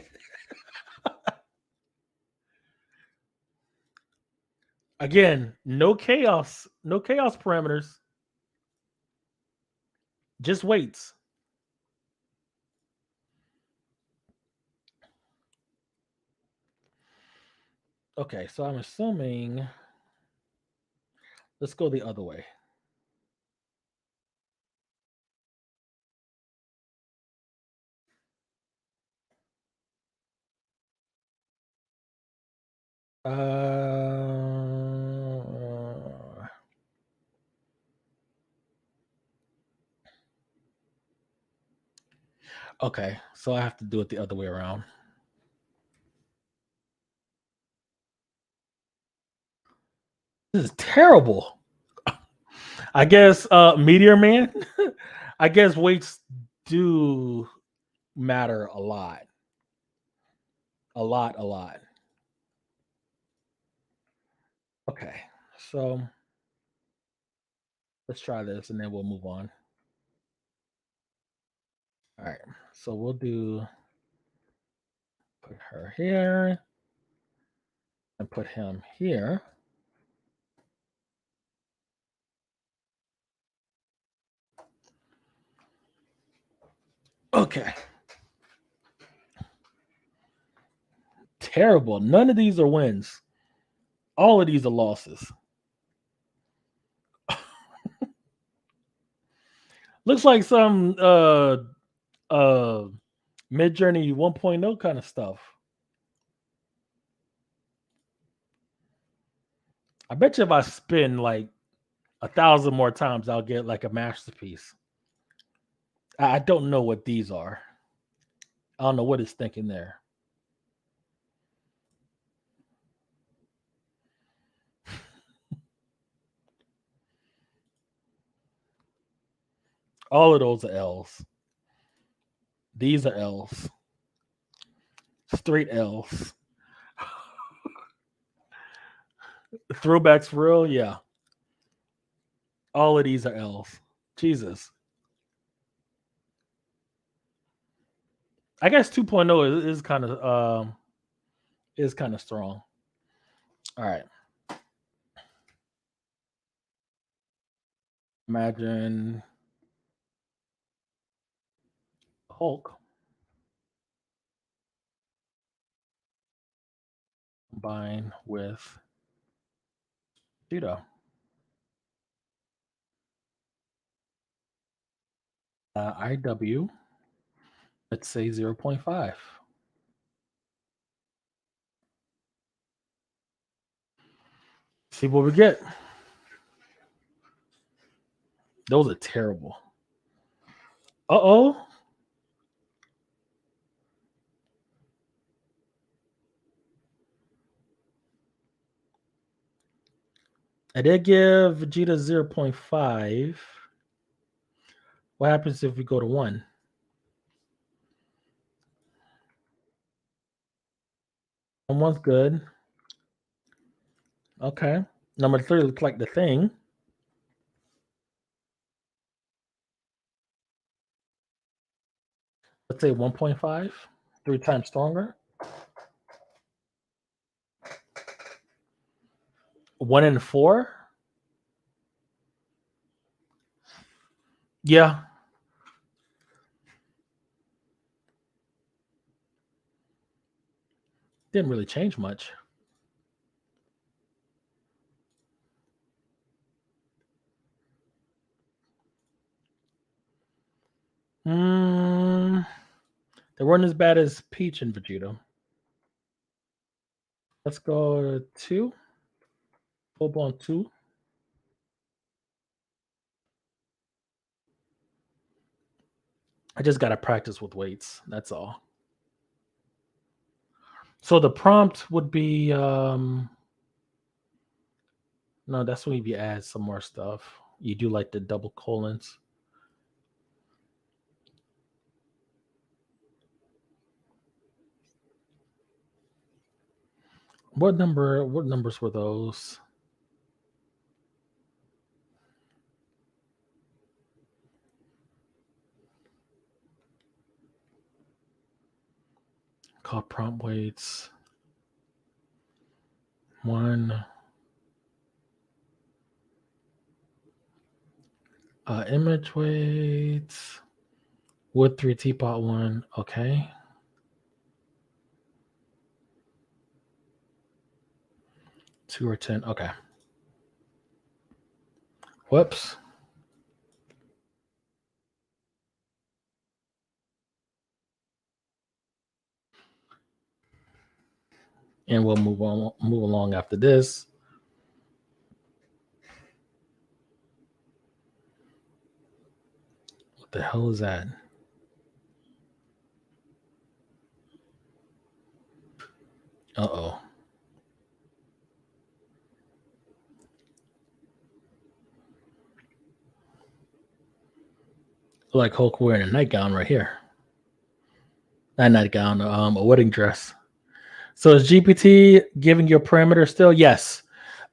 Again, no chaos, no chaos parameters, just weights. Okay, so I'm assuming let's go the other way. Uh, okay, so I have to do it the other way around. This is terrible. I guess Meteor Man. I guess weights do matter a lot. A lot, a lot. Okay, so let's try this and then we'll move on. All right, so we'll do put her here and put him here. Okay. Terrible. None of these are wins. All of these are losses. Looks like some uh Midjourney 1.0 kind of stuff. I bet you if I spin like 1,000 more times, I'll get like a masterpiece. I don't know what these are. I don't know what it's thinking there. All of those are L's. These are L's. Straight L's. Throwbacks for real, yeah. All of these are L's. Jesus. I guess 2.0 is kind of strong. All right. Imagine Hulk combined with Cheetah. IW, let's say 0.5. See what we get. Those are terrible. Uh-oh. I did give Vegeta 0.5. What happens if we go to 1? And 1's good. Okay. Number 3 looks like the thing. Let's say 1.5. 3 times stronger. 1 and 4. Yeah. Didn't really change much. Mm, they weren't as bad as Peach and Vegeta. Let's go to 2. Full blown 2. I just got to practice with weights. That's all. So the prompt would be no, that's when you add some more stuff. You do like the double colons. What numbers were those? Called prompt weights. 1 image weights. Wood 3 teapot 1. Okay. 2 or 10. Okay. Whoops. And we'll move along after this. What the hell is that? Uh-oh. Like Hulk wearing a nightgown right here. Not a nightgown, a wedding dress. So is GPT giving you a parameter still? Yes.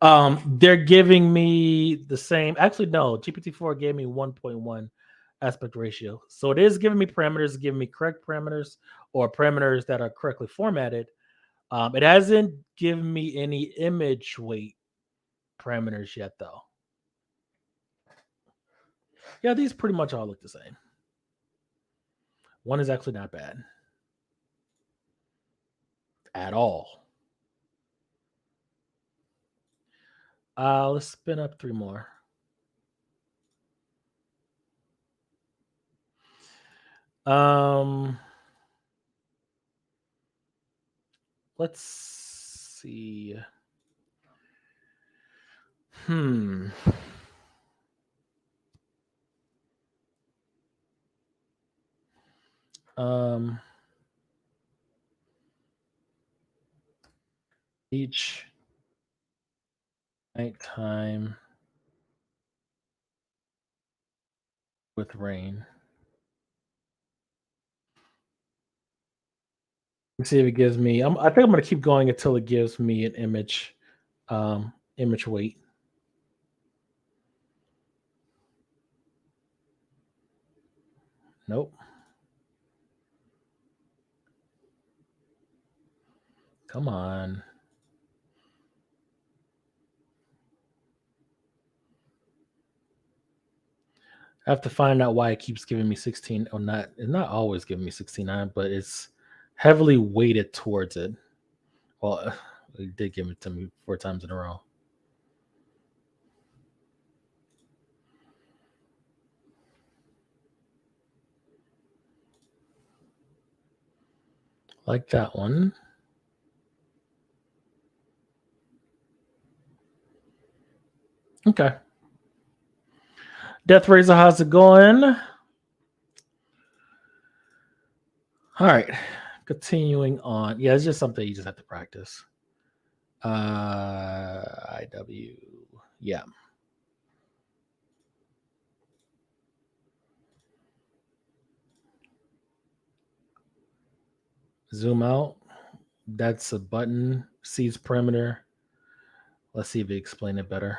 They're giving me the same. Actually, no. GPT-4 gave me 1.1 aspect ratio. So it is giving me parameters, giving me correct parameters or parameters that are correctly formatted. It hasn't given me any image weight parameters yet, though. Yeah, these pretty much all look the same. One is actually not bad at all. Let's spin up 3 more. Um, let's see. Hmm. Um, each nighttime with rain. Let's see if it gives me. I think I'm gonna keep going until it gives me an image. Image weight. Nope. Come on. I have to find out why it keeps giving me 16 or not. It's not always giving me 69, but it's heavily weighted towards it. Well, it did give it to me 4 times in a row. Like that one. Okay. Death Razor, how's it going? All right. Continuing on. Yeah, it's just something you just have to practice. IW. Yeah. Zoom out. That's a button. Seeds perimeter. Let's see if they explain it better.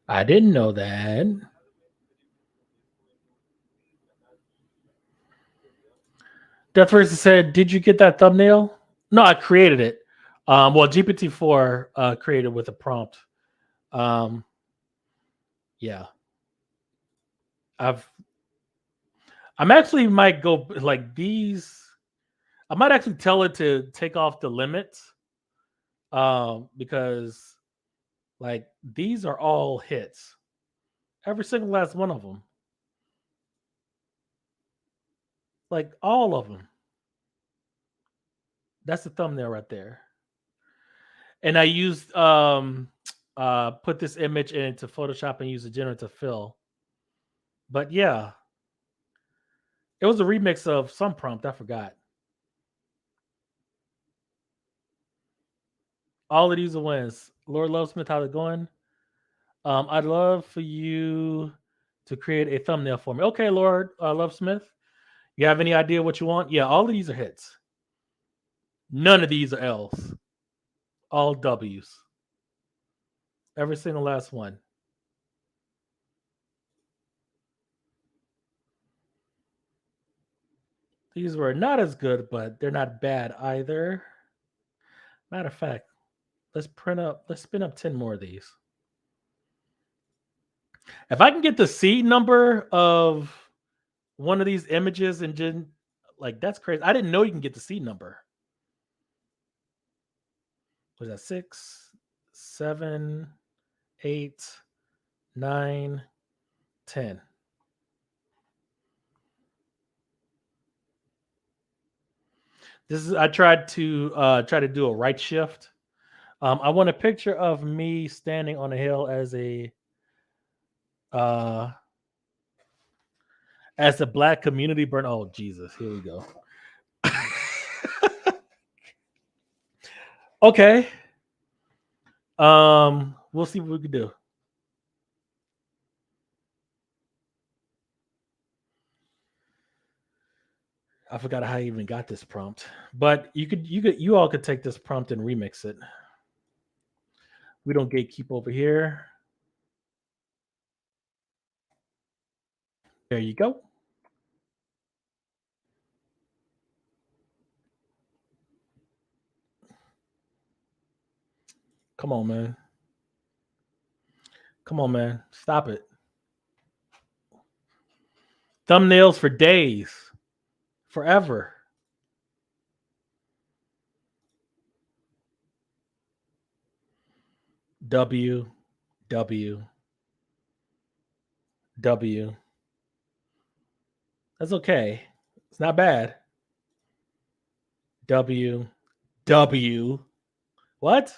I didn't know that. Death Racer said, "Did you get that thumbnail?" No, I created it. Well, GPT-4 created with a prompt. Um, yeah, I've. I'm actually might go like these. I might actually tell it to take off the limits. Because like these are all hits. Every single last one of them. Like all of them. That's the thumbnail right there. And I used put this image into Photoshop and use a generative fill. But yeah, it was a remix of some prompt. I forgot. All of these are wins. Lord Lovesmith, how's it going? I'd love for you to create a thumbnail for me. Okay, Lord Lovesmith. You have any idea what you want? Yeah, all of these are hits. None of these are L's. All W's. Every single last one. These were not as good, but they're not bad either. Matter of fact, let's spin up 10 more of these. If I can get the seed number of one of these images and just like that's crazy. I didn't know you can get the seed number. Was that 6? 7, 8, 9, 10. This is I try to do a right shift. I want a picture of me standing on a hill uh as a black community burn. Oh Jesus, here we go. Okay. We'll see what we can do. I forgot how I even got this prompt, but you all could take this prompt and remix it. We don't gatekeep over here. There you go. Come on, man. Come on, man. Stop it. Thumbnails for days, forever. W, W, W. That's okay. It's not bad. W, W. What?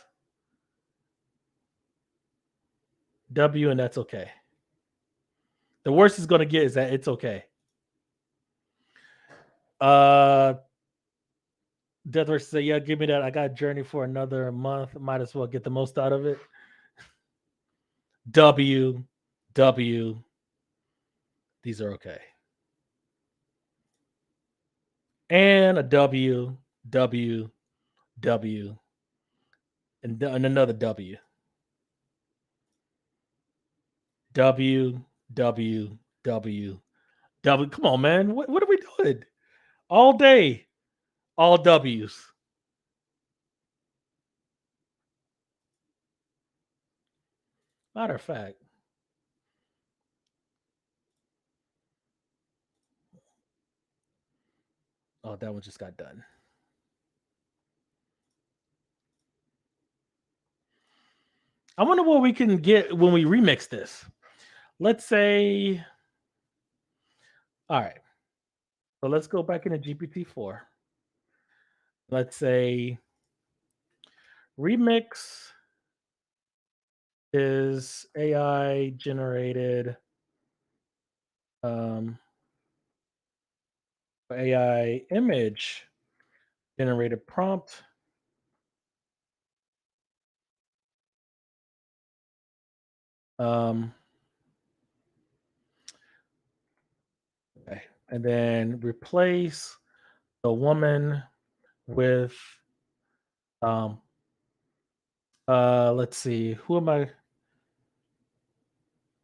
W, and that's okay. The worst it's gonna get is that it's okay. Uh, Deathwish say, "Yeah, give me that. I got Journey for another month. Might as well get the most out of it." W, W. These are okay. And a W, W, W, and another W, W, W, W, W. Come on, man. What are we doing? All day, all W's. Matter of fact, oh, that one just got done. I wonder what we can get when we remix this. Let's say, all right. So let's go back into GPT-4. Let's say remix is AI generated um, AI image generated prompt. Um, okay. And then replace the woman with um, let's see, who am I?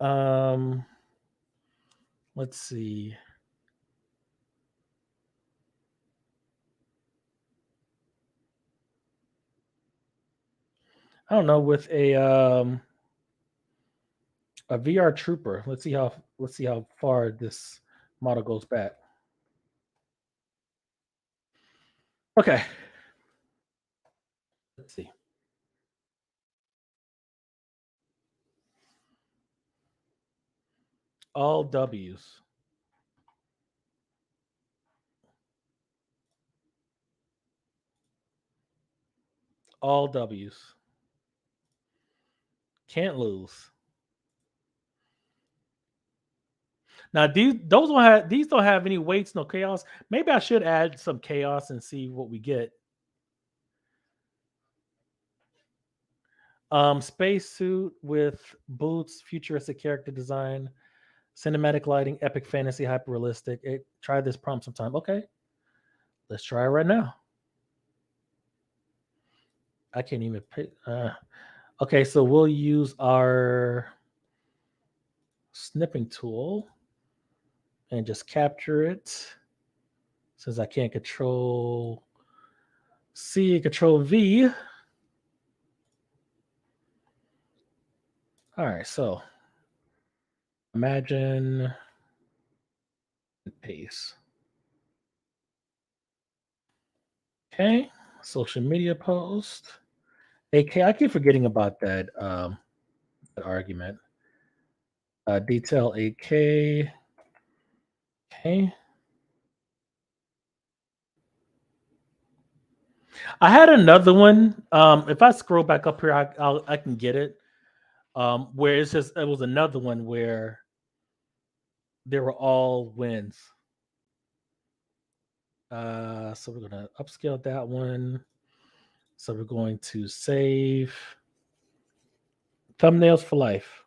Um, let's see. I don't know, with a VR trooper. Let's see how far this model goes back. Okay. Let's see. All W's. All W's. Can't lose. Now these don't have any weights, no chaos. Maybe I should add some chaos and see what we get. Spacesuit with boots, futuristic character design, cinematic lighting, epic fantasy, hyper realistic. Try this prompt sometime. Okay, let's try it right now. I can't even pick. Okay, so we'll use our snipping tool and just capture it. Since I can't control C, control V. All right, so imagine paste. Okay, social media post. AK, I keep forgetting about that argument. Detail AK. Okay. I had another one. If I scroll back up here, I can get it. Where it's just it was another one where they were all wins. So we're gonna upscale that one. So we're going to save thumbnails for life.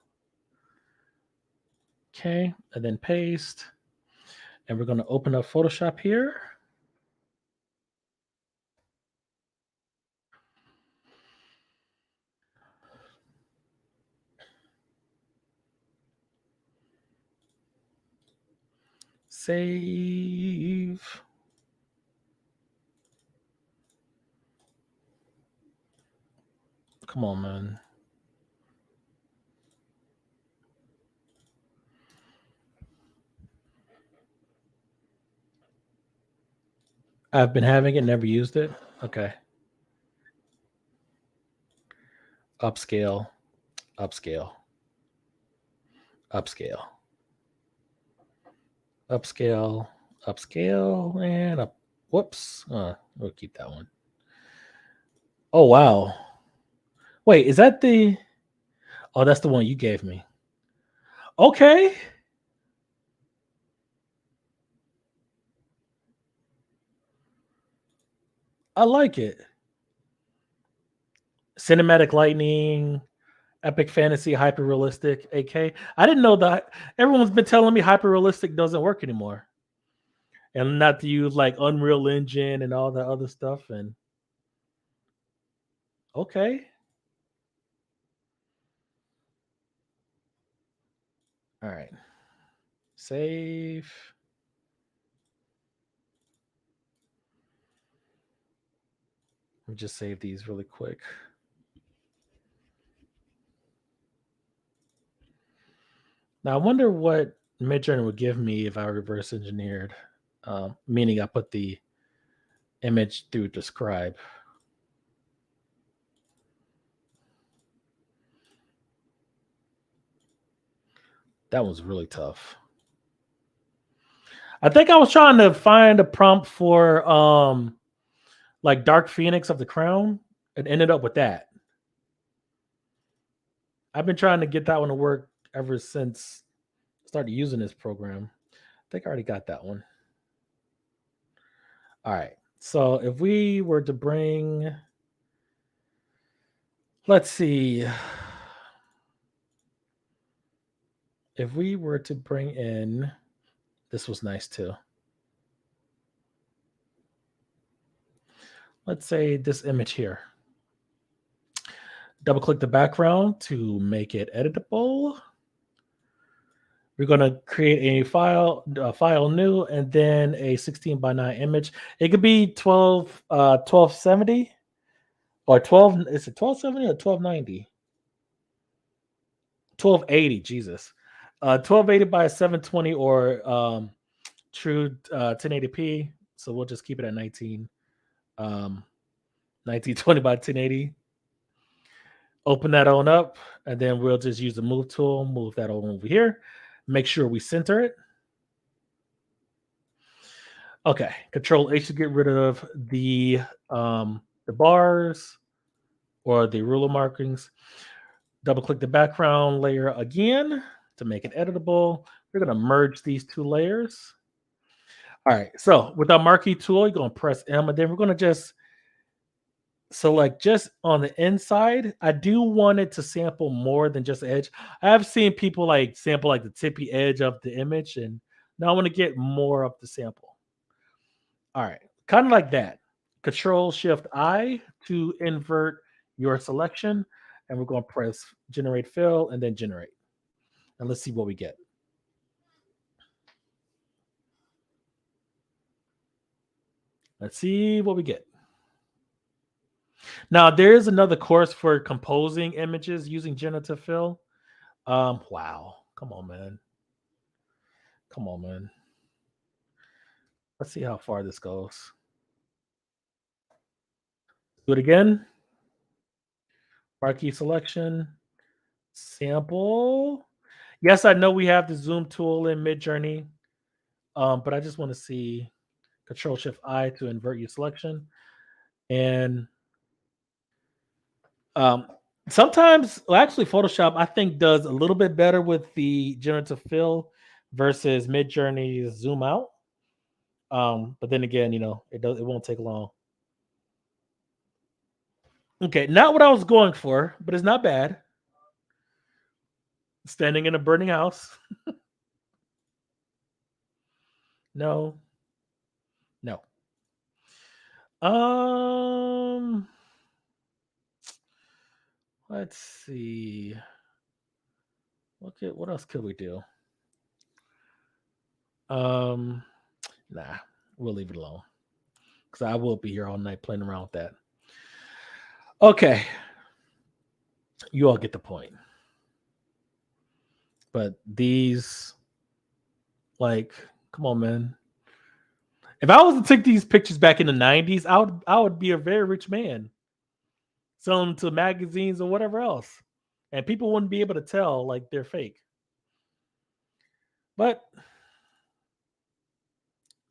Okay, and then paste. And we're gonna open up Photoshop here. Save. Come on, man. I've been having it, never used it. Okay. Upscale, upscale, upscale, upscale, upscale, and up. Whoops. We'll keep that one. Oh wow. Wait, is that the? Oh, that's the one you gave me. Okay. I like it. Cinematic lightning, epic fantasy, hyper realistic. AK. I didn't know that. Everyone's been telling me hyper realistic doesn't work anymore, and not to use like Unreal Engine and all that other stuff. And okay, all right. Save. Let me just save these really quick. Now I wonder what Midjourney would give me if I reverse engineered, meaning I put the image through describe. That was really tough. I think I was trying to find a prompt for like Dark Phoenix of the Crown and ended up with that. I've been trying to get that one to work ever since I started using this program. I think I already got that one. All right. So if we were to bring, let's see, if we were to bring in, this was nice too. Let's say this image here. Double click the background to make it editable. We're going to create a file new, and then a 16 by 9 image. It could be 1270 or 12. Is it 1270 or 1290? 1280. Jesus. 1280 by 720 or true 1080p. So we'll just keep it at 1920 by 1080. Open that on up, and then we'll just use the move tool, move that on over here. Make sure we center it. Okay, Control H to get rid of the bars or the ruler markings. Double click the background layer again to make it editable. We're going to merge these two layers. All right, so with our marquee tool, you're going to press M, and then we're going to just select just on the inside. I do want it to sample more than just the edge. I have seen people like sample like the tippy edge of the image, and now I want to get more of the sample. All right, kind of like that. Control Shift I to invert your selection, and we're going to press Generate Fill and then Generate. And let's see what we get. Let's see what we get. Now, there is another course for composing images using generative fill. Wow. Come on, man. Come on, man. Let's see how far this goes. Do it again. Marquee selection, sample. Yes, I know we have the zoom tool in Midjourney, but I just want to see Control Shift I to invert your selection. And um, sometimes, well, actually, Photoshop I think does a little bit better with the generative fill versus Midjourney's zoom out. But then again, it won't take long. Okay, not what I was going for, but it's not bad. Standing in a burning house. No, no. Um, let's see. What else could we do? Um, nah, we'll leave it alone because I will be here all night playing around with that. Okay, you all get the point. But these, like, come on, man. If I was to take these pictures back in the '90s, I would be a very rich man, selling them to magazines or whatever else, and people wouldn't be able to tell like they're fake. But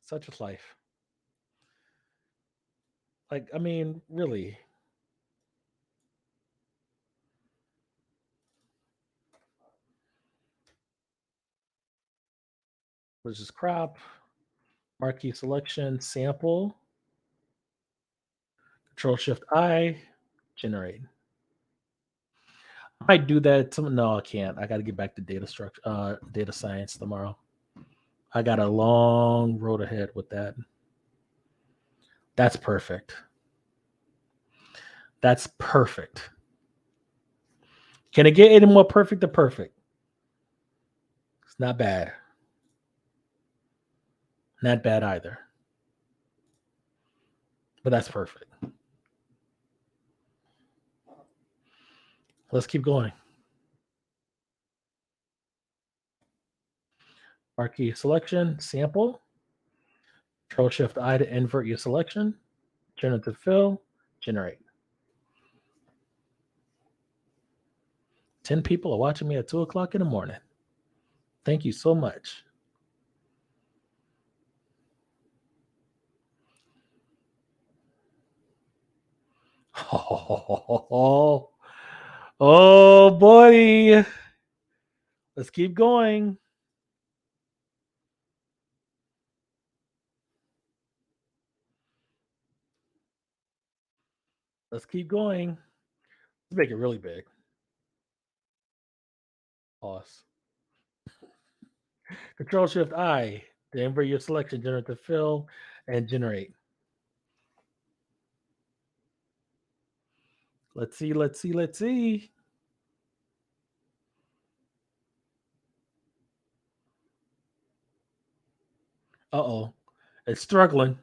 such is life. Like, I mean, really, let's just crop, marquee selection, sample, Control Shift I, generate. I might do that. No, I can't. I got to get back to data structure, data science tomorrow. I got a long road ahead with that. That's perfect. That's perfect. Can it get any more perfect than perfect? It's not bad. Not bad either. But that's perfect. Let's keep going. Marquee selection, sample, Control Shift I to invert your selection, generative fill, generate. 10 people are watching me at 2 o'clock in the morning. Thank you so much. Oh, oh boy. Let's keep going. Let's keep going. Let's make it really big. Pause. Control Shift I to invert your selection, generative fill, and generate. Let's see, let's see, let's see. Uh-oh. It's struggling.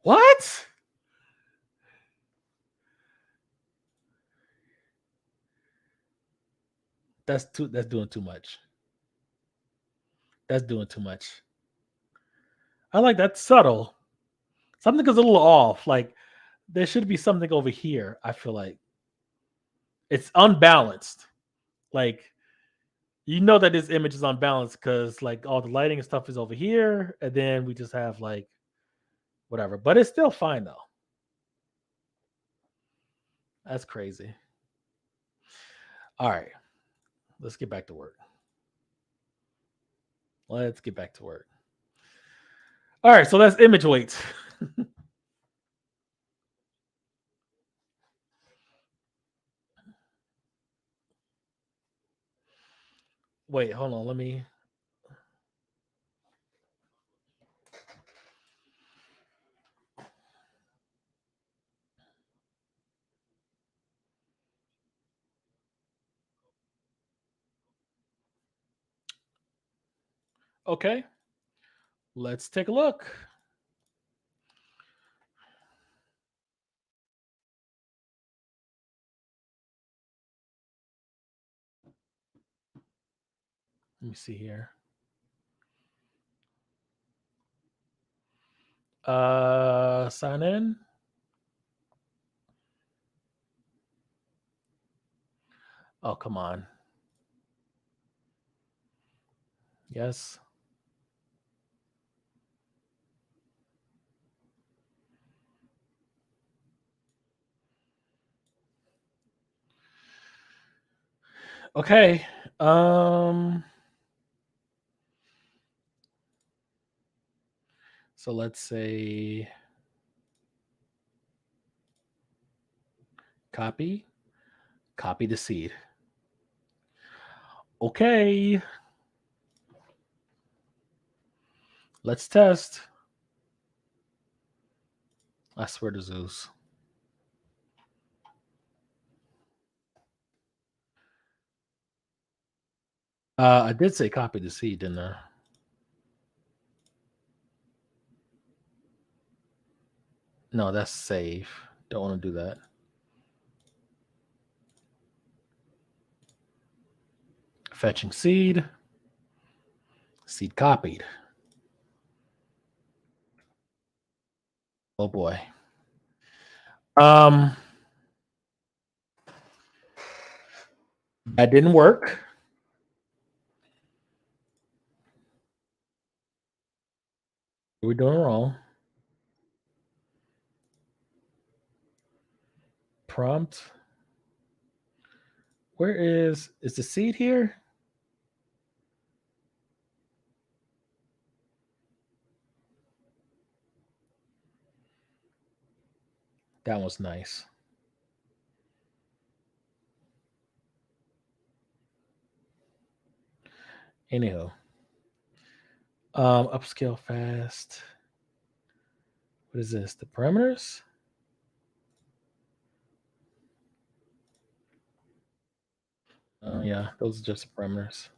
What? That's doing too much. That's doing too much. I like that subtle. Something is a little off. Like there should be something over here. I feel like it's unbalanced. Like you know that this image is unbalanced because like all the lighting and stuff is over here, and then we just have like whatever. But it's still fine though. That's crazy. All right, let's get back to work. Let's get back to work. All right, so that's image weights. Wait, hold on. Let me. Okay, let's take a look. Let me see here. Sign in. Oh, come on. Yes. Okay. Um. So let's say copy, copy the seed. Okay. Let's test. I swear to Zeus. I did say copy the seed, didn't I? No, that's save. Don't want to do that. Fetching seed. Seed copied. Oh boy. Um, that didn't work. We're doing wrong. Prompt. Where is the seed here? That was nice. Anyhow, upscale fast. What is this? The parameters? Yeah, those are just the parameters.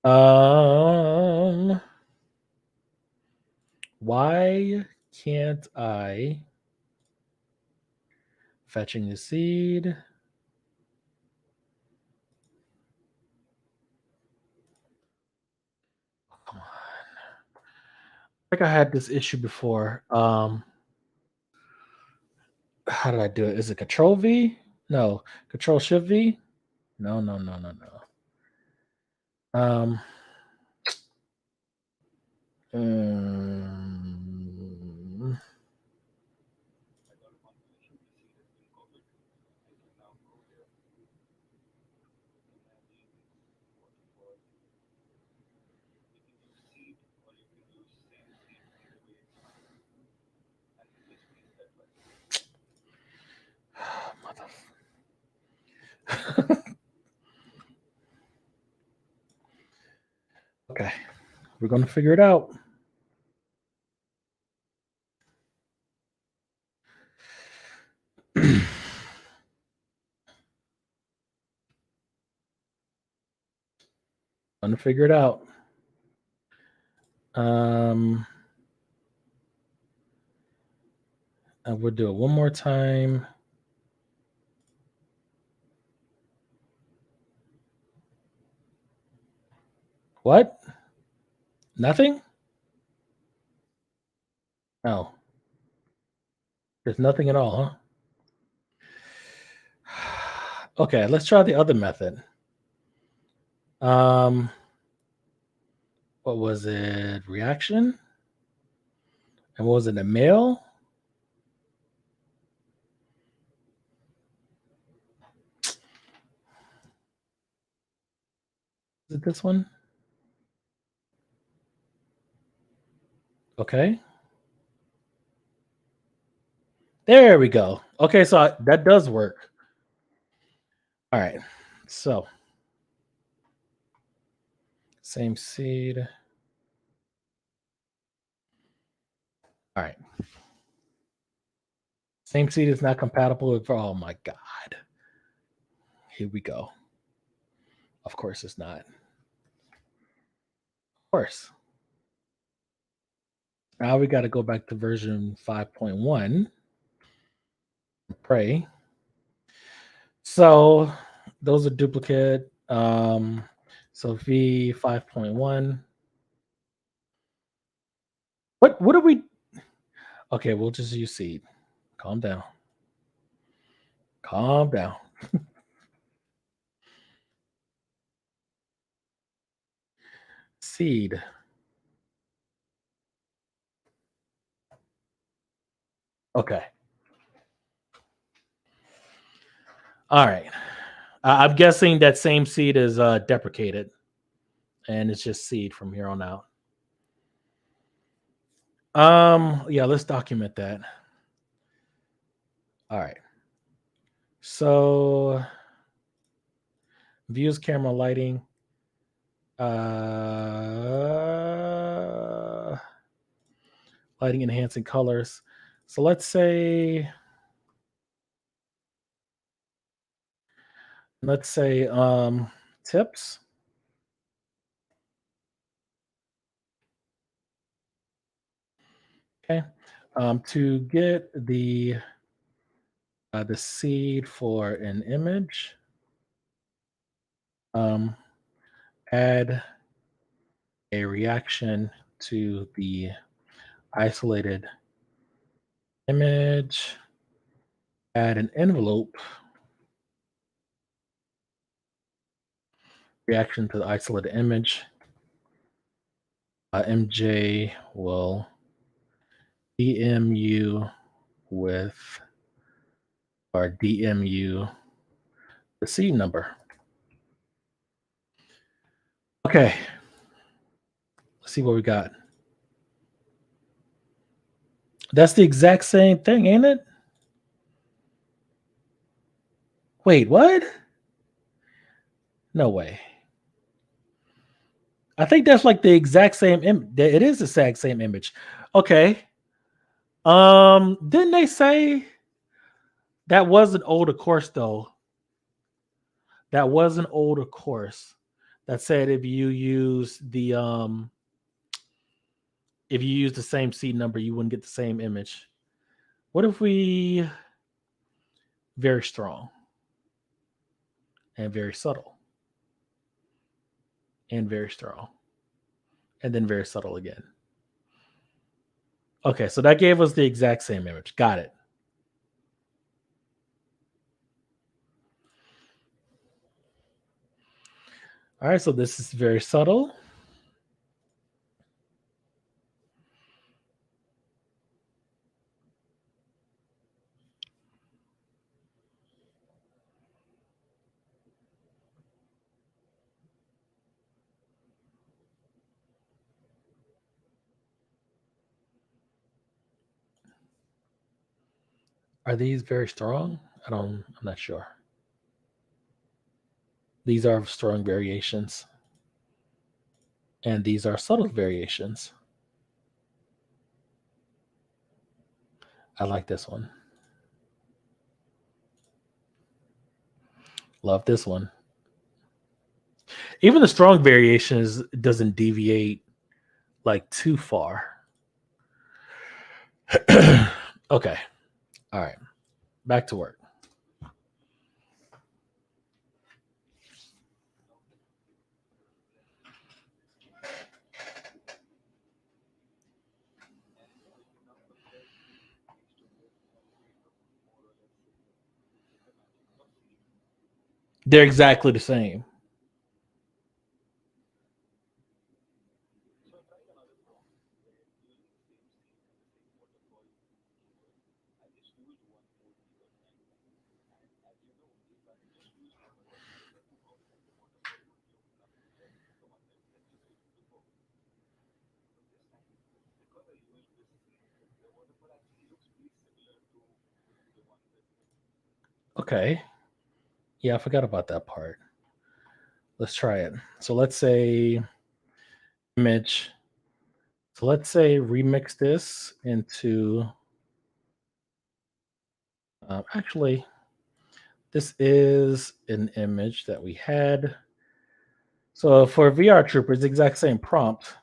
Um, why can't I fetching the seed? Come on. Like I had this issue before. How did I do it? Is it Control V? No, Control Shift V. No, no, no, no, no. Um, mm, okay, we're gonna figure it out. Gonna figure it out. Um, I would do it one more time. What? Nothing? No. There's nothing at all, huh? Okay, let's try the other method. Um, what was it? Reaction? And what was it? A mail? Is it this one? Okay. There we go. Okay, so that does work. All right. So same seed. All right. Same seed is not compatible with. Oh my god. Here we go. Of course it's not. Of course. Now we got to go back to version 5.1. Pray. So those are duplicate. So V 5.1. What are we? Okay, we'll just use seed. Calm down. Calm down. seed. Okay. All right. I'm guessing that same seed is deprecated, and it's just seed from here on out. Yeah, let's document that. All right. So views, camera, lighting, uh, lighting, enhancing colors. So let's say tips. Okay. To get the seed for an image, um, add a reaction to the isolated image, add an envelope reaction to the isolated image. MJ will DM you with or DM you the seed number. Okay, let's see what we got. That's the exact same thing, ain't it? Wait, what? No way. I think that's like the exact same it is the exact same image. Okay. Didn't they say that was an older course though? That was an older course that said if you use the same seed number, you wouldn't get the same image. What if we very strong and very subtle and very strong and then very subtle again? Okay, so that gave us the exact same image. Got it. All right, so this is very subtle. Are these very strong? I'm not sure. These are strong variations, and these are subtle variations. I like this one. Love this one. Even the strong variations doesn't deviate like too far. Okay. All right. Back to work. They're exactly the same. Okay. Yeah, I forgot about that part. Let's try it. So let's say image. So let's say remix this into actually this is an image that we had. So for VR Troopers, exact same prompt.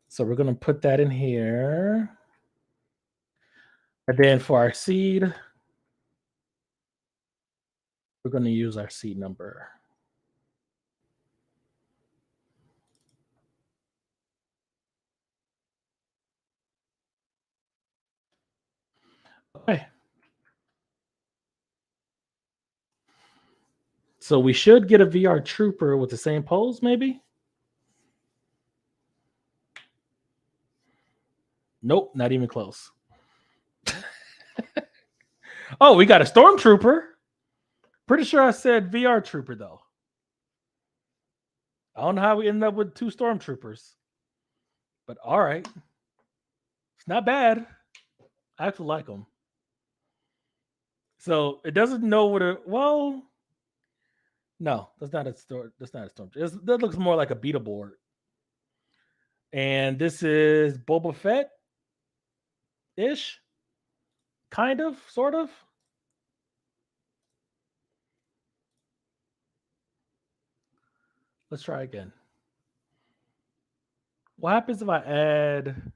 So we're going to put that in here. And then for our seed, we're going to use our seed number. Okay. So we should get a VR Trooper with the same pose, maybe? Nope, not even close. Oh, we got a stormtrooper. Pretty sure I said VR trooper though. I don't know how we ended up with two stormtroopers, but all right, it's not bad. I actually like them. So it doesn't know what a well. No, that's not a storm. That's not a storm. That looks more like a beta board. And this is Boba Fett ish, kind of, sort of. Let's try again. What happens if I add?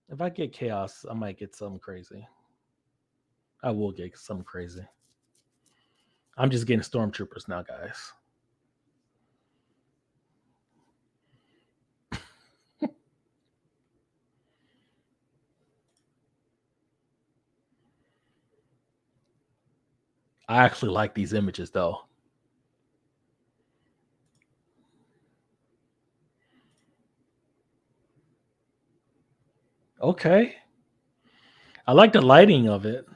If I get chaos, I might get something crazy. I will get something crazy. I'm just getting stormtroopers now, guys. I actually like these images though. Okay. I like the lighting of it.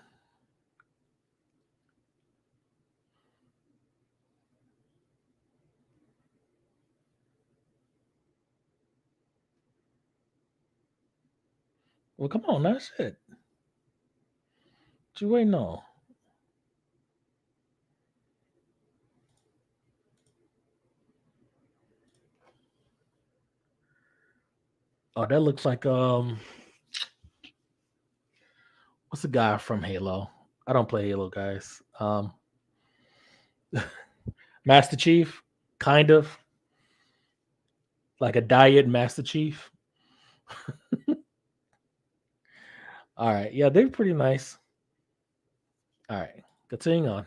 Well, come on, that's it. What you waiting on? Oh, that looks like what's the guy from Halo? I don't play Halo, guys. Master Chief, kind of like a diet Master Chief. All right, yeah, they're pretty nice. All right, continuing on.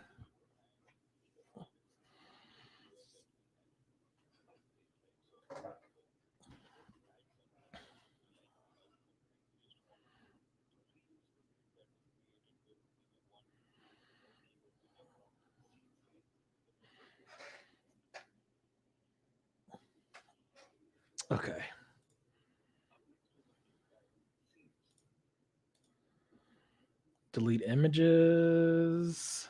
Okay, delete images.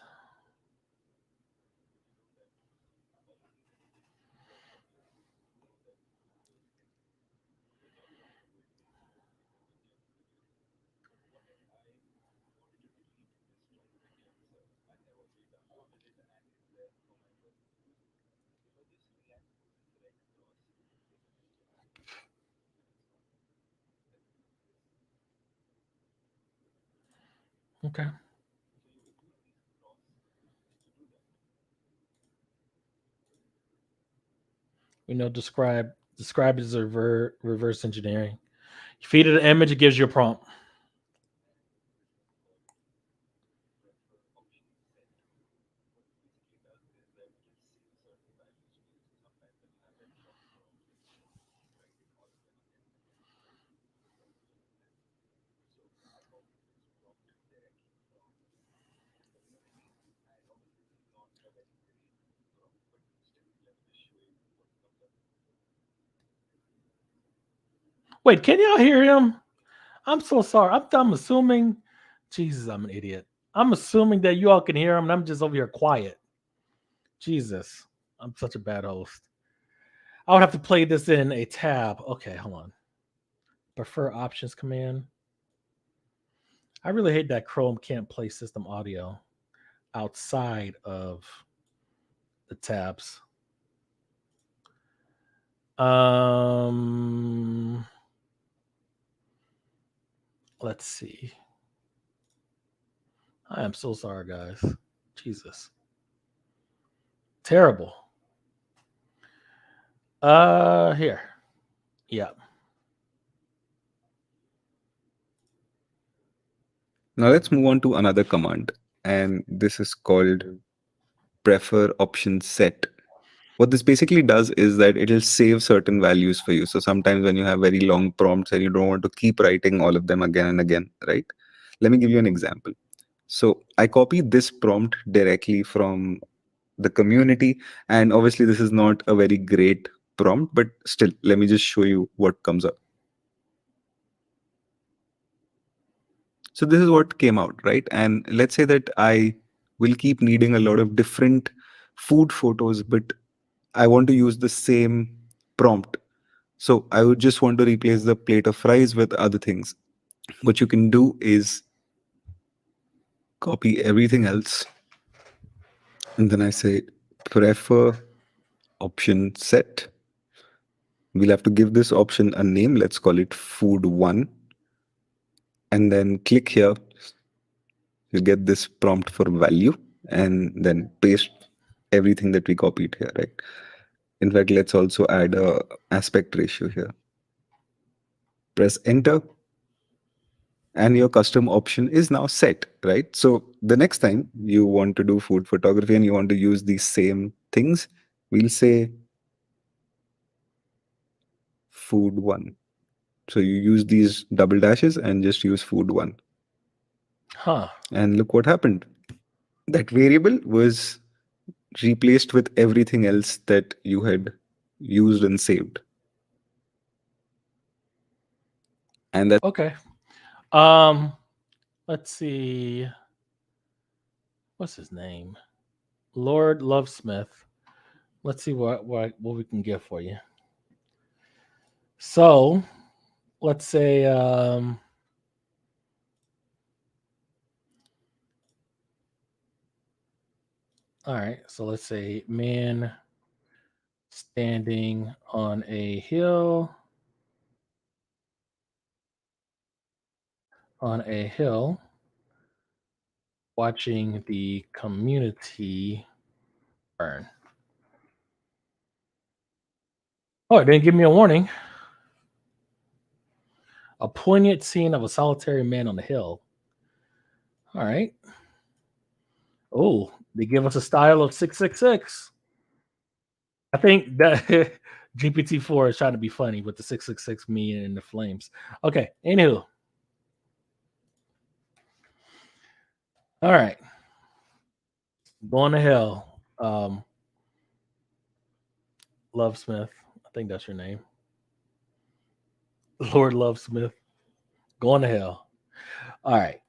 Okay, we know describe as a reverse engineering. You feed it an image, it gives you a prompt. Wait, can y'all hear him? I'm so sorry. I'm assuming. Jesus, I'm an idiot. I'm assuming that you all can hear him, and I'm just over here quiet. Jesus, I'm such a bad host. I would have to play this in a tab. Okay, hold on. Prefer options command. I really hate that Chrome can't play system audio outside of the tabs. Um, let's see. I am so sorry, guys. Jesus, terrible. Here. Yeah. Now let's move on to another command, and this is called prefer option set. What this basically does is that it'll save certain values for you. So sometimes when you have very long prompts and you don't want to keep writing all of them again and again, right? Let me give you an example. So I copied this prompt directly from the community, and obviously this is not a very great prompt, but still, let me just show you what comes up. So this is what came out, right? And let's say that I will keep needing a lot of different food photos, but I want to use the same prompt. So I would just want to replace the plate of fries with other things. What you can do is copy everything else, and then I say prefer option set. We'll have to give this option a name. Let's call it food one, and then click here. You get this prompt for value, and then paste everything that we copied here, right? In fact, let's also add a aspect ratio here. Press enter, and your custom option is now set, right? So the next time you want to do food photography and you want to use these same things, we'll say food one. So you use these double dashes and just use food one. Huh. And look what happened. That variable was replaced with everything else that you had used and saved. And that Okay. Um, let's see. What's his name? Lord Lovesmith. Let's see what we can get for you. So let's say all right, so let's say man standing on a hill watching the community burn. Oh, it didn't give me a warning. A poignant scene of a solitary man on the hill. All right. Oh, they give us a style of 666. I think that GPT-4 is trying to be funny with the 666 me and the flames. Okay. Anywho. All right. Going to hell. Love Smith. I think that's your name. Lord Love Smith. Going to hell. All right.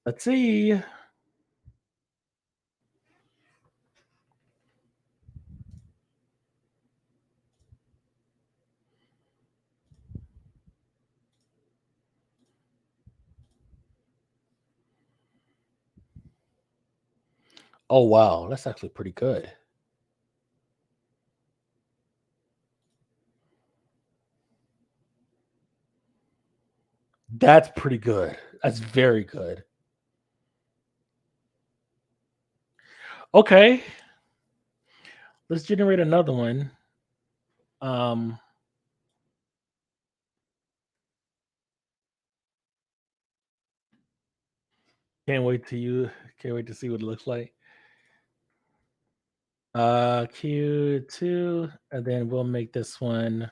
Let's see. Oh wow, that's actually pretty good. That's pretty good. That's very good. Okay, let's generate another one. Um, can't wait to you. Can't wait to see what it looks like. Q2, and then we'll make this one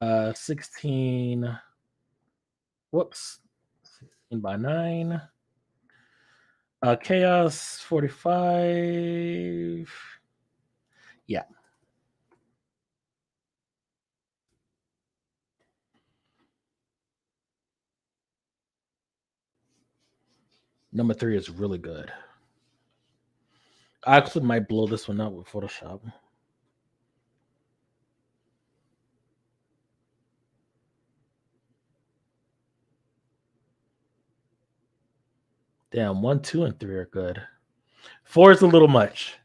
16. Whoops, 16 by 9. Chaos 45. Yeah, number 3 is really good. I actually might blow this one up with Photoshop. Damn, 1, 2, and 3 are good. 4 is a little much.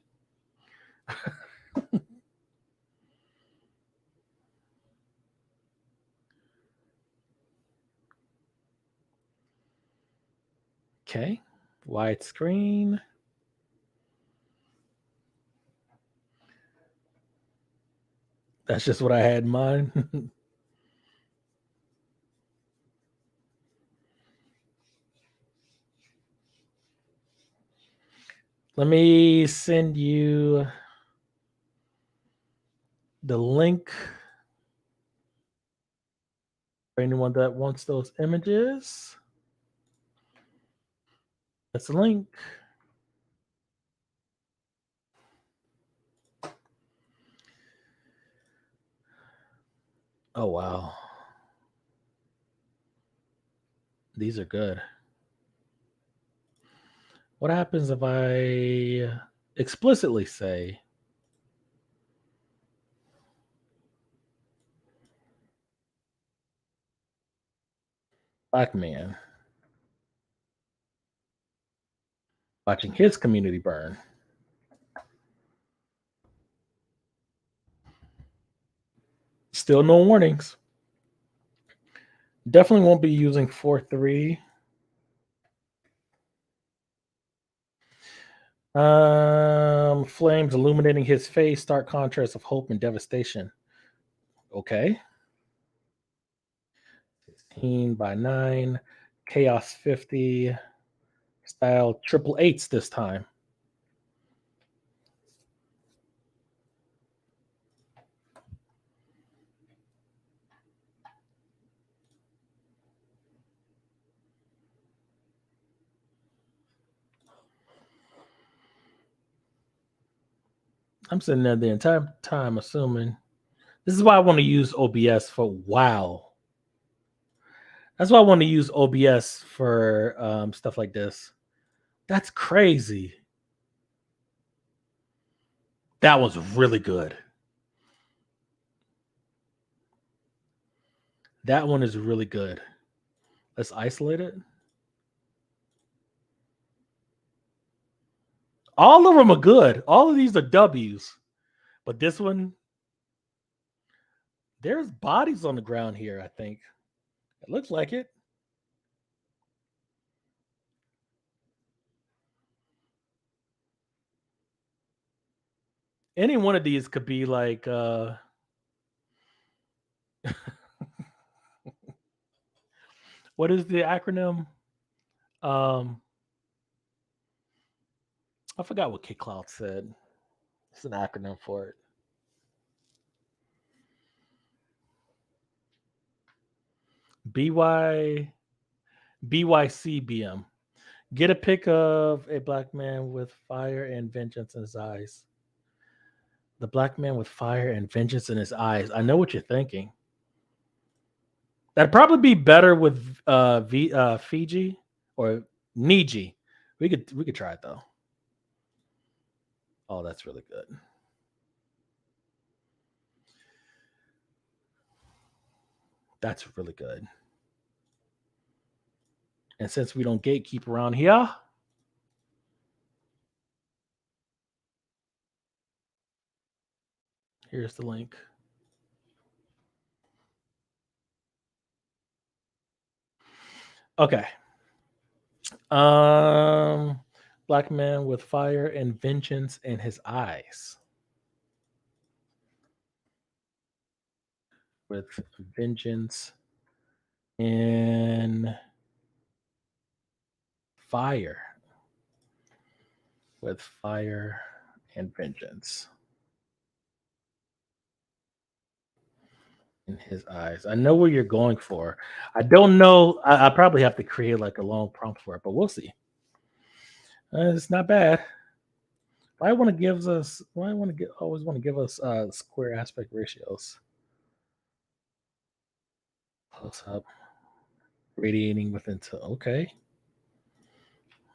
Okay, widescreen. That's just what I had in mind. Let me send you the link for anyone that wants those images. That's the link. Oh wow. These are good. What happens if I explicitly say black man watching his community burn? Still no warnings. Definitely won't be using 4.3. Flames illuminating his face, stark contrast of hope and devastation. Okay. 16 by 9, chaos 50, style triple eights this time. I'm sitting there the entire time assuming. This is why I want to use OBS for wow. That's why I want to use OBS for stuff like this. That's crazy. That was really good. That one is really good. Let's isolate it. All of them are good. All of these are W's. But this one, there's bodies on the ground here, I think. It looks like it. Any one of these could be like what is the acronym? I forgot what Kid Cloud said. It's an acronym for it. BY BYCBM. Get a pic of a black man with fire and vengeance in his eyes. The black man with fire and vengeance in his eyes. I know what you're thinking. That'd probably be better with Fiji or Niji. We could try it though. Oh, that's really good. That's really good. And since we don't gatekeep around here, here's the link. Okay. Black man with fire and vengeance in his eyes. With vengeance and fire. With fire and vengeance in his eyes. I know what you're going for. I don't know. I probably have to create like a long prompt for it, but we'll see. It's not bad. Why want to give us? Why want to get? Always want to give us square aspect ratios. Close up, radiating within. Okay.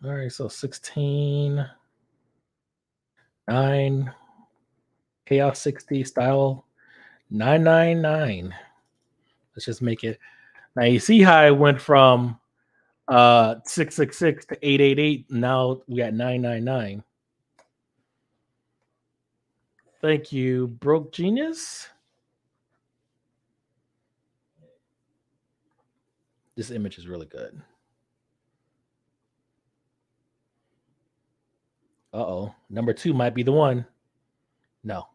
All right. So 16, 9, chaos 60, style 999. Let's just make it. Now you see how I went from 666 to 888. Now we got 999. Thank you, Broke Genius. This image is really good. Uh-oh. Number 2 might be the one. No.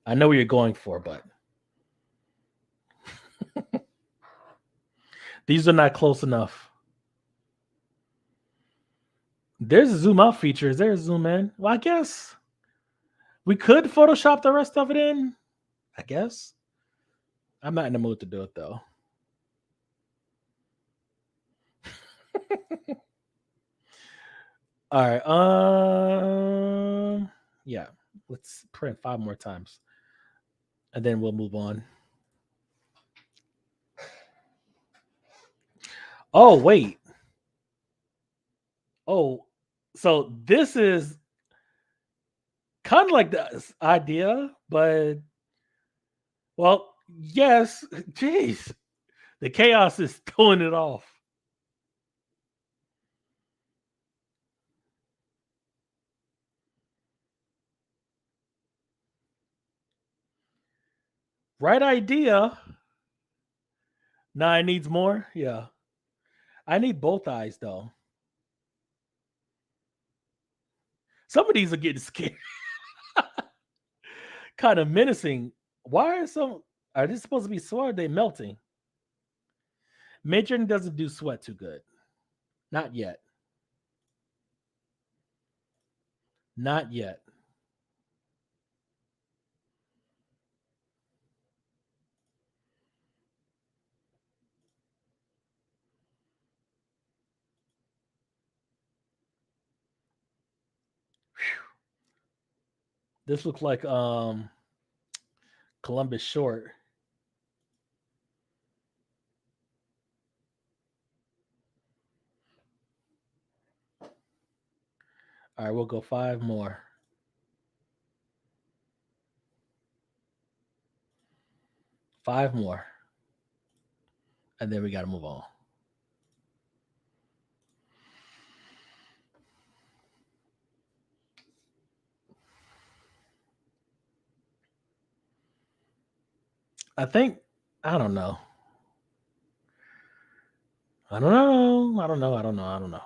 I know what you're going for, but these are not close enough. There's a zoom out feature. Is there a zoom in? Well, I guess we could Photoshop the rest of it in. I guess. I'm not in the mood to do it though. All right. Yeah. Let's print 5 more times. And then we'll move on. Oh, wait. Oh, so this is kind of like the idea, but well, yes. Jeez, the chaos is throwing it off. Right idea. Now it needs more. Yeah, I need both eyes though. Some of these are getting scared, kind of menacing. Why are some? Are they supposed to be sweat? Are they melting? Midjourney doesn't do sweat too good. Not yet. Not yet. This looks like Columbus short. All right, we'll go five more. Five more. And then we got to move on. I think, I don't know. I don't know. I don't know. I don't know. I don't know.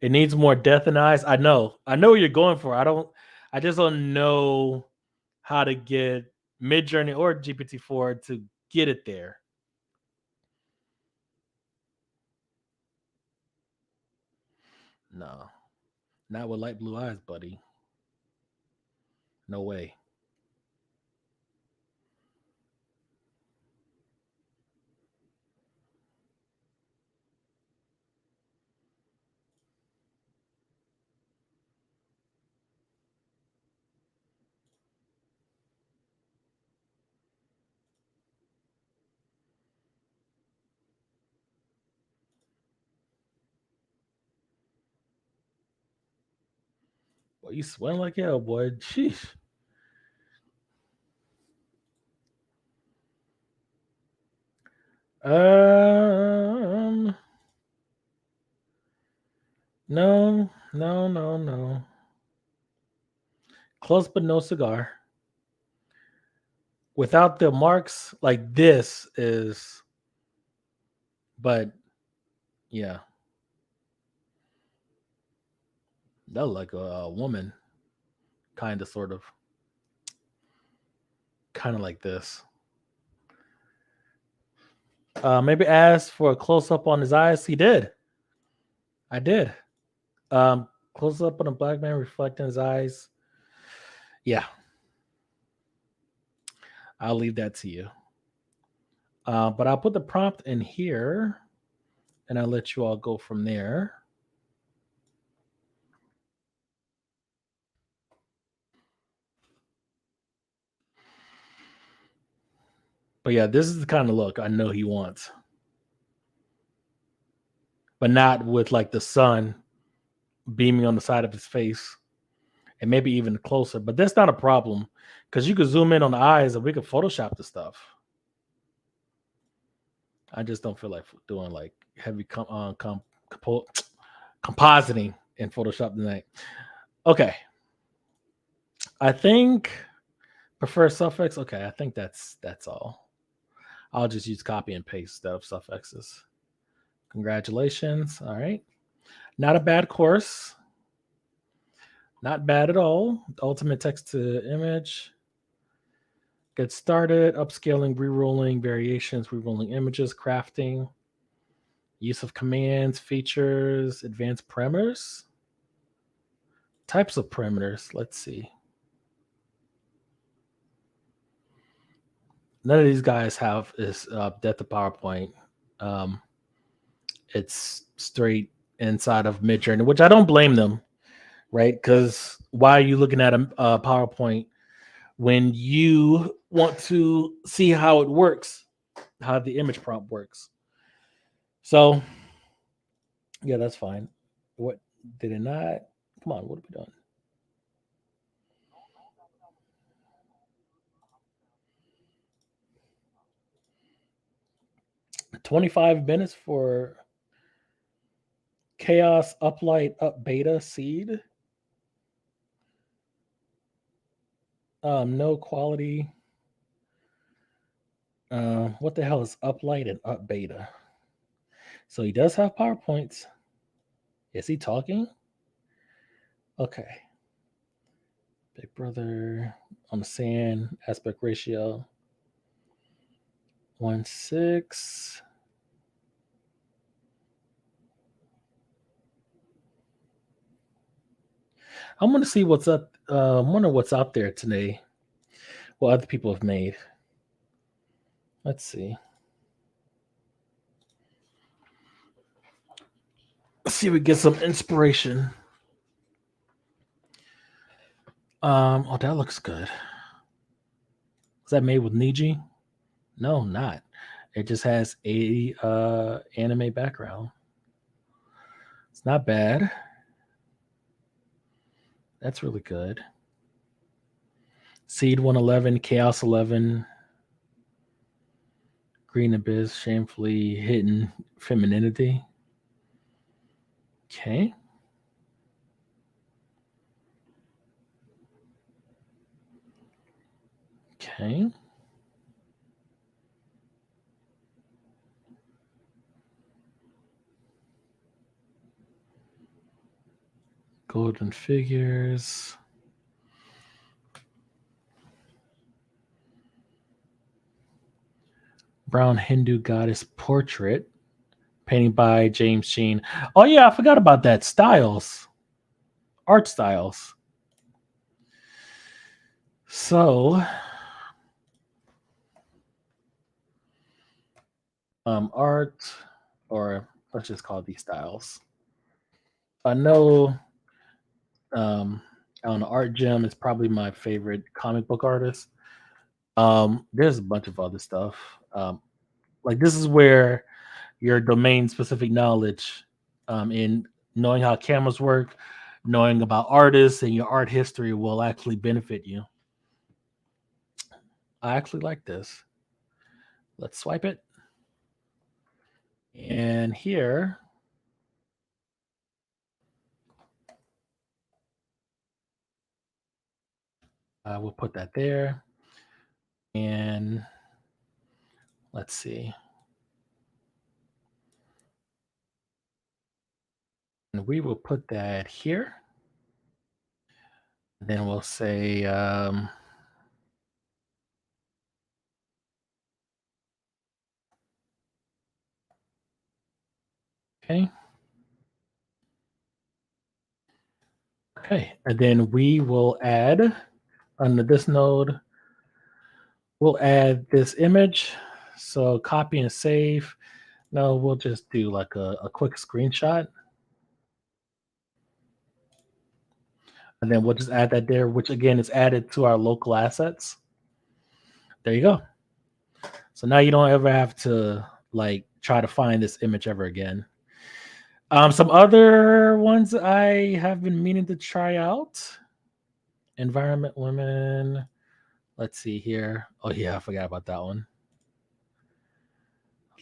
It needs more death in the eyes. I know. I know what you're going for. I just don't know how to get Midjourney or GPT-4 to get it there. No, not with light blue eyes, buddy. No way. Boy, you sweating like hell, boy. Sheesh. Um, no, no, no, no. Close but no cigar. Without the marks, like this is, but yeah, that look like a woman, kind of, sort of, kind of like this. Maybe ask for a close up on his eyes. He did. I did. Close up on a black man reflecting his eyes. Yeah, I'll leave that to you. But I'll put the prompt in here, and I'll let you all go from there. But yeah, this is the kind of look I know he wants, but not with like the sun beaming on the side of his face, and maybe even closer. But that's not a problem because you could zoom in on the eyes and we could Photoshop the stuff. I just don't feel like doing like heavy compositing in Photoshop tonight. Okay, I think prefer suffix. Okay, I think that's all. I'll just use copy and paste instead of suffixes. Congratulations. All right. Not a bad course. Not bad at all. Ultimate text to image. Get started. Upscaling, rerolling, variations, rerolling images, crafting, use of commands, features, advanced parameters. Types of parameters. Let's see. None of these guys have is depth of PowerPoint. Um, it's straight inside of Midjourney, which I don't blame them, right? Because why are you looking at a PowerPoint when you want to see how it works, how the image prompt works? So Yeah, that's fine. What did it not? Come on, what are we doing? 25 minutes for chaos uplight up beta seed. No quality. What the hell is uplight and up beta? So he does have PowerPoints. Is he talking? Okay. Big Brother on the sand aspect ratio 1:6. I'm gonna see what's up. I wonder what's out there today. What other people have made. Let's see. Let's see if we get some inspiration. Oh, that looks good. Is that made with Niji? No, not. It just has a anime background. It's not bad. That's really good. Seed 111, Chaos 11, Green Abyss, Shamefully Hidden Femininity. Okay. Okay. Golden Figures. Brown Hindu Goddess Portrait. Painting by James Sheen. Oh, yeah, I forgot about that. Styles. Art Styles. So, art, or let's just call these styles. I know on Art Gem is probably my favorite comic book artist. There's a bunch of other stuff. Like this is where your domain specific knowledge in knowing how cameras work, knowing about artists and your art history will actually benefit you. I actually like this. Let's swipe it. And here, we'll put that there. And let's see. And we will put that here. Then we'll say, okay. Okay. And then we will add under this node, we'll add this image. So copy and save. No, we'll just do like a quick screenshot. And then we'll just add that there, which again is added to our local assets. There you go. So now you don't ever have to like try to find this image ever again. Some other ones I have been meaning to try out. Environment Women. Let's see here. Oh yeah, I forgot about that one.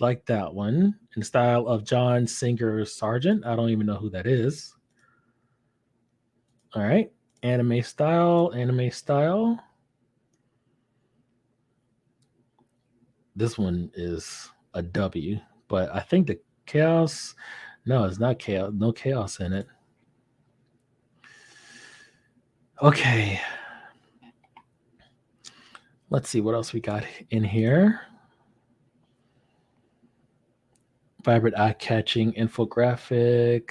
Like that one in the style of John Singer Sargent. I don't even know who that is. All right. Anime style, anime style. This one is a W, but I think the chaos, no, it's not chaos. No chaos in it. Okay. Let's see what else we got in here. Vibrant eye catching infographic.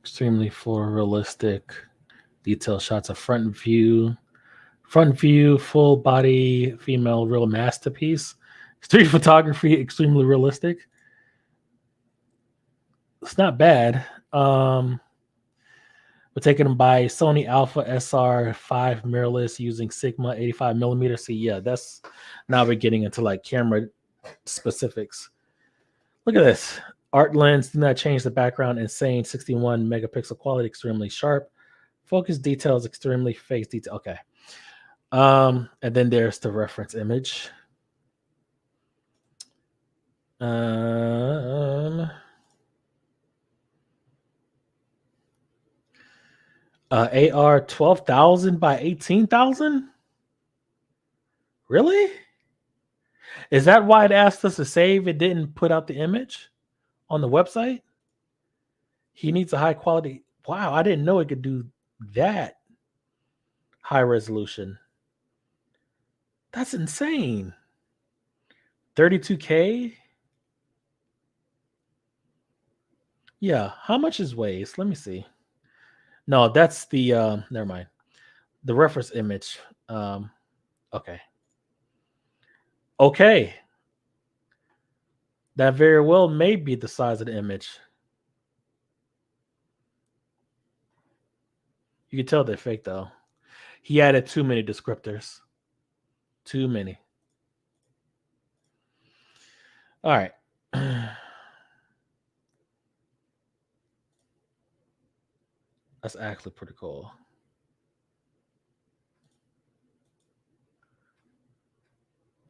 Extremely photorealistic. Detailed shots of front view. Front view, full body female real masterpiece. Street photography, extremely realistic. It's not bad. We're taking them by Sony Alpha SR5 mirrorless using Sigma 85 millimeter. See, yeah, that's now we're getting into like camera specifics. Look at this. Art lens, do not change the background. Insane 61 megapixel quality, extremely sharp. Focus details, extremely face detail. Okay. And then there's the reference image. AR 12,000 by 18,000? Really? Is that why it asked us to save? It didn't put out the image on the website? He needs a high quality. Wow, I didn't know it could do that high resolution. That's insane. 32K? Yeah. How much is waste? Let me see. No, that's the never mind. The reference image. Okay. Okay. That very well may be the size of the image. You can tell they're fake though. He added too many descriptors. Too many. All right. That's actually pretty cool.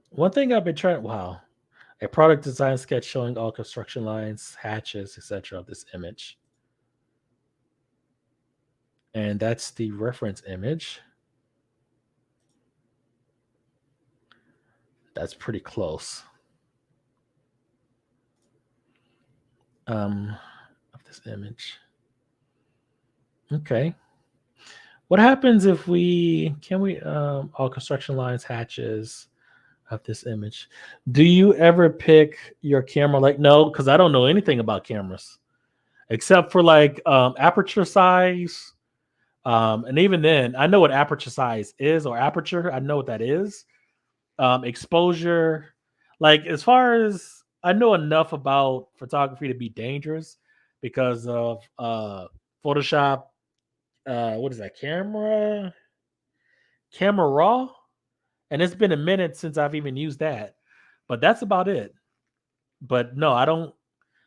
One thing I've been trying, wow, a product design sketch showing all construction lines, hatches, etc. of this image. And that's the reference image. That's pretty close. Of this image. Okay. What happens if we all construction lines, hatches of this image? Do you ever pick your camera? Like, no, because I don't know anything about cameras except for like aperture size. And even then, I know what aperture size is or aperture. I know what that is. Exposure. Like, as far as I know enough about photography to be dangerous because of Photoshop. What is that? Camera Raw? And it's been a minute since I've even used that. But that's about it. But no, I don't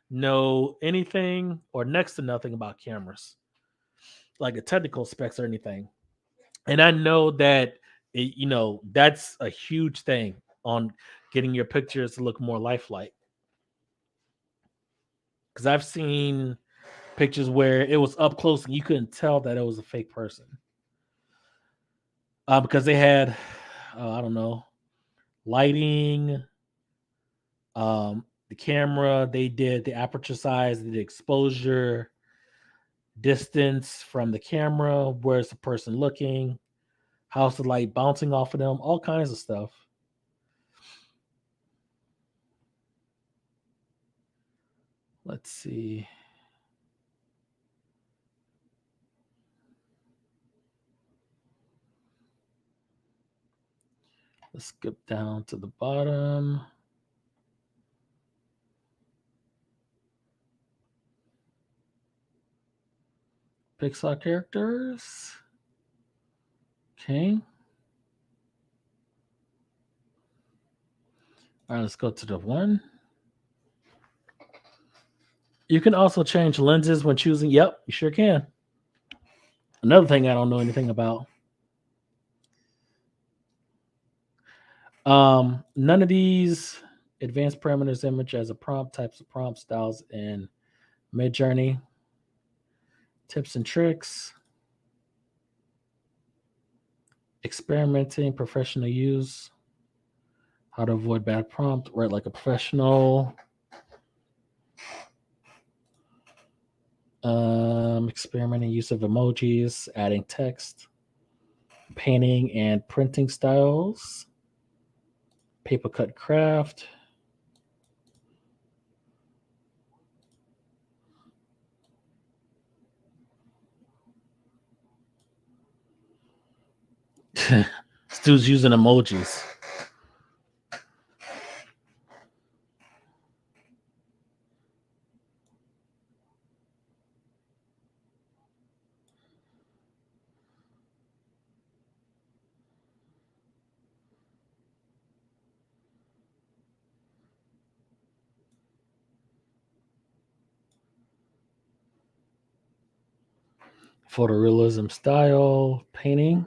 know anything or next to nothing about cameras, like the technical specs or anything. And I know that that's a huge thing on getting your pictures to look more lifelike. Because I've seen pictures where it was up close and you couldn't tell that it was a fake person. Because they had, I don't know, lighting, the camera, they did the aperture size, the exposure, distance from the camera, where's the person looking, how's the light bouncing off of them, all kinds of stuff. Let's see. Let's skip down to the bottom. Pixar characters. Okay. All right, let's go to the one. You can also change lenses when choosing. Yep, you sure can. Another thing I don't know anything about. None of these advanced parameters image as a prompt, types of prompt styles in Midjourney. Tips and tricks. Experimenting, professional use. How to avoid bad prompt, write like a professional. Experimenting use of emojis, adding text, painting and printing styles, paper cut craft. Stu's using emojis. Photorealism style painting.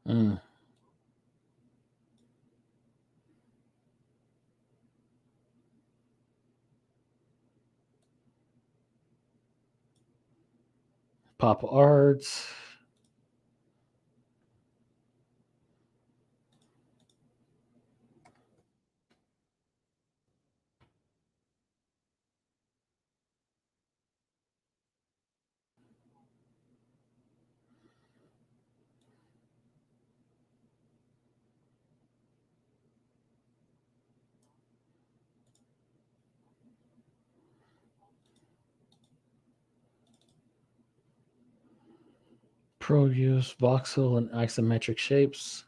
Mm. Pop arts. Pro use voxel and isometric shapes.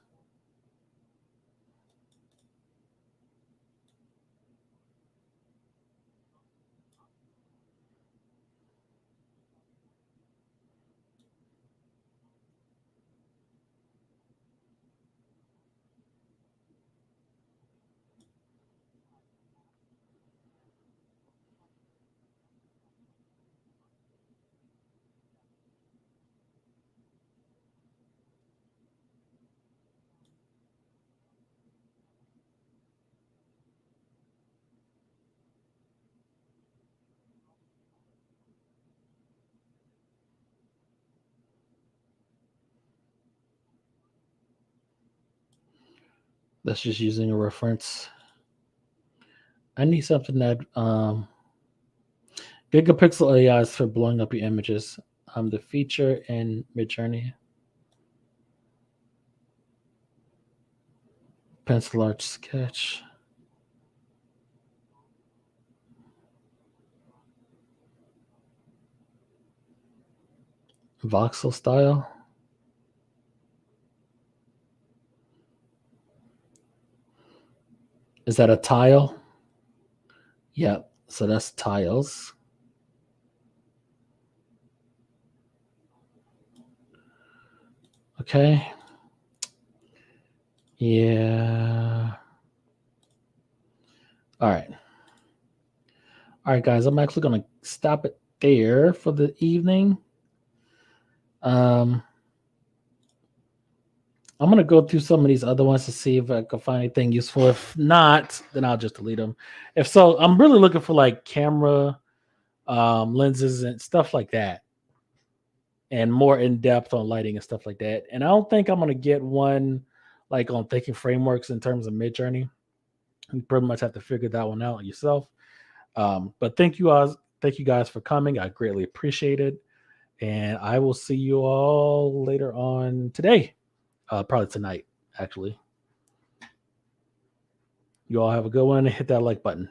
That's just using a reference. I need something that gigapixel AIs for blowing up your images. The feature in Midjourney. Pencil art sketch. Voxel style. Is that a tile? Yep. So that's tiles. Okay. Yeah. All right. All right, guys. I'm actually going to stop it there for the evening. Um, I'm gonna go through some of these other ones to see if I can find anything useful. If not, then I'll just delete them. If so, I'm really looking for like camera lenses and stuff like that, and more in depth on lighting and stuff like that. And I don't think I'm gonna get one like on thinking frameworks in terms of Midjourney. You pretty much have to figure that one out yourself. But thank you guys for coming. I greatly appreciate it, and I will see you all later on today. Probably tonight, actually. You all have a good one. Hit that like button.